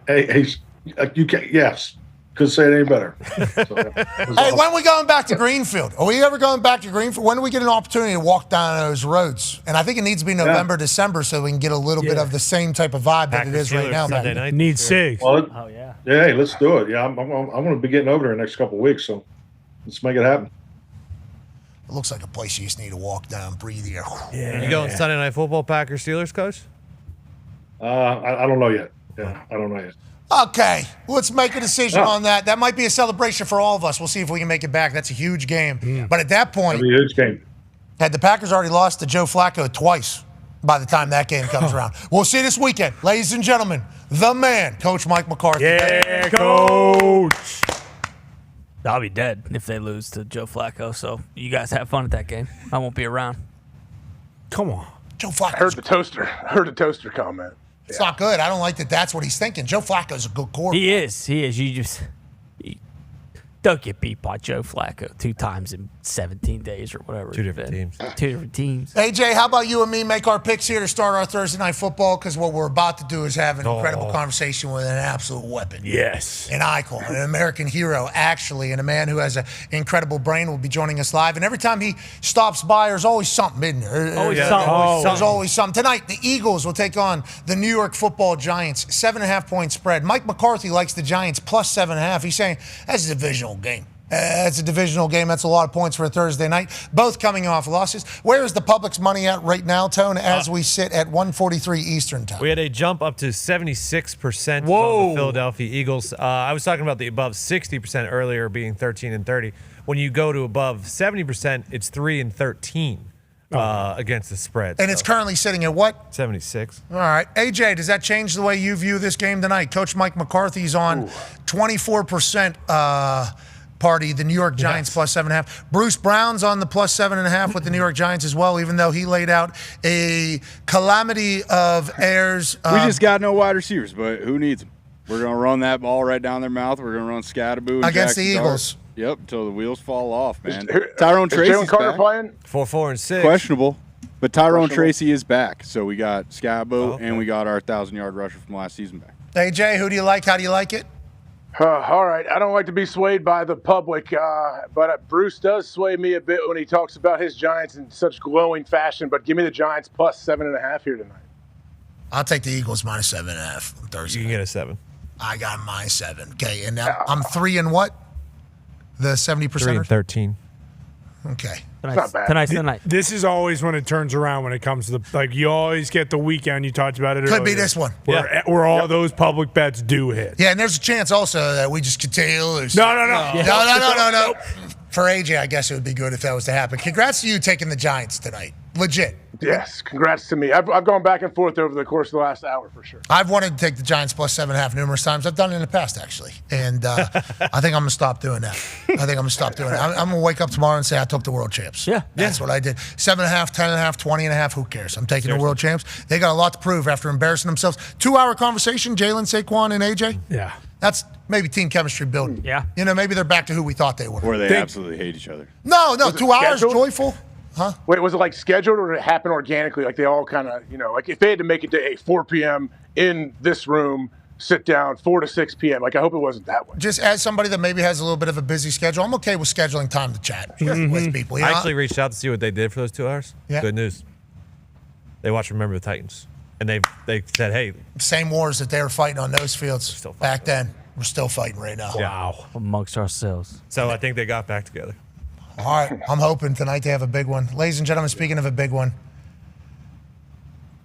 Hey, you can, yes. Couldn't say it any better. Hey, when are we going back to Greenfield? Are we ever going back to Greenfield? When do we get an opportunity to walk down those roads? And I think it needs to be November, December, so we can get a little bit of the same type of vibe that it is right now. Sunday night. Need 6. Well, yeah, hey, let's do it. Yeah, I'm going to be getting over there in the next couple of weeks, so let's make it happen. It looks like a place you just need to walk down, breathe here. Yeah. You going Sunday Night Football, Packers, Steelers, Coach? I don't know yet. Yeah, I don't know yet. Okay, let's make a decision on that. That might be a celebration for all of us. We'll see if we can make it back. That's a huge game. Yeah. But at that point, that'd be a huge game. Had the Packers already lost to Joe Flacco twice by the time that game comes around. We'll see this weekend. Ladies and gentlemen, the man, Coach Mike McCarthy. Yeah, Coach. I'll be dead if they lose to Joe Flacco, so you guys have fun at that game. I won't be around. Come on. Joe Flacco. Heard the toaster comment. It's not good. I don't like that that's what he's thinking. Joe Flacco's a good quarterback. He is. You don't get beat by Joe Flacco 2 times in 17 days or whatever. 2 different teams. 2 different teams. AJ, how about you and me make our picks here to start our Thursday Night Football? Because what we're about to do is have an incredible conversation with an absolute weapon. Yes. An icon, an American hero, actually, and a man who has an incredible brain will be joining us live. And every time he stops by, there's always something, isn't there? There's always something. Tonight, the Eagles will take on the New York Football Giants. 7.5 point spread. Mike McCarthy likes the Giants plus 7.5. He's saying that's a divisional game. It's a divisional game. That's a lot of points for a Thursday night. Both coming off losses. Where is the public's money at right now, Tone, as we sit at 1:43 Eastern time? We had a jump up to 76% Whoa. on the Philadelphia Eagles. I was talking about the above 60% earlier being 13-30. When you go to above 70%, it's 3-13 against the spread. And it's currently sitting at what? 76. All right. AJ, does that change the way you view this game tonight? Coach Mike McCarthy's on 24% party, the New York Giants plus 7.5. Bruce Brown's on the plus 7.5 with the New York Giants as well, even though he laid out a calamity of errors. We just got no wide receivers, but who needs them? We're going to run that ball right down their mouth. We're going to run Scatterboo against Jackson the Eagles. Dart. Yep, until the wheels fall off, man. Tyrone Tracy's Jalen Carter back. playing? 4-4 and 6. Questionable. But Tyrone Tracy is back. So we got Scatterboo and we got our 1,000-yard rusher from last season back. AJ, who do you like? How do you like it? All right. I don't like to be swayed by the public, but Bruce does sway me a bit when he talks about his Giants in such glowing fashion. But give me the Giants plus 7.5 here tonight. I'll take the Eagles minus 7.5 on Thursday. You can get a 7. I got minus 7. Okay, and now I'm 3 and what? The 70%? 3-13. Okay. Tonight's the night. This is always when it turns around when it comes to the you always get the weekend. You talked about it earlier. Could be this one. Where all those public bets do hit. Yeah, and there's a chance also that we just continue. No. No. For AJ, I guess it would be good if that was to happen. Congrats to you taking the Giants tonight. Legit. Yes, congrats to me. I've gone back and forth over the course of the last hour for sure. I've wanted to take the Giants plus 7.5 numerous times. I've done it in the past, actually. And I think I'm going to stop doing that. I'm going to wake up tomorrow and say I took the world champs. Yeah. That's what I did. 7.5, 10.5, 20.5, who cares? I'm taking the world champs. They got a lot to prove after embarrassing themselves. 2-hour conversation, Jalen, Saquon, and AJ. Yeah. That's maybe team chemistry building. Yeah. You know, maybe they're back to who we thought they were. Or they absolutely hate each other. No, 2 hours, scheduled? joyful. Huh? Wait, was it like scheduled or did it happen organically? Like they all kind of, like if they had to make it to 4 p.m. in this room, sit down, 4 to 6 p.m. Like I hope it wasn't that way. Just as somebody that maybe has a little bit of a busy schedule, I'm okay with scheduling time to chat with people. You I know? actually reached out to see what they did for those 2 hours. Yeah. Good news. They watched Remember the Titans. And they said, hey. Same wars that they were fighting on those fields back then. We're still fighting right now. Wow. Amongst ourselves. So I think they got back together. All right. I'm hoping tonight they have a big one. Ladies and gentlemen, speaking of a big one,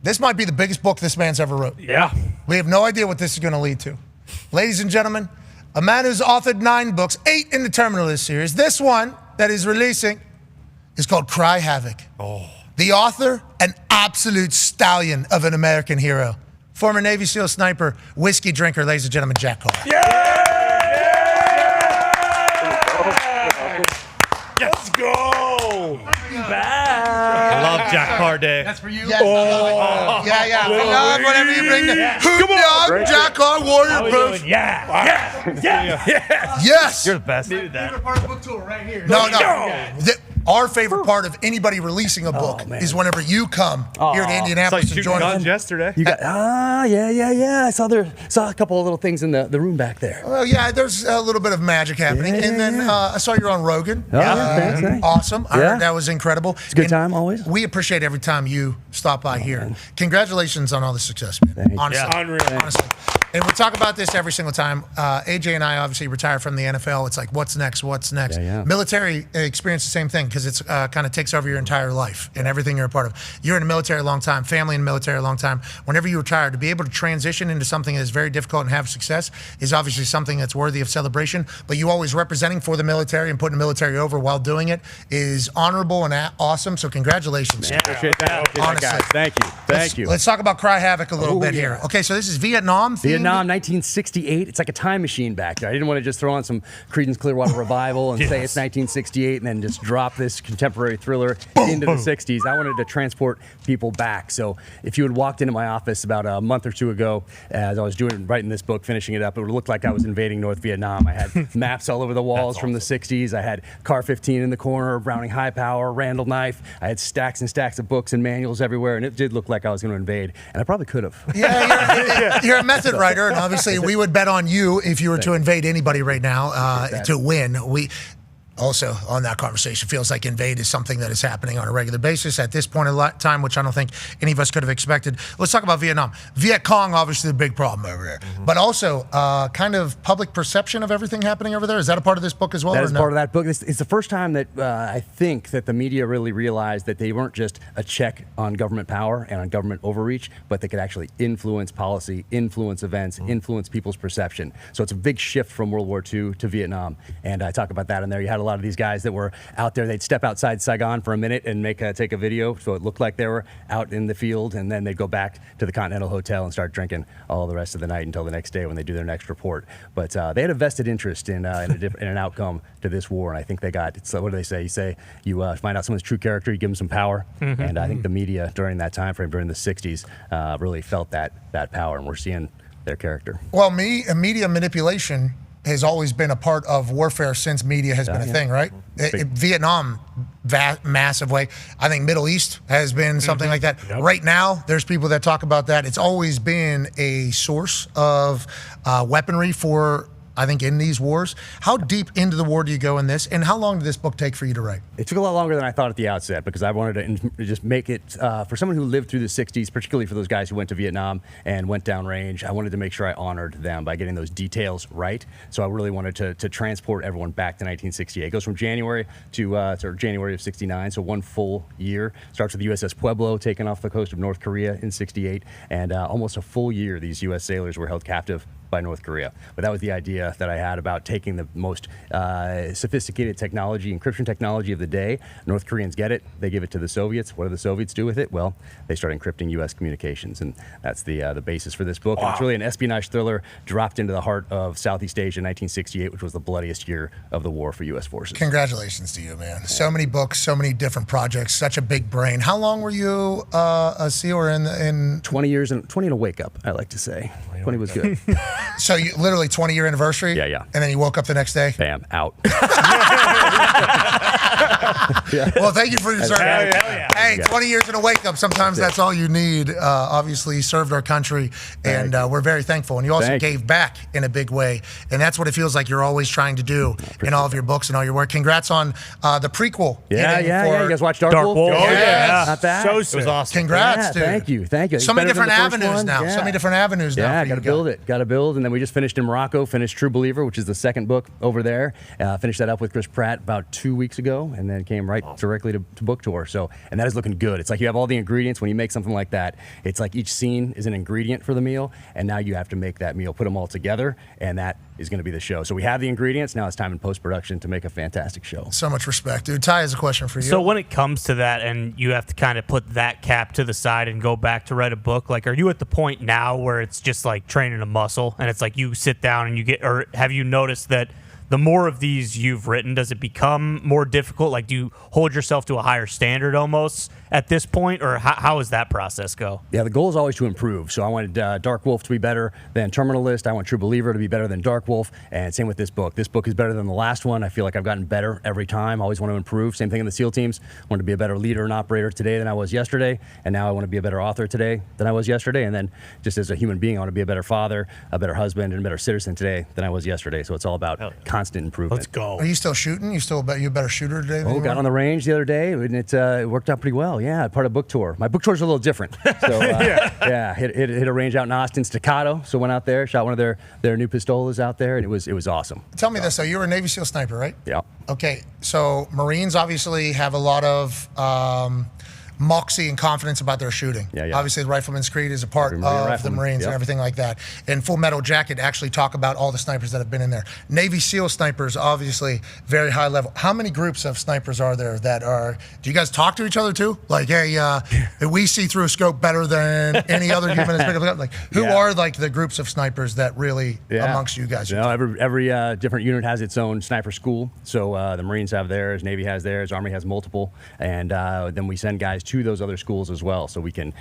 this might be the biggest book this man's ever wrote. Yeah. We have no idea what this is going to lead to. Ladies and gentlemen, a man who's authored 9 books, 8 in the Terminal List series. This one that he's releasing is called Cry Havoc. Oh. The author, an absolute stallion of an American hero. Former Navy SEAL sniper, whiskey drinker, ladies and gentlemen, Jack Carr. Let's go. I love Jack Carr Day. That's for you. Yes. Yeah. I love whenever you bring the Jack Carr Warrior Proof. Yes. You're the best. Favorite part of the book tour right here. No. Our favorite part of anybody releasing a book is whenever you come here to Indianapolis and join us. Yesterday. You got yeah. I saw a couple of little things in the room back there. Well, yeah, there's a little bit of magic happening, and then I saw you're on Rogan. Thanks. Awesome. I heard that was incredible. It's a good time always. We appreciate every time you stop by here. Congratulations on all the success, man. Honestly, honestly. And we talk about this every single time. AJ and I obviously retired from the NFL. It's like, what's next? Yeah. Military experience the same thing because it's kind of takes over your entire life and everything you're a part of. You're in the military a long time, family in the military a long time. Whenever you retire, to be able to transition into something that is very difficult and have success is obviously something that's worthy of celebration. But you always representing for the military and putting the military over while doing it is honorable and awesome. So congratulations. Yeah, appreciate that. Honestly. Thank you. Let's talk about Cry Havoc a little bit here. Okay, so this is Vietnam. Vietnam, 1968. It's like a time machine back there. I didn't want to just throw on some Creedence Clearwater Revival and say it's 1968 and then just drop this contemporary thriller into the 60s. I wanted to transport people back. So if you had walked into my office about a month or two ago as I was writing this book, finishing it up, it would look like I was invading North Vietnam. I had maps all over the walls from the 60s. I had Car 15 in the corner, Browning High Power, Randall Knife. I had stacks and stacks of books and manuals everywhere, and it did look like I was going to invade. And I probably could have. Yeah, you're a method writer, and obviously we would bet on you if you were to invade anybody right now to win. also on that conversation. Feels like invade is something that is happening on a regular basis at this point in time, which I don't think any of us could have expected. Let's talk about Vietnam. Viet Cong, obviously the big problem over there, but also kind of public perception of everything happening over there. Is that a part of this book as well? That is part of that book. It's the first time that I think that the media really realized that they weren't just a check on government power and on government overreach, but they could actually influence policy, influence events, influence people's perception. So it's a big shift from World War II to Vietnam. And I talk about that in there. You had a lot of these guys that were out there. They'd step outside Saigon for a minute and take a video so it looked like they were out in the field, and then they'd go back to the Continental Hotel and start drinking all the rest of the night until the next day when they do their next report. But they had a vested interest in an outcome to this war, and I think they got. What do they say? You find out someone's true character, you give them some power, and I think the media during that time frame, during the '60s, really felt that power, and we're seeing their character. Well, media manipulation has always been a part of warfare since media has been a thing, right? Vietnam, massive way. I think Middle East has been something like that. Yep. Right now, there's people that talk about that. It's always been a source of weaponry for, I think, in these wars. How deep into the war do you go in this, and how long did this book take for you to write? It took a lot longer than I thought at the outset, because I wanted to just make it, for someone who lived through the 60s, particularly for those guys who went to Vietnam and went downrange, I wanted to make sure I honored them by getting those details right. So I really wanted to transport everyone back to 1968. It goes from January to January of 69, so one full year. Starts with the USS Pueblo taken off the coast of North Korea in 68, and almost a full year these U.S. sailors were held captive by North Korea. But that was the idea that I had about taking the most sophisticated technology, encryption technology of the day. North Koreans get it. They give it to the Soviets. What do the Soviets do with it? Well, they start encrypting U.S. communications, and that's the basis for this book. Wow. And it's really an espionage thriller dropped into the heart of Southeast Asia in 1968, which was the bloodiest year of the war for U.S. forces. Congratulations to you, man. Yeah. So many books, so many different projects, such a big brain. How long were you a SEAL or in 20 years, and 20 and a wake up, I like to say. 20 was good. So you literally 20-year anniversary? Yeah. And then you woke up the next day? Bam, out. Well, thank you for your service. Hey, 20 years in a wake-up, sometimes that's all you need. Obviously, you served our country, and we're very thankful. And you also gave back in a big way, and that's what it feels like you're always trying to do in all of your books and all your work. Congrats on the prequel. Yeah. You guys watch Dark Wolf? Oh, yeah. Not bad. So sick. It was awesome. Congrats, dude. Thank you. So many different avenues now. So many different avenues now. Yeah, got to build it. Got to build. And then we just finished in Morocco, finished True Believer, which is the second book over there. Finished that up with Chris Pratt about 2 weeks ago, and then came right directly to book tour. So, and that is looking good. It's like you have all the ingredients. When you make something like that, it's like each scene is an ingredient for the meal, and now you have to make that meal, put them all together, and that is going to be the show. So we have the ingredients. Now it's time in post-production to make a fantastic show. So much respect, dude. Ty has a question for you. So when it comes to that, and you have to kind of put that cap to the side and go back to write a book, like, are you at the point now where it's just like training a muscle, and it's like you sit down and you get, or have you noticed that the more of these you've written, does it become more difficult? Like, do you hold yourself to a higher standard almost at this point, or how does that process go? Yeah, the goal is always to improve. So I wanted Dark Wolf to be better than Terminal List. I want True Believer to be better than Dark Wolf, and same with this book. This book is better than the last one. I feel like I've gotten better every time. I always want to improve. Same thing in the SEAL teams. I want to be a better leader and operator today than I was yesterday, and now I want to be a better author today than I was yesterday, and then just as a human being, I want to be a better father, a better husband, and a better citizen today than I was yesterday. So it's all about constant improvement. Let's go. Are you still shooting? You a better shooter today? Oh, got on the range the other day, and it worked out pretty well. Yeah, part of book tour. My book tour is a little different. So hit a range out in Austin, Staccato. So went out there, shot one of their new pistolas out there, and it was awesome. Tell me this though, you were a Navy SEAL sniper, right? Yeah. Okay, so Marines obviously have a lot of moxie and confidence about their shooting. Yeah. Obviously, the Rifleman's Creed is a part of the Marines and everything like that. And Full Metal Jacket actually talk about all the snipers that have been in there. Navy SEAL snipers, obviously, very high level. How many groups of snipers are there that are, do you guys talk to each other too? Like, hey, we see through a scope better than any other human that's picked up. Like, who are like the groups of snipers that really amongst you guys? Every different unit has its own sniper school. So the Marines have theirs, Navy has theirs, Army has multiple. And then we send guys resources to those other schools as well, so we can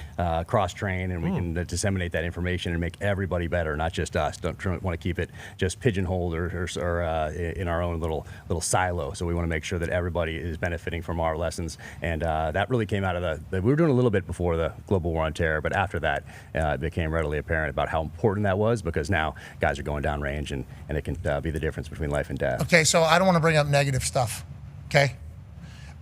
cross-train and we can disseminate that information and make everybody better, not just us. Don't want to keep it just pigeonholed or in our own little silo. So we want to make sure that everybody is benefiting from our lessons, and that really came out of we were doing a little bit before the global war on terror, but after that, it became readily apparent about how important that was, because now guys are going downrange, and it can be the difference between life and death. Okay, so I don't want to bring up negative stuff, okay?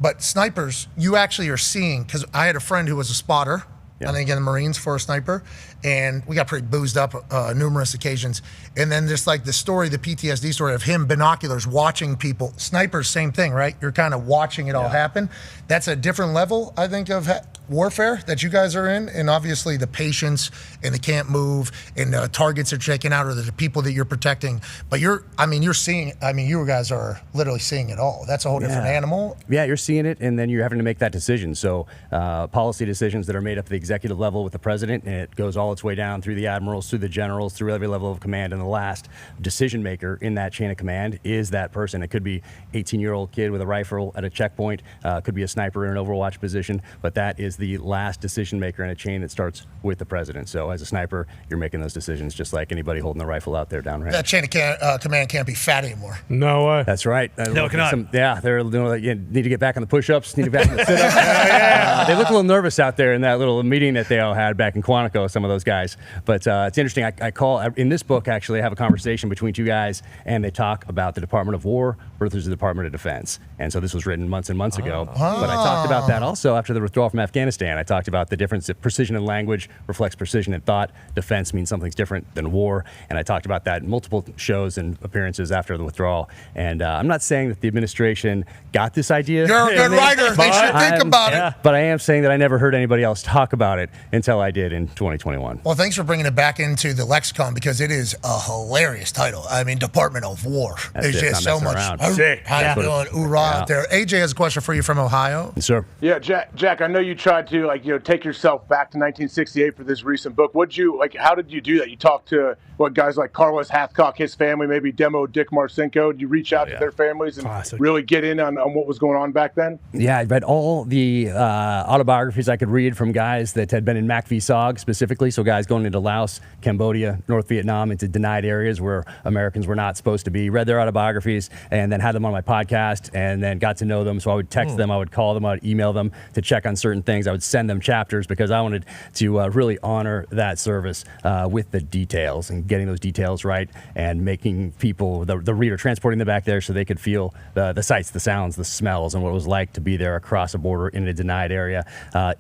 But snipers, you actually are seeing, because I had a friend who was a spotter, I think in the Marines for a sniper, and we got pretty boozed up numerous occasions. And then just like the story, the PTSD story of him, binoculars, watching people. Snipers, same thing, right? You're kind of watching it all happen. That's a different level, I think, of warfare that you guys are in. And obviously the patience and the can't move and the targets are taken out, or the people that you're protecting. But you're seeing, you guys are literally seeing it all. That's a whole different animal. Yeah, you're seeing it, and then you're having to make that decision. So policy decisions that are made up at the executive level with the president, and it goes all its way down through the admirals, through the generals, through every level of command, and the last decision maker in that chain of command is that person. It could be 18-year-old kid with a rifle at a checkpoint, could be a sniper in an Overwatch position, but that is the last decision maker in a chain that starts with the president. So as a sniper, you're making those decisions just like anybody holding a rifle out there downrange. That chain of command can't be fat anymore. No way. That's right. No, it cannot. They're doing like, you need to get back on the push-ups, need to get back on the sit-ups. They look a little nervous out there in that little meeting that they all had back in Quantico, some of those guys. But it's interesting. I call, in this book, actually, I have a conversation between two guys, and they talk about the Department of War versus the Department of Defense. And so this was written months and months ago. But I talked about that also after the withdrawal from Afghanistan. I talked about the difference that precision in language reflects precision in thought. Defense means something's different than war. And I talked about that in multiple shows and appearances after the withdrawal. And I'm not saying that the administration got this idea. You're a good writer. They should think about it. But I am saying that I never heard anybody else talk about it until I did in 2021. Well, thanks for bringing it back into the lexicon, because it is a hilarious title. I mean, Department of War. There's just so much. Sick. How you doing? Hoorah out there. AJ has a question for you from Ohio. Yes, sir. Yeah, Jack, I know you tried to take yourself back to 1968 for this recent book. How did you do that? You talked to guys like Carlos Hathcock, his family, maybe Demo Dick Marcinko. Did you reach out to their families and really get in on what was going on back then? Yeah, I read all the autobiographies I could read from guys that had been in McAfee SOG specifically, so guys going into Laos, Cambodia, North Vietnam, into denied areas where Americans were not supposed to be, read their autobiographies, and then had them on my podcast, and then got to know them. So I would text them, I would call them, I would email them to check on certain things. I would send them chapters because I wanted to really honor that service with the details and getting those details right, and making people, the reader, transporting them back there so they could feel the sights, the sounds, the smells, and what it was like to be there across a border in a denied area,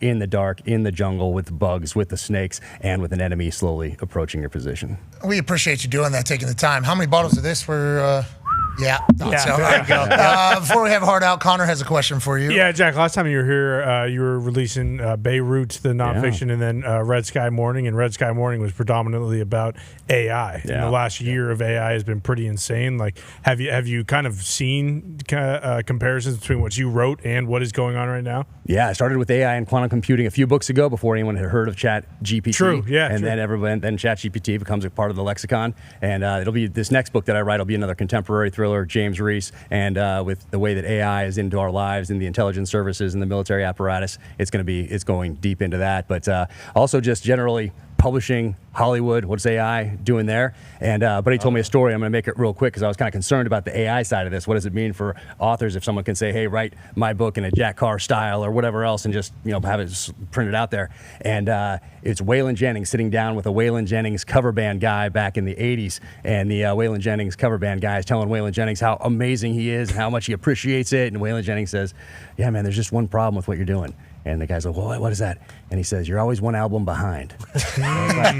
in the dark, in the jungle, with the bugs, with the snakes, and with an enemy slowly approaching your position. We appreciate you doing that, taking the time. How many bottles of this were... So there you go. Before we have a hard out, Connor has a question for you. Yeah, Jack, last time you were here, you were releasing Beirut, the nonfiction, and then Red Sky Morning. And Red Sky Morning was predominantly about AI. And the last year of AI has been pretty insane. Like, have you kind of seen comparisons between what you wrote and what is going on right now? Yeah, I started with AI and quantum computing a few books ago before anyone had heard of ChatGPT. True, yeah. And then ChatGPT becomes a part of the lexicon. And it'll be this next book that I write will be another contemporary thriller, James Reese, and with the way that AI is into our lives in the intelligence services and the military apparatus, it's going deep into that. But also just generally publishing, Hollywood, what's AI doing there? And but he told me a story. I'm going to make it real quick because I was kind of concerned about the AI side of this. What does it mean for authors if someone can say, hey, write my book in a Jack Carr style or whatever else, and just have it printed out there? And it's Waylon Jennings sitting down with a Waylon Jennings cover band guy back in the 80s, and the Waylon Jennings cover band guy is telling Waylon Jennings how amazing he is and how much he appreciates it. And Waylon Jennings says, yeah, man, there's just one problem with what you're doing. And the guy's like, well, what is that? And he says, you're always one album behind. So I'm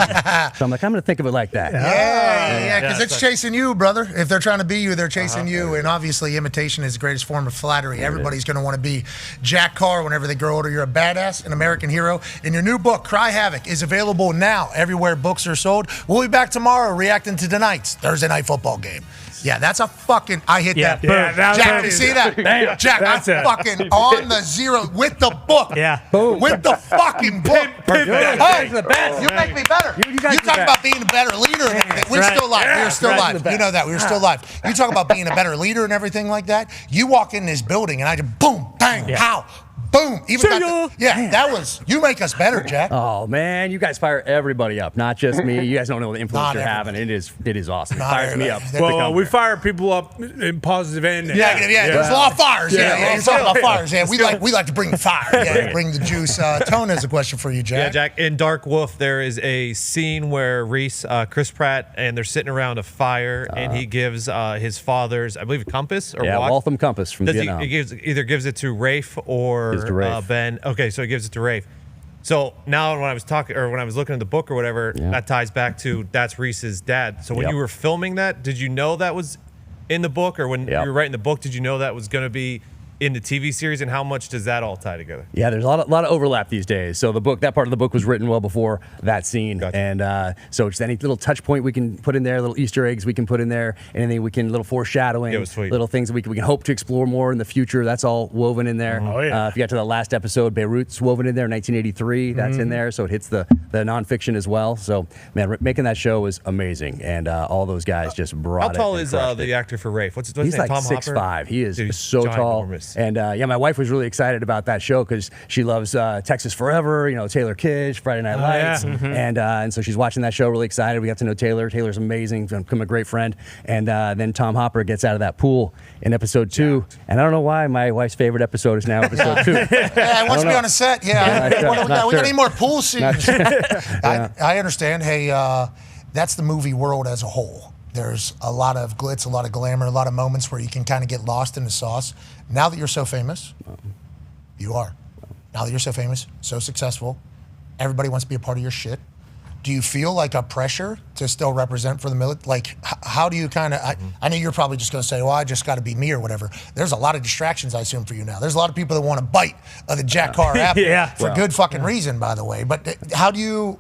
like, I'm going to think of it like that. Yeah, because it's chasing you, brother. If they're trying to be you, they're chasing you. And obviously, imitation is the greatest form of flattery. Everybody's going to want to be Jack Carr whenever they grow older. You're a badass, an American hero. And your new book, Cry Havoc, is available now everywhere books are sold. We'll be back tomorrow reacting to tonight's Thursday night football game. Yeah, that's a fucking... I hit that. Yeah, Jack, you see that? Bam. Jack, I'm fucking on the zero with the book. Yeah. Boom. With the fucking book. Hey, you make me better. You talk about being a better leader and everything. We're still live. We're still live. You know that. We're still live. You talk about being a better leader and everything like that. You walk in this building and I just boom, bang, pow, Boom. That was, you make us better, Jack. Oh, man, you guys fire everybody up, not just me. You guys don't know the influence you're having. It is awesome. It fires me up. Well, we fire people up in positive and negative. Yeah. There's a lot of fires. It's all about fires. Yeah, we like to bring the fire. Yeah, bring the juice. Tone has a question for you, Jack. Yeah, Jack. In Dark Wolf, there is a scene where Reese, Chris Pratt, and they're sitting around a fire, and he gives his father's, I believe, compass or watch. Waltham compass from Vietnam. He either gives it to Rafe or Ben. Okay, so he gives it to Rafe. So now when I was looking at the book or whatever, that ties back to that's Reese's dad. So when you were filming that, did you know that was in the book, or when you were writing the book, did you know that was going to be in the TV series, and how much does that all tie together? Yeah, there's a lot of overlap these days. So that part of the book was written well before that scene. Gotcha. And so just any little touch point we can put in there, little Easter eggs we can put in there, anything we can, little foreshadowing, little things that we can hope to explore more in the future, that's all woven in there. Oh, yeah. If you got to the last episode, Beirut's woven in there, 1983, that's in there, so it hits the nonfiction as well. So, man, making that show was amazing, and all those guys just brought it. How tall is the actor for Rafe? What's his name? He's like Tom 6'5". He is so tall. Enormous. And my wife was really excited about that show because she loves Texas Forever, Taylor Kitsch, Friday Night Lights, and so she's watching that show, really excited. We got to know Taylor. Taylor's amazing, become a great friend. And then Tom Hopper gets out of that pool in episode 2, and I don't know why my wife's favorite episode is now episode 2. Yeah, he wants to be on a set. Yeah, we got any more pool scenes? I understand. Hey, that's the movie world as a whole. There's a lot of glitz, a lot of glamour, a lot of moments where you can kind of get lost in the sauce. Now that you're so famous, you are. Now that you're so famous, so successful, everybody wants to be a part of your shit. Do you feel like a pressure to still represent for the military? Like, how do you kind of, I know you're probably just going to say, well, I just got to be me or whatever. There's a lot of distractions, I assume, for you now. There's a lot of people that want to bite of the Jack Carr app for good fucking reason, by the way. But how do you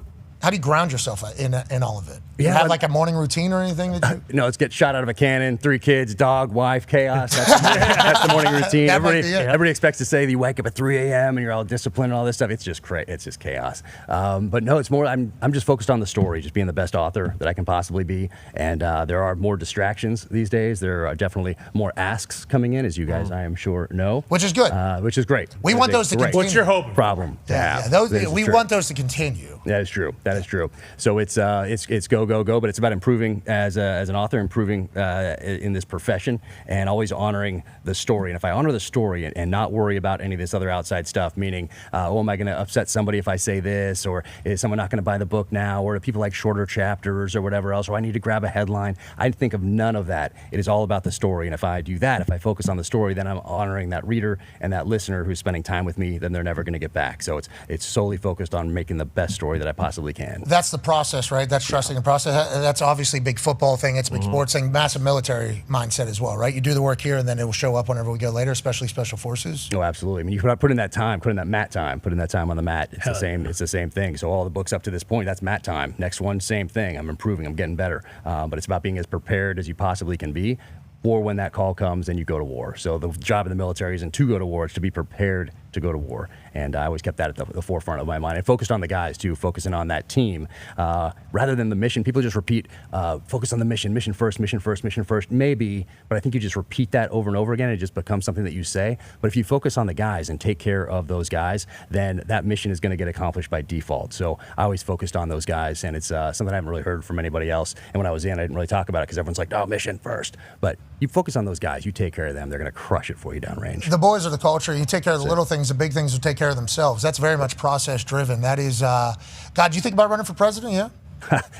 ground yourself in all of it? Do you have like a morning routine or anything that you? No, it's get shot out of a cannon, 3 kids, dog, wife, chaos. That's the morning routine. Everybody expects to say that you wake up at 3 a.m. and you're all disciplined and all this stuff. It's just it's just chaos. But no, it's more. I'm just focused on the story, just being the best author that I can possibly be. And there are more distractions these days. There are definitely more asks coming in, as you guys, I am sure, know. Which is good. Which is great. We want those to continue. What's your hope? Problem to have. We want those to continue. That is true. So it's go, but it's about improving as an author, improving in this profession, and always honoring the story. And if I honor the story and not worry about any of this other outside stuff, meaning, am I going to upset somebody if I say this, or is someone not going to buy the book now, or do people like shorter chapters or whatever else, or I need to grab a headline? I think of none of that. It is all about the story. And if I do that, if I focus on the story, then I'm honoring that reader and that listener who's spending time with me, then they're never going to get back. So it's solely focused on making the best story that I possibly can. That's the process, right? That's trusting the process. That's obviously a big football thing. It's a big sports thing, massive military mindset as well, right? You do the work here, and then it will show up whenever we go later, especially special forces. Oh, absolutely. I mean, you put in that time, put in that mat time, put in that time on the mat. It's the same thing. So all the books up to this point, that's mat time. Next one, same thing. I'm improving. I'm getting better. But it's about being as prepared as you possibly can be for when that call comes and you go to war. So the job in the military isn't to go to war, it's to be prepared to go to war. And I always kept that at the forefront of my mind. I focused on the guys, too, focusing on that team. Rather than the mission, people just repeat, focus on the mission, mission first, mission first, mission first. Maybe, but I think you just repeat that over and over again. It just becomes something that you say. But if you focus on the guys and take care of those guys, then that mission is going to get accomplished by default. So I always focused on those guys, and it's something I haven't really heard from anybody else. And when I was in, I didn't really talk about it because everyone's like, oh, mission first. But you focus on those guys, you take care of them, they're going to crush it for you downrange. The boys are the culture. You take care of the little things, the big things will take care of themselves. That's very much process driven. That is, God, do you think about running for president? Yeah.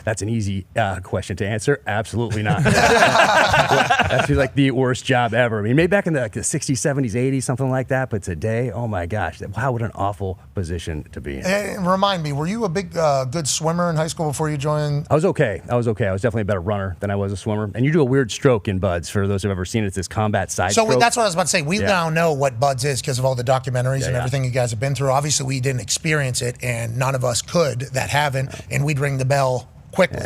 That's an easy question to answer. Absolutely not. That's like the worst job ever. I mean, maybe back in the 60s, 70s, 80s, something like that. But today, oh my gosh, wow, what an awful position to be in. Hey, remind me, were you a big, good swimmer in high school before you joined? I was okay. I was definitely a better runner than I was a swimmer. And you do a weird stroke in BUD/S, for those who've ever seen it. It's this combat side stroke. So that's what I was about to say. We now know what BUD/S is because of all the documentaries and everything you guys have been through. Obviously, we didn't experience it, and none of us could that haven't, and we'd ring the bell quickly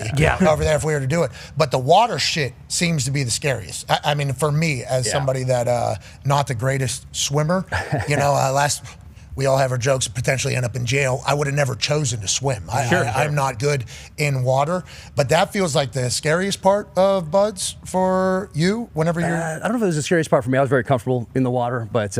over there if we were to do it. But the water shit seems to be the scariest. I mean, for me, as somebody that not the greatest swimmer, We all have our jokes, potentially end up in jail. I would have never chosen to swim. I'm not good in water. But that feels like the scariest part of Buds for you whenever you're... I don't know if it was the scariest part for me. I was very comfortable in the water. But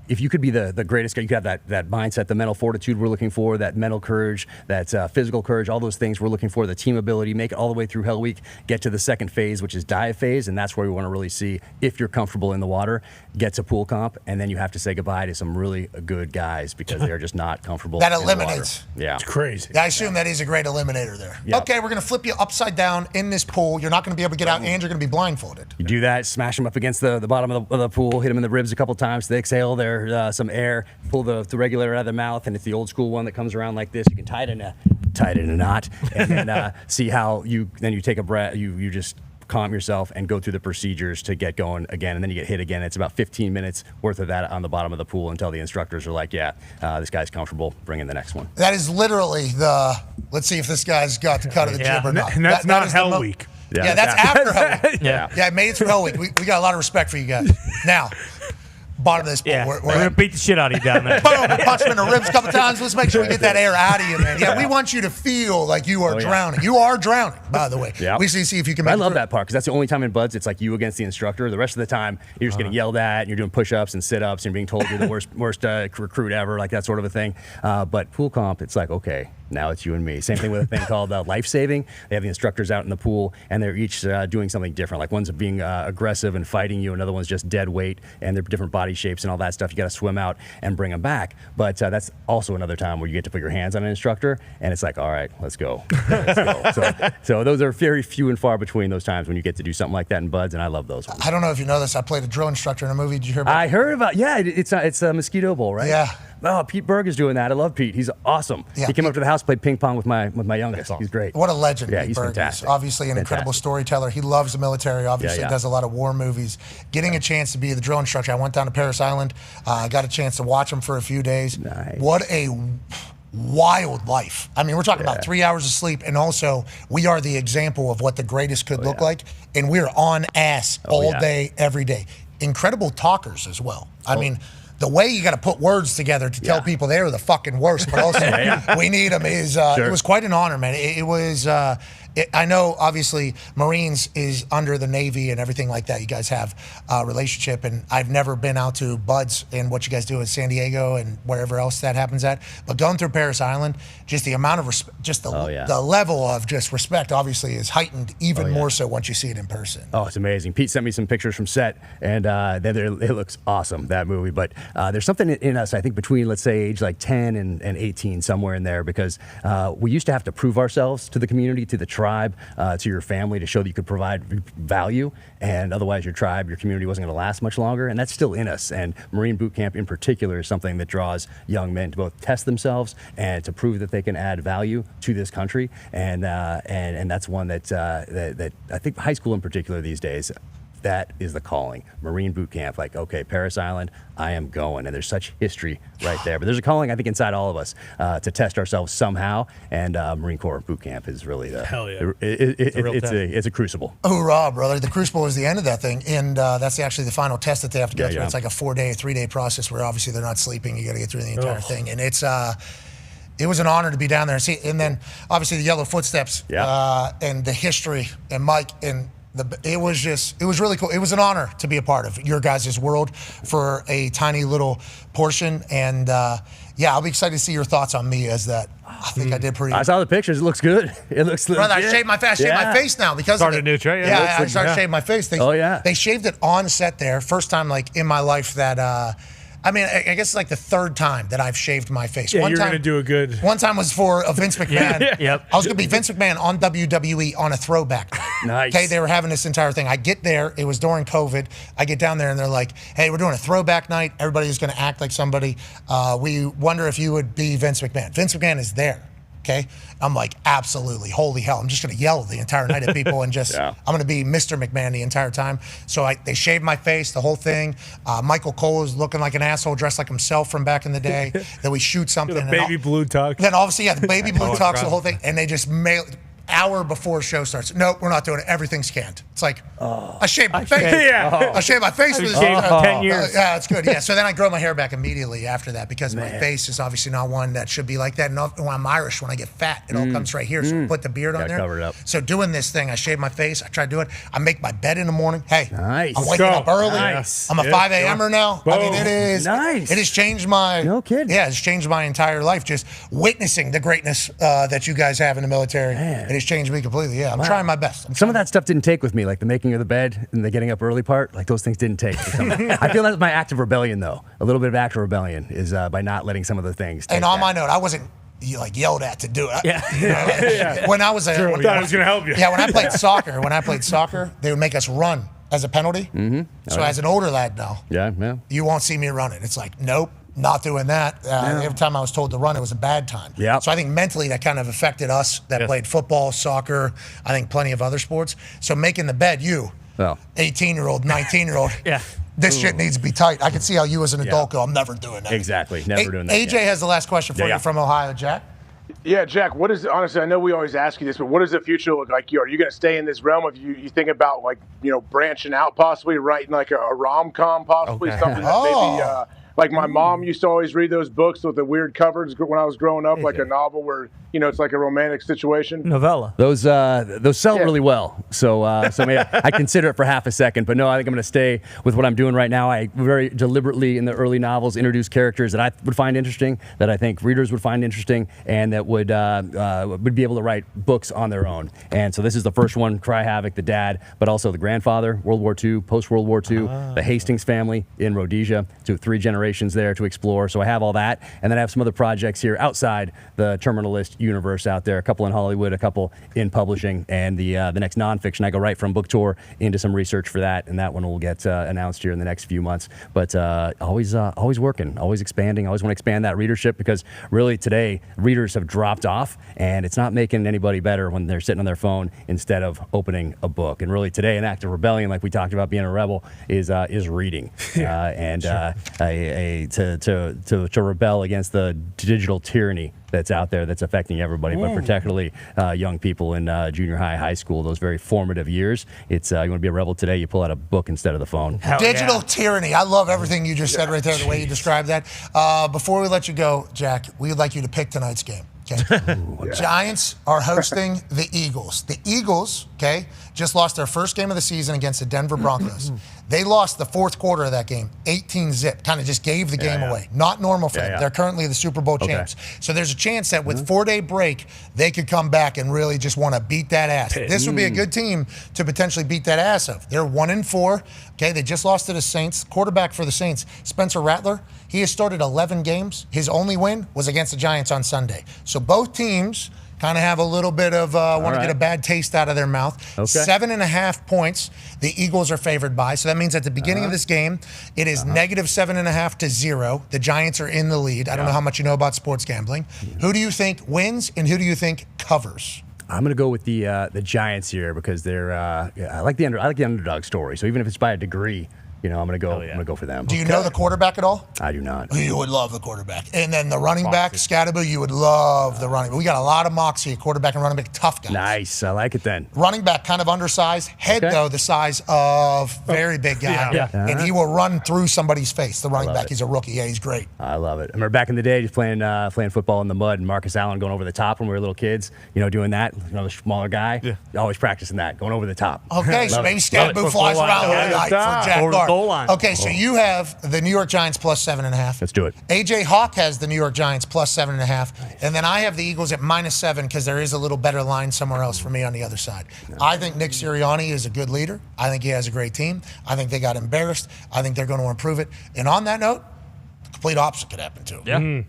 if you could be the greatest guy, you could have that mindset, the mental fortitude we're looking for, that mental courage, that physical courage, all those things we're looking for, the team ability, make it all the way through Hell Week, get to the second phase, which is dive phase. And that's where we want to really see if you're comfortable in the water, get to pool comp, and then you have to say goodbye to some really good guys because they're just not comfortable. That eliminates. Yeah. It's crazy. I assume that is a great eliminator there. Yep. Okay, we're going to flip you upside down in this pool. You're not going to be able to get out, and you're going to be blindfolded. You do that, smash them up against the bottom of the pool, hit them in the ribs a couple times. They exhale some air, pull the regulator out of their mouth, and it's the old school one that comes around like this. You can tie it in a knot, and then see how you take a breath. You just calm yourself and go through the procedures to get going again, and then you get hit again. It's about 15 minutes worth of that on the bottom of the pool until the instructors are like, this guy's comfortable, bring in the next one. That is literally let's see if this guy's got the cut of the jib or not. And that's not Hell Week. Yeah, that's after Hell Week. Yeah, it made it through Hell Week. We got a lot of respect for you guys. Now, bottom of this pool. We're going to beat the shit out of you down there. Boom, punch him in the ribs a couple times. Let's make sure we get that air out of you, man. Yeah, we want you to feel like you are drowning. You are drowning, by the way. Yep. We see if you can make I love that part because that's the only time in Buds it's like you against the instructor. The rest of the time, you're just getting yelled at, and you're doing push-ups and sit-ups, and being told you're the worst recruit ever, like that sort of a thing. But pool comp, it's like, okay, now it's you and me. Same thing with a thing called life-saving. They have the instructors out in the pool, and they're each doing something different. Like one's being aggressive and fighting you, another one's just dead weight, and they're different body shapes and all that stuff. You got to swim out and bring them back. But that's also another time where you get to put your hands on an instructor, and it's like, all right, let's go. So those are very few and far between those times when you get to do something like that in Buds, and I love those ones. I don't know if you know this. I played a drill instructor in a movie. Did you hear about I heard about, it's a Mosquito Bowl, right? Yeah. Oh, Pete Berg is doing that. I love Pete. He's awesome. Yeah. He came up to the house, played ping pong with my youngest. He's great. What a legend. Yeah, Pete he's Berg fantastic. Is. Obviously an incredible storyteller. He loves the military. Obviously does a lot of war movies. Getting a chance to be the drill instructor. I went down to Paris Island. I got a chance to watch him for a few days. Nice. What a wild life. I mean, we're talking about 3 hours of sleep, and also we are the example of what the greatest could look like, and we're on ass all day, every day. Incredible talkers as well. I mean, the way you got to put words together to tell people they're the fucking worst, but also we need them is, it was quite an honor, man. It was, I know, obviously, Marines is under the Navy and everything like that. You guys have a relationship, and I've never been out to Buds and what you guys do in San Diego and wherever else that happens at. But going through Paris Island, just the amount of respect, just the level of just respect, obviously, is heightened even more so once you see it in person. Oh, it's amazing. Pete sent me some pictures from set, and it looks awesome, that movie. But there's something in us, I think, between, let's say, age like 10 and 18, somewhere in there, because we used to have to prove ourselves to the community, to the tribe, to your family, to show that you could provide value, and otherwise your tribe, your community wasn't going to last much longer, and that's still in us. And Marine Boot Camp in particular is something that draws young men to both test themselves and to prove that they can add value to this country, and that's one that I think high school in particular these days, that is the calling. Marine Boot Camp, like, okay, Paris Island, I am going. And there's such history right there. But there's a calling, I think, inside all of us to test ourselves somehow. And Marine Corps Boot Camp is really the... Hell yeah. It's a crucible. Hoorah, brother. The crucible is the end of that thing. And that's actually the final test that they have to go through. It's like a 3-day process where obviously they're not sleeping. You got to get through the entire thing. And it's... it was an honor to be down there and see. And then obviously the Yellow Footsteps and the history and Mike and... It was really cool. It was an honor to be a part of your guys' world for a tiny little portion. And I'll be excited to see your thoughts on me as that. I think I did pretty. I saw the pictures. It looks good. It looks legit. Brother, I shaved my face now because started new trade. I started shaving my face. They shaved it on set there. First time like in my life that. I mean, I guess it's like the third time that I've shaved my face. Yeah, you're going to do a good... One time was for a Vince McMahon. Yep. I was going to be Vince McMahon on WWE on a throwback. Nice. Okay, they were having this entire thing. I get there. It was during COVID. I get down there, and they're like, hey, we're doing a throwback night. Everybody's going to act like somebody. We wonder if you would be Vince McMahon. Vince McMahon is there. Okay, I'm like, absolutely, holy hell! I'm just gonna yell the entire night at people and just, I'm gonna be Mr. McMahon the entire time. So they shaved my face, the whole thing. Michael Cole is looking like an asshole, dressed like himself from back in the day. Then we shoot something. The baby blue tux. Then obviously, the baby blue tux, the whole thing, and they just hour before show starts. Nope, we're not doing it. Everything's canned. It's like, I shaved my face. I shaved my face for this. 10 years. Yeah, it's good. Yeah, so then I grow my hair back immediately after that because my face is obviously not one that should be like that. And when I'm Irish, when I get fat, it all comes right here. So I put the beard on there. Cover it up. So doing this thing, I shave my face. I try to do it. I make my bed in the morning. Hey, Nice. I'm waking up early. Nice. I'm a 5 a.m.er now. I mean, it is. Nice. It has changed my. No kidding. Yeah, it's changed my entire life. Just witnessing the greatness that you guys have in the military. It has changed me completely. Yeah, I'm trying my best. Some of that stuff didn't take with me, like the making of the bed and the getting up early part. Like those things didn't take. I feel that's my act of rebellion, though. A little bit of act of rebellion is by not letting some of the things. And on my note, I wasn't yelled at to do it. When I was I thought it was going to help you. Yeah, when I played soccer, they would make us run as a penalty. So as an older lad now, you won't see me running. It's like, nope. Not doing that. Every time I was told to run, it was a bad time. So I think mentally that kind of affected us that played football, soccer, I think plenty of other sports. So making the bed, 18-year-old, 19-year-old, this shit needs to be tight. I can see how you as an adult go, I'm never doing that. Exactly, never doing that. AJ has the last question for you from Ohio, Jack. Yeah, Jack, honestly, I know we always ask you this, but what does the future look like? Are you going to stay in this realm of you think about branching out possibly, writing like a rom-com possibly, something that maybe like my mom used to always read those books with the weird covers when I was growing up, like a novel where, it's like a romantic situation. Novella. Those sell really well. So maybe I consider it for half a second. But no, I think I'm going to stay with what I'm doing right now. I very deliberately in the early novels introduce characters that I would find interesting, that I think readers would find interesting, and that would be able to write books on their own. And so this is the first one, Cry Havoc, the dad, but also the grandfather, World War II, post-World War II, the Hastings family in Rhodesia, to 3 generations there to explore. So I have all that. And then I have some other projects here outside the Terminalist universe out there, a couple in Hollywood, a couple in publishing, and the next nonfiction, I go right from book tour into some research for that, and that one will get announced here in the next few months. But always working, always expanding. I always want to expand that readership because really today readers have dropped off, and it's not making anybody better when they're sitting on their phone instead of opening a book. And really today an act of rebellion, like we talked about being a rebel, is reading. To rebel against the digital tyranny that's out there that's affecting everybody, but particularly young people in junior high school, those very formative years. It's you want to be a rebel today, you pull out a book instead of the phone. Digital tyranny. I love everything you just said right there, the way you described that. Before we let you go, Jack, we would like you to pick tonight's game. Okay. Giants are hosting the Eagles. The Eagles, just lost their first game of the season against the Denver Broncos. They lost the fourth quarter of that game, 18-zip, kind of just gave the game away. Not normal for them. They're currently the Super Bowl champs. So there's a chance that with 4-day break, they could come back and really just want to beat that ass. This would be a good team to potentially beat that ass of. They're 1-4. Okay, they just lost to the Saints. Quarterback for the Saints, Spencer Rattler, he has started 11 games. His only win was against the Giants on Sunday. So both teams kind of have a little bit of want to get a bad taste out of their mouth. 7.5 points the Eagles are favored by. So that means at the beginning of this game, it is -7.5 to 0. The Giants are in the lead. I don't know how much you know about sports gambling. Who do you think wins and who do you think covers? I'm going to go with the Giants here because they're I like the underdog story. So even if it's by a degree, I'm going to go for them. Do you know the quarterback at all? I do not. You would love the quarterback. And then the running back, Scadaboo, you would love the running back. We got a lot of moxie at quarterback and running back, tough guys. Nice. I like it then. Running back, kind of undersized. Head, though, the size of very big guy. And he will run through somebody's face, the running back. He's a rookie. Yeah, he's great. I love it. I remember back in the day, just playing football in the mud and Marcus Allen going over the top when we were little kids, doing that. The smaller guy, always practicing that, going over the top. Okay, so maybe Scadaboo flies around the night for Jack Gard. Goal line. Okay, so you have the New York Giants plus 7.5. Let's do it. AJ Hawk has the New York Giants plus 7.5. And then I have the Eagles at -7 because there is a little better line somewhere else for me on the other side. I think Nick Sirianni is a good leader. I think he has a great team. I think they got embarrassed. I think they're going to improve it. And on that note, the complete opposite could happen too.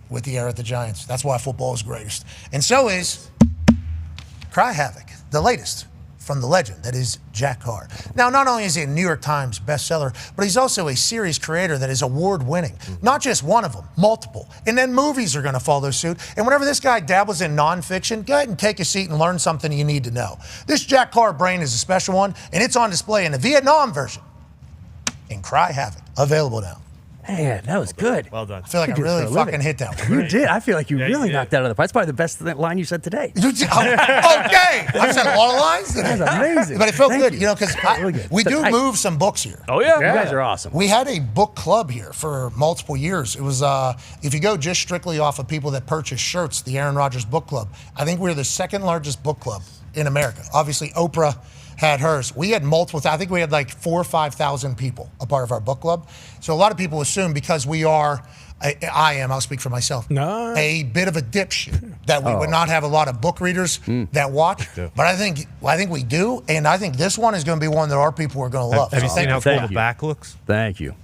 With the era at the Giants. That's why football is greatest. And so is Cry Havoc, the latest from the legend that is Jack Carr. Now, not only is he a New York Times bestseller, but he's also a series creator that is award-winning. Not just one of them, multiple. And then movies are going to follow suit. And whenever this guy dabbles in nonfiction, go ahead and take a seat and learn something you need to know. This Jack Carr brain is a special one, and it's on display in the Vietnam version in Cry Havoc. Available now. Man, that was good. Well done. I feel like I really fucking hit that one. You did. I feel like you really knocked that out of the park. That's probably the best line you said today. Okay. I've said a lot of lines today. That's amazing. But it felt Thank good, you. you know, because we do move some books here. Oh, yeah. You guys are awesome. We had a book club here for multiple years. It was, if you go just strictly off of people that purchase shirts, the Aaron Rodgers Book Club, I think we're the second largest book club in America. Obviously, Oprah had hers. We had multiple, I think we had like 4,000 or 5,000 people a part of our book club. So a lot of people assume because we are, I'll speak for myself, a bit of a dipshit, that we would not have a lot of book readers that watch. But I think we do, and I think this one is going to be one that our people are going to love. Have you seen how cool the back looks? Thank you.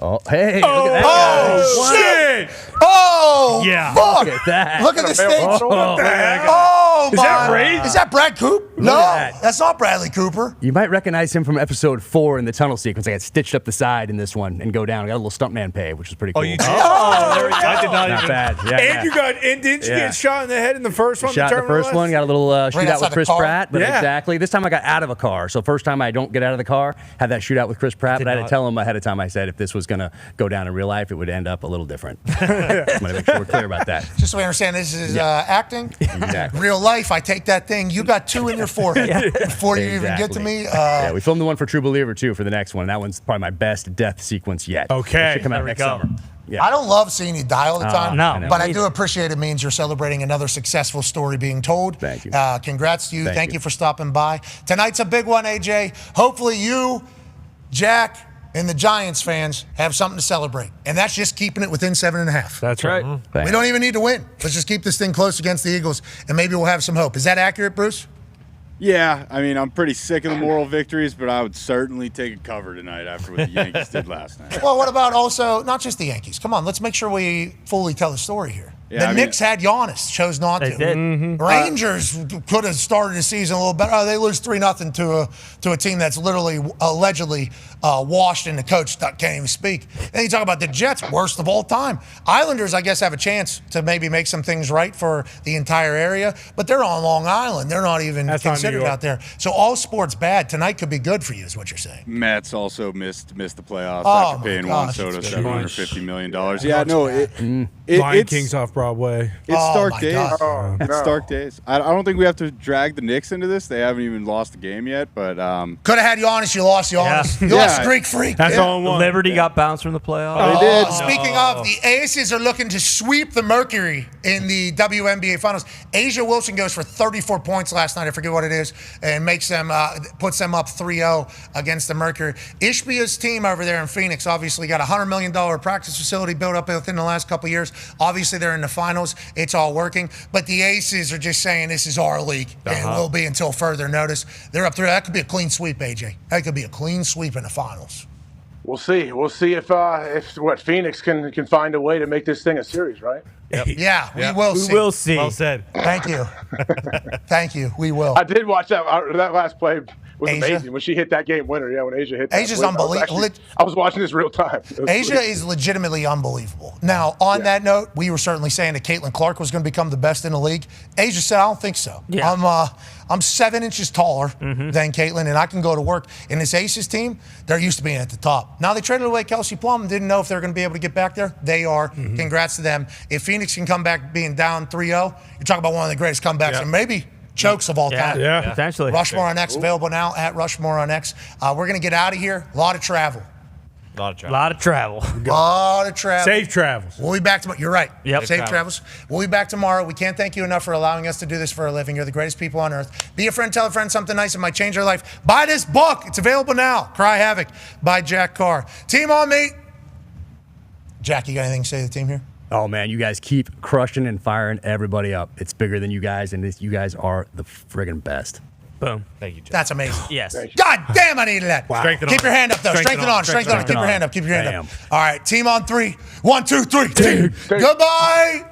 Oh, hey. Oh, look at that. shit. Oh, yeah. Fuck. Look at that. Look at the stage. Oh, Is that Ray? Is that Brad Coop? No, that's not Bradley Cooper. You might recognize him from episode 4 in the tunnel sequence. I got stitched up the side in this one and go down. I got a little stuntman pay, which is pretty cool. Oh, you did? I did not even. bad. Yeah, Didn't you get shot in the head in the first one? Shot in the first one, got a little shootout with Chris Pratt. But Yeah. exactly. This time I got out of a car. So first time I don't get out of the car, had that shootout with Chris Pratt. But I had to tell him ahead of time. I said if this was going to go down in real life, it would end up a little different. I'm going to make sure we're clear about that. Just so we understand, this is acting. Exactly. Real life, I take that thing. You got 2 in your forehead before you even get to me. Yeah, we filmed the one for True Believer, too, for the next one. That one's probably my best death sequence yet. Okay. It should come out next summer. Yeah. I don't love seeing you die all the time, no, but I do appreciate it means you're celebrating another successful story being told. Thank you. Congrats to you. Thank you for stopping by. Tonight's a big one, AJ. Hopefully you, Jack, and the Giants fans have something to celebrate. And that's just keeping it within 7.5. That's right. We don't even need to win. Let's just keep this thing close against the Eagles, and maybe we'll have some hope. Is that accurate, Bruce? Yeah, I mean, I'm pretty sick of the moral victories, but I would certainly take a cover tonight after what the Yankees did last night. Well, what about also, not just the Yankees? Come on, let's make sure we fully tell the story here. Yeah, the Knicks had Giannis, chose not to. They did. Rangers could have started the season a little better. Oh, they lose 3-0 to a team that's literally allegedly washed, and the coach can't even speak. Then you talk about the Jets, worst of all time. Islanders, I guess, have a chance to maybe make some things right for the entire area, but they're on Long Island. They're not even considered out there. So all sports bad. Tonight could be good for you, is what you're saying. Mets also missed the playoffs Oh, after paying my gosh. Juan Soto $750 million. That's Yeah, no, Lion it's King's off Broadway. It's dark my days. God. It's dark days. I don't think we have to drag the Knicks into this. They haven't even lost the game yet, but Could have had Giannis. You lost Giannis. You lost Greek Freak. That's all I want. Liberty got bounced from the playoffs. They did. Speaking of, the Aces are looking to sweep the Mercury in the WNBA Finals. Asia Wilson goes for 34 points last night. I forget what it is, and makes them puts them up 3-0 against the Mercury. Ishbia's team over there in Phoenix obviously got a $100 million practice facility built up within the last couple of years. Obviously, they're in the finals. It's all working, but the Aces are just saying this is our league, and will be until further notice. They're up there. That could be a clean sweep, AJ. That could be a clean sweep in the finals. We'll see. We'll see if Phoenix can find a way to make this thing a series, right? Yep. Yeah, we will see. We will see. Well said. Thank you. Thank you. We will. I did watch that last play. Was Asia? amazing when she hit that game winner. Yeah, when Asia hit that. Asia's winner. unbelievable. I was watching this real time. Asia is legitimately unbelievable. Now, on that note, we were certainly saying that Caitlin Clark was going to become the best in the league. Asia said, I don't think so. Yeah. I'm 7 inches taller than Caitlin, and I can go to work. In this Aces team, they're used to being at the top. Now, they traded away Kelsey Plum and didn't know if they're going to be able to get back there. They are. Congrats to them. If Phoenix can come back being down 3-0, you're talking about one of the greatest comebacks and maybe chokes of all time. Yeah, potentially. Rushmore on X, available now at Rushmore on X. We're going to get out of here. A lot of travel. A lot of travel. Safe travels. We'll be back tomorrow. You're right. Yep. Safe travels. We'll be back tomorrow. We can't thank you enough for allowing us to do this for a living. You're the greatest people on earth. Be a friend, tell a friend something nice. It might change their life. Buy this book. It's available now. Cry Havoc by Jack Carr. Team on me. Jack, you got anything to say to the team here? Oh, man, you guys keep crushing and firing everybody up. It's bigger than you guys, and you guys are the friggin' best. Boom. Thank you, Jack. That's amazing. Yes. God damn, I needed that. Wow. Keep your hand up, though. Strength it on. Keep your hand up. Keep your hand up. All right, team on 3. 1, 2, 3. Team. Goodbye.